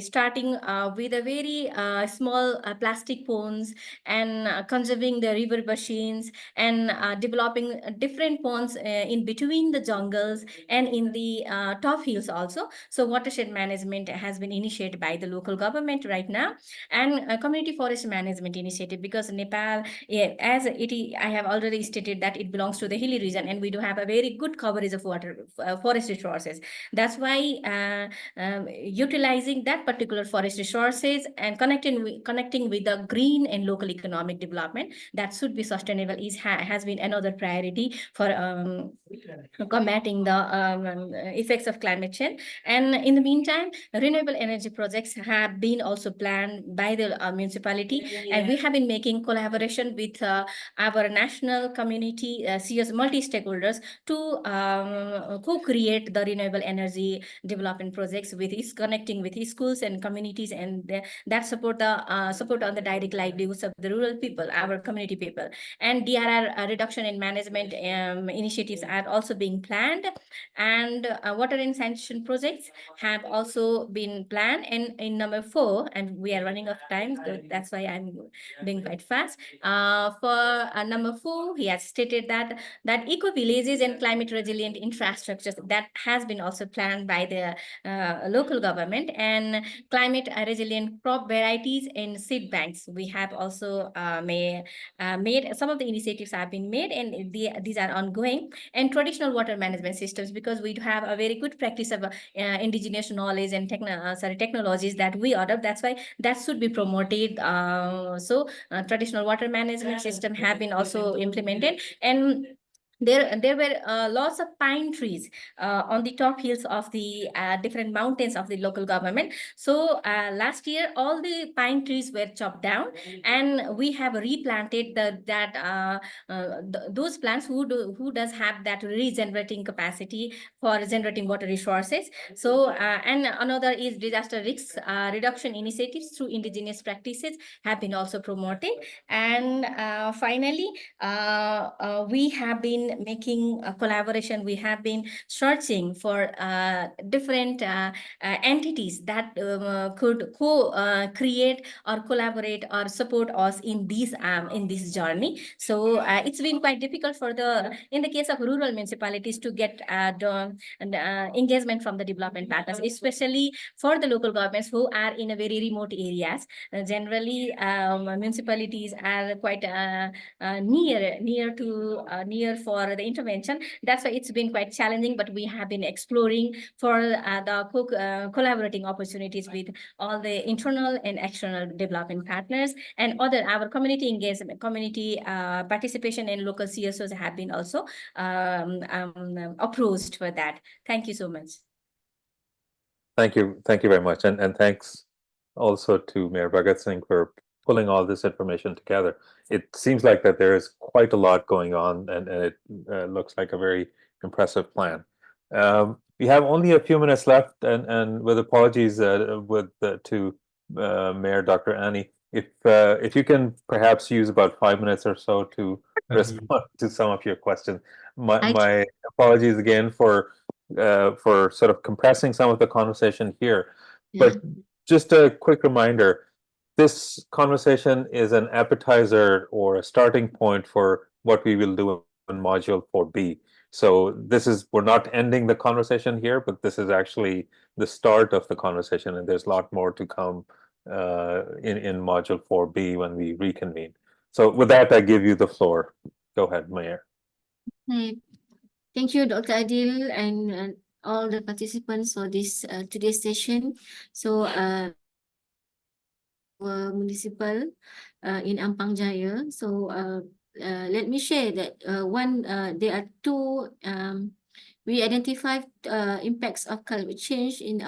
starting with a very small plastic ponds, and conserving the river basins, and developing different ponds in between the jungles and in the top hills also. So watershed management has been initiated by the local government right now. And community forest management initiative, because Nepal, as it is, I have already stated that it belongs to the hilly region, and we do have a very good coverage of water forest resources. That's why utilizing that particular forest resources and connecting with the green and local economic development that should be sustainable has been another priority for combating the effects of climate change. And in the meantime, renewable energy projects have been also planned by the municipality, and we have been making collaboration with our national community, CS multi-stakeholders, to co-create the renewable energy development projects with connecting with schools and communities, and that support on the direct livelihoods of the rural people, our community people. And DRR reduction and management initiatives are also being planned, and water and sanitation projects have also been planned. And in number 4, and we are running out of time, so that's why I'm being quite fast. For number 4, he has stated that eco villages and climate resilient infrastructures that has been also planned by the local government, and climate resilient crop varieties and seed banks. We have also made some of the initiatives have been made, and these are ongoing. And traditional water management systems, because we do have a very good practice of indigenous knowledge and technologies that we adopt. That's why that should be promoted. So traditional water management system have been also implemented. And there were lots of pine trees on the top hills of the different mountains of the local government. So last year, all the pine trees were chopped down, and we have replanted those plants who does have that regenerating capacity for generating water resources. So and another is disaster risk reduction initiatives through indigenous practices have been also promoted. And finally, we have been making a collaboration. We have been searching for different entities that could create or collaborate or support us in this journey. So it's been quite difficult in the case of rural municipalities to get engagement from the development partners, especially for the local governments who are in a very remote areas. Generally, municipalities are quite near for the intervention. That's why it's been quite challenging, but we have been exploring for the collaborating opportunities with all the internal and external development partners, and our community engagement, community participation in local CSOs have been also approached for that. Thank you so much. Thank you very much, and thanks also to Mayor Bhagat Singh for pulling all this information together. It seems like that there is quite a lot going on, and it looks like a very impressive plan. We have only a few minutes left, and with apologies to Mayor Dr. Annie, if you can perhaps use about 5 minutes or so to respond to some of your questions. My apologies again for sort of compressing some of the conversation here, but just a quick reminder. This conversation is an appetizer or a starting point for what we will do in Module 4B. So we're not ending the conversation here, but this is actually the start of the conversation, and there's a lot more to come in Module 4B when we reconvene. So with that, I give you the floor. Go ahead, Mayor. Thank you, Dr. Adil, and all the participants for this today's session. So municipal in Ampang Jaya. So let me share that there are two. We identified impacts of climate change in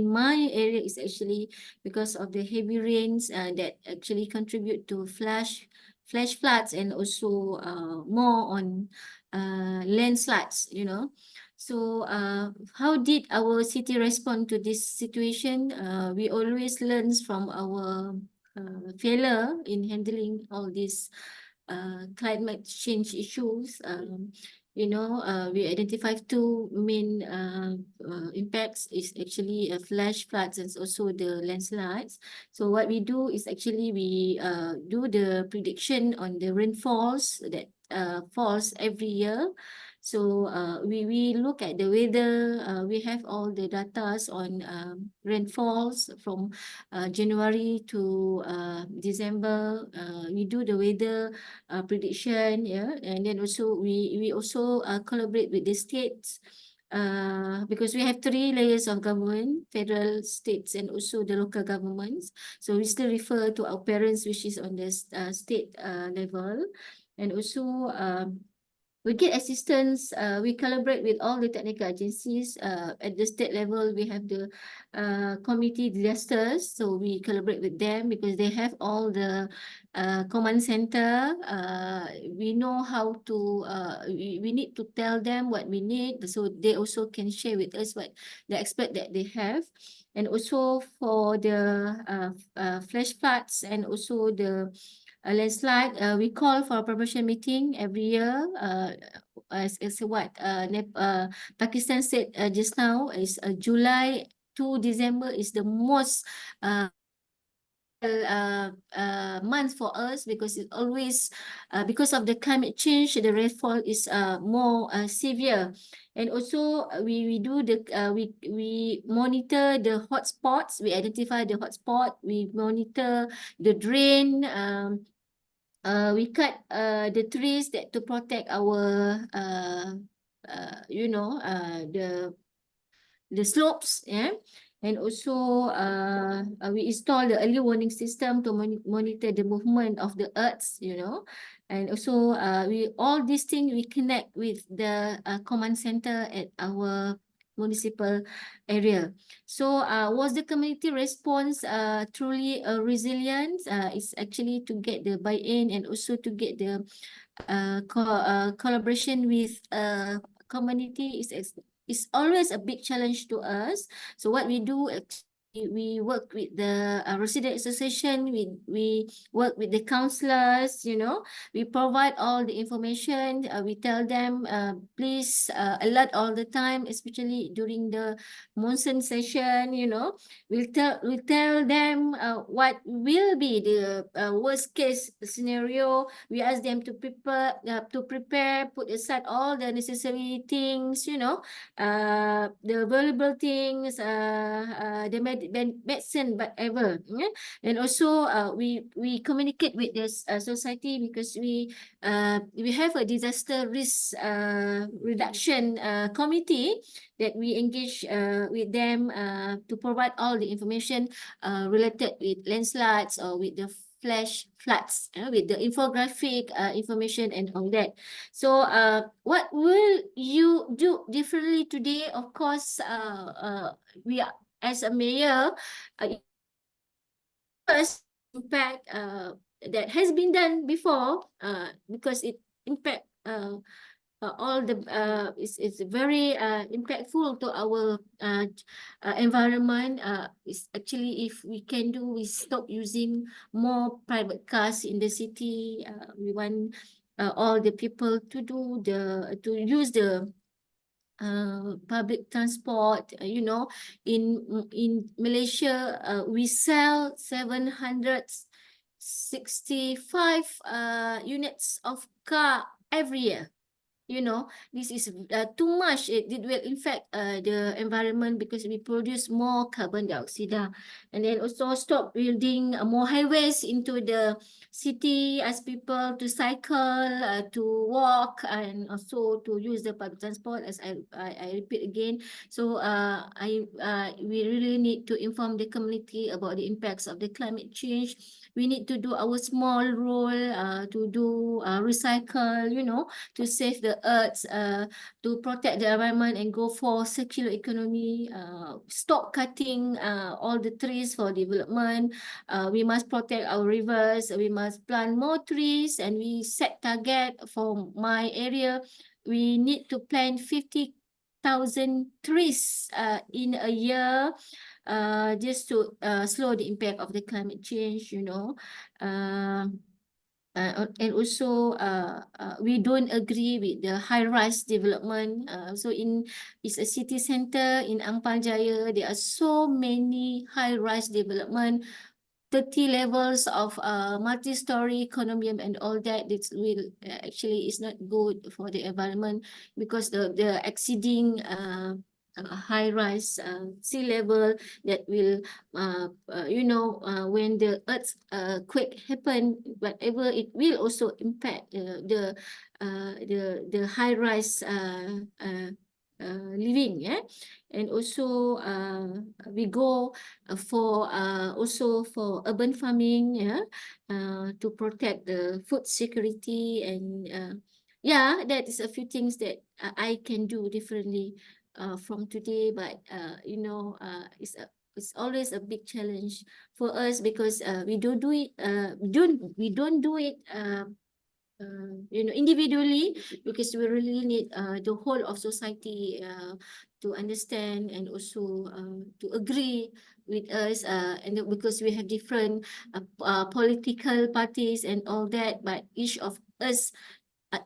my area is actually because of the heavy rains that actually contribute to flash floods, and also more on landslides. So how did our city respond to this situation? We always learn from our failure in handling all these climate change issues. We identified two main impacts is actually flash floods and also the landslides. So what we do is actually we do the prediction on the rainfalls that falls every year. So we look at the weather. We have all the data on rainfalls from January to December. We do the weather prediction, and then also we also collaborate with the states. Because we have 3 layers of government: federal, states, and also the local governments. So we still refer to our parents, which is on the state level, and also we get assistance. We collaborate with all the technical agencies. At the state level, we have the community disasters. So we collaborate with them because they have all the command center. We know how to, we need to tell them what we need. So they also can share with us what the expert that they have. And also for the flash floods and also the landslide, we call for a promotion meeting every year. As what Pakistan said just now, is July to December is the most month for us, because it always because of the climate change, the rainfall is more severe. And also we do the we monitor the hotspots. We identify the hotspot. We monitor the drain. We cut the trees that to protect our the slopes, And also, we install the early warning system to monitor the movement of the earths, you know. And also, all these things we connect with the command center at our municipal area. So, was the community response truly resilient? It's actually to get the buy-in and also to get the collaboration with community is always a big challenge to us. So what we do, we work with the resident association, we work with the counselors, you know, we provide all the information, we tell them please alert all the time, especially during the monsoon session, you know. We tell them what will be the worst case scenario. We ask them to prepare, put aside all the necessary things, you know, the valuable things, the medicine, whatever. Yeah? And also, we communicate with this society because we have a disaster risk reduction committee that we engage with them to provide all the information related with landslides or with the flash floods, with the infographic information and all that. So what will you do differently today? Of course, we are, as a mayor, first impact that has been done before because it impact all the it's very impactful to our environment. It's actually, if we can do, we stop using more private cars in the city. We want all the people to use the public transport. You know, in Malaysia, we sell 765 units of car every year. You know, this is too much. It will affect the environment because we produce more carbon dioxide. And then also stop building more highways into the city, as people to cycle, to walk, and also to use the public transport, as I repeat again. So we really need to inform the community about the impacts of the climate change. We need to do our small role to do recycle, you know, to save the earth, to protect the environment and go for circular economy, stop cutting all the trees for development. We must protect our rivers, we must plant more trees, and we set target for my area. We need to plant 50,000 trees in a year, just to slow the impact of the climate change, you know. And also, we don't agree with the high-rise development. So it's a city center in Ampang Jaya. There are so many high-rise development, 30 levels of multi-story condominium and all that. This will actually is not good for the environment because the exceeding high-rise sea level that will you know, when the earthquake happen, whatever, it will also impact the high-rise living. Yeah. And also we go for also for urban farming, yeah, to protect the food security. And yeah, that is a few things that I can do differently from today. But you know, it's always a big challenge for us because we don't do it you know, individually, because we really need the whole of society to understand and also to agree with us, and because we have different political parties and all that. But each of us,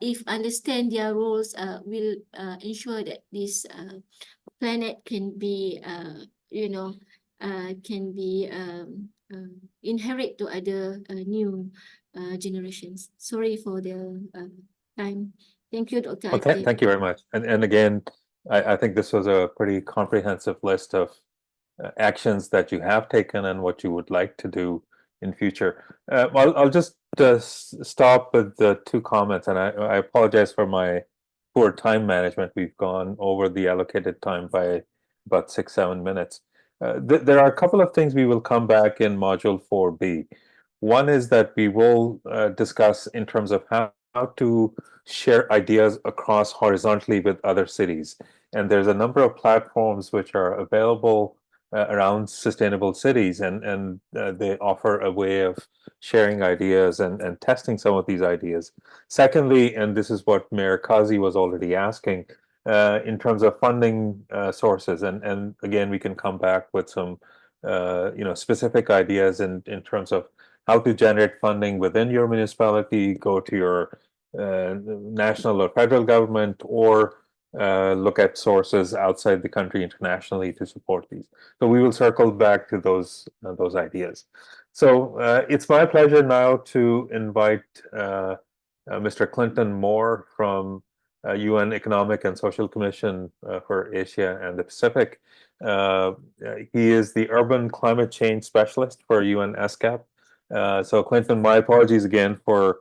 if understand their roles, will ensure that this planet can be you know, can be inherit to other new generations. Sorry for the time. Thank you, Dr. Well, Atin. thank you very much. And again, I think this was a pretty comprehensive list of actions that you have taken and what you would like to do in future. I'll just stop with the two comments, and I apologize for my poor time management. We've gone over the allocated time by about 6-7 minutes. There are a couple of things we will come back in Module 4B. One is that we will discuss in terms of how to share ideas across horizontally with other cities. And there's a number of platforms which are available around sustainable cities, and they offer a way of sharing ideas and testing some of these ideas. Secondly, and this is what Mayor Kazi was already asking, in terms of funding sources, and again, we can come back with some specific ideas in terms of how to generate funding within your municipality, go to your national or federal government, or look at sources outside the country internationally to support these. So we will circle back to those ideas. So it's my pleasure now to invite Mr. Clinton Moore from UN Economic and Social Commission for Asia and the Pacific. He is the Urban Climate Change Specialist for UN ESCAP. So Clinton, my apologies again for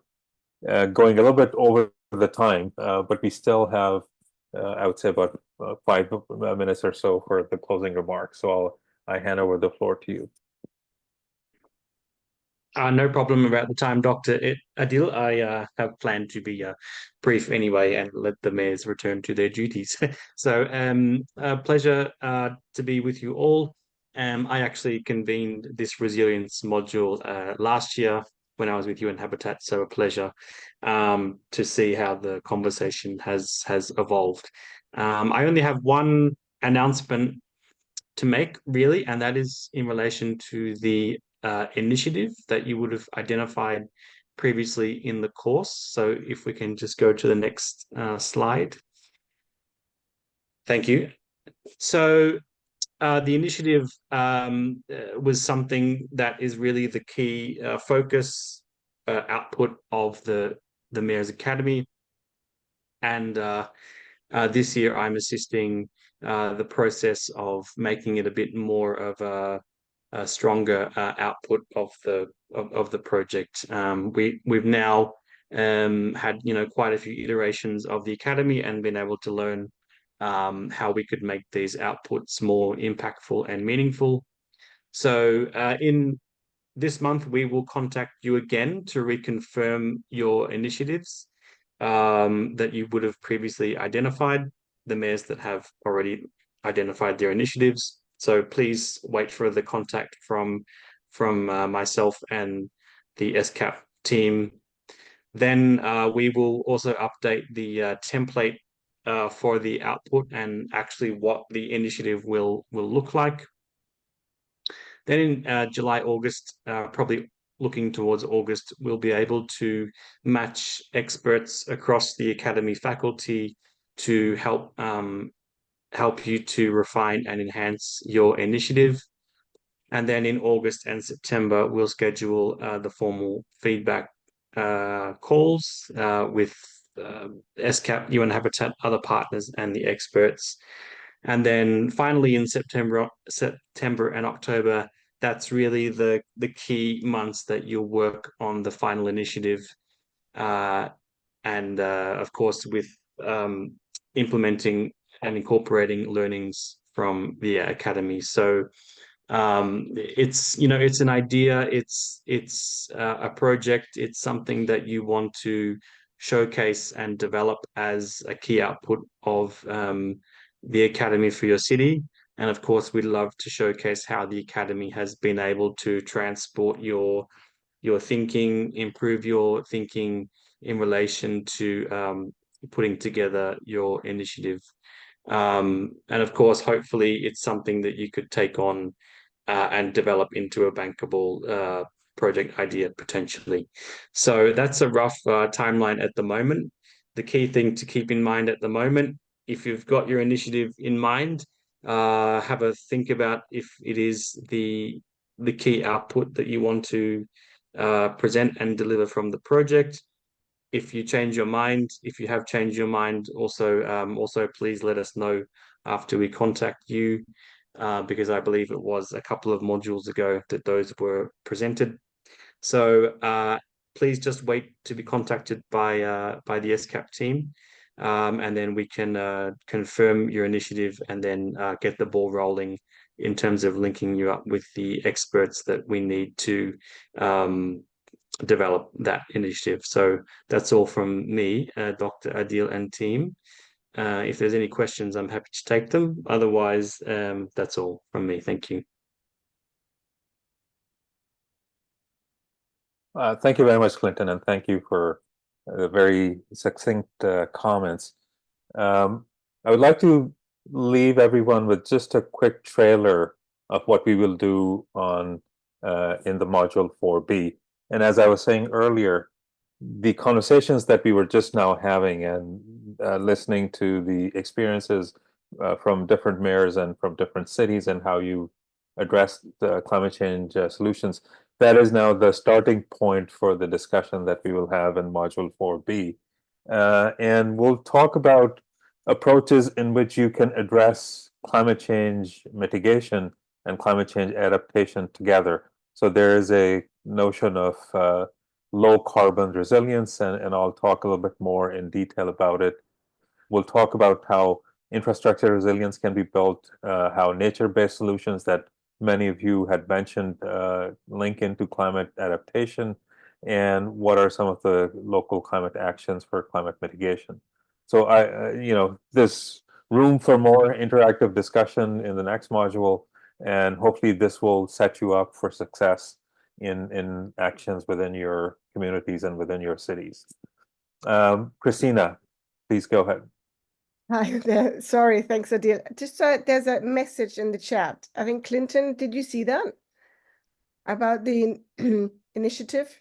going a little bit over the time, but we still have, I would say, about 5 minutes or so for the closing remarks. So I hand over the floor to you. No problem about the time, Dr. Adil. I have planned to be brief anyway and let the mayors return to their duties. So a pleasure to be with you all. I actually convened this resilience module last year when I was with UN Habitat, so a pleasure to see how the conversation has evolved. I only have one announcement to make, really, and that is in relation to the initiative that you would have identified previously in the course. So if we can just go to the next slide. Thank you. So the initiative was something that is really the key focus output of the Mayor's Academy. And this year I'm assisting the process of making it a bit more of a stronger output of the project. We've now had quite a few iterations of the academy and been able to learn how we could make these outputs more impactful and meaningful. So in this month, we will contact you again to reconfirm your initiatives that you would have previously identified, the mayors that have already identified their initiatives. So please wait for the contact from myself and the ESCAP team. Then we will also update the template for the output and actually what the initiative will look like. Then in July, August, probably looking towards August, we'll be able to match experts across the academy faculty to help you to refine and enhance your initiative. And then in August and September, we'll schedule the formal feedback calls with ESCAP, UN Habitat, other partners, and the experts. And then finally in September and October, that's really the key months that you'll work on the final initiative. And of course, with implementing and incorporating learnings from the academy. So it's an idea, it's a project, it's something that you want to showcase and develop as a key output of the academy for your city. And of course, we'd love to showcase how the academy has been able to transport your thinking, improve your thinking in relation to putting together your initiative. And of course, hopefully it's something that you could take on and develop into a bankable project idea potentially. So that's a rough timeline at the moment. The key thing to keep in mind at the moment, if you've got your initiative in mind, have a think about if it is the key output that you want to present and deliver from the project. If you change your mind, if you have changed your mind, also please let us know after we contact you, because I believe it was a couple of modules ago that those were presented. So please just wait to be contacted by the ESCAP team. and then we can confirm your initiative and then get the ball rolling in terms of linking you up with the experts that we need to develop that initiative. So that's all from me, Dr. Adil and team. If there's any questions, I'm happy to take them. Otherwise, that's all from me. Thank you. Thank you very much, Clinton, and thank you for the very succinct comments. I would like to leave everyone with just a quick trailer of what we will do on in the module 4B. And as I was saying earlier, the conversations that we were just now having and listening to the experiences from different mayors and from different cities and how you address the climate change solutions, that is now the starting point for the discussion that we will have in module 4B. And we'll talk about approaches in which you can address climate change mitigation and climate change adaptation together. So there is a notion of low carbon resilience, and I'll talk a little bit more in detail about it. We'll talk about how infrastructure resilience can be built, how nature-based solutions that many of you had mentioned link into climate adaptation, and what are some of the local climate actions for climate mitigation. So there's room for more interactive discussion in the next module, and hopefully this will set you up for success in actions within your communities and within your cities. Christina, please go ahead. Hi there. Sorry, thanks, Adil. Just there's a message in the chat. I think, Clinton, did you see that? About the initiative?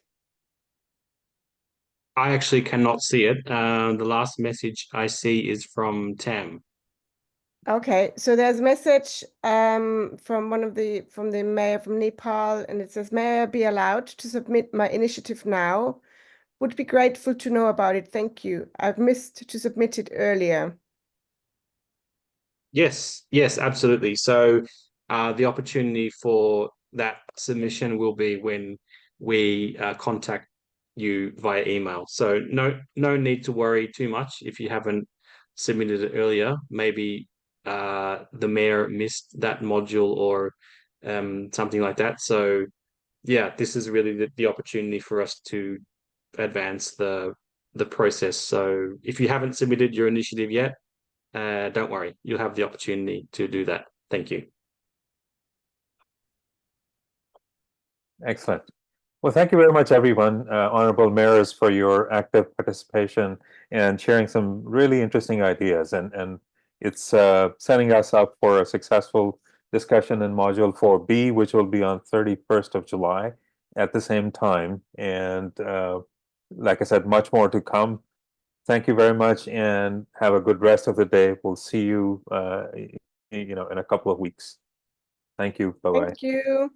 I actually cannot see it. The last message I see is from Tam. Okay, so there's a message from the mayor from Nepal, and it says, "May I be allowed to submit my initiative now? Would be grateful to know about it. Thank you. I've missed to submit it earlier." Yes, absolutely. So the opportunity for that submission will be when we contact you via email. So no need to worry too much if you haven't submitted it earlier. Maybe the mayor missed that module or something like that. So yeah, this is really the opportunity for us to advance the process. So if you haven't submitted your initiative yet, don't worry, you'll have the opportunity to do that. Thank you. Excellent. Well, thank you very much, everyone, honorable mayors, for your active participation and sharing some really interesting ideas. And it's setting us up for a successful discussion in Module 4B, which will be on 31st of July at the same time. And like I said, much more to come. Thank you very much, and have a good rest of the day. We'll see you, in a couple of weeks. Thank you. Bye-bye. Thank you.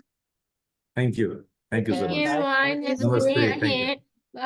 Thank you. Thank you so much. Everyone, have a good Namaste. day Thank you. ahead. Bye.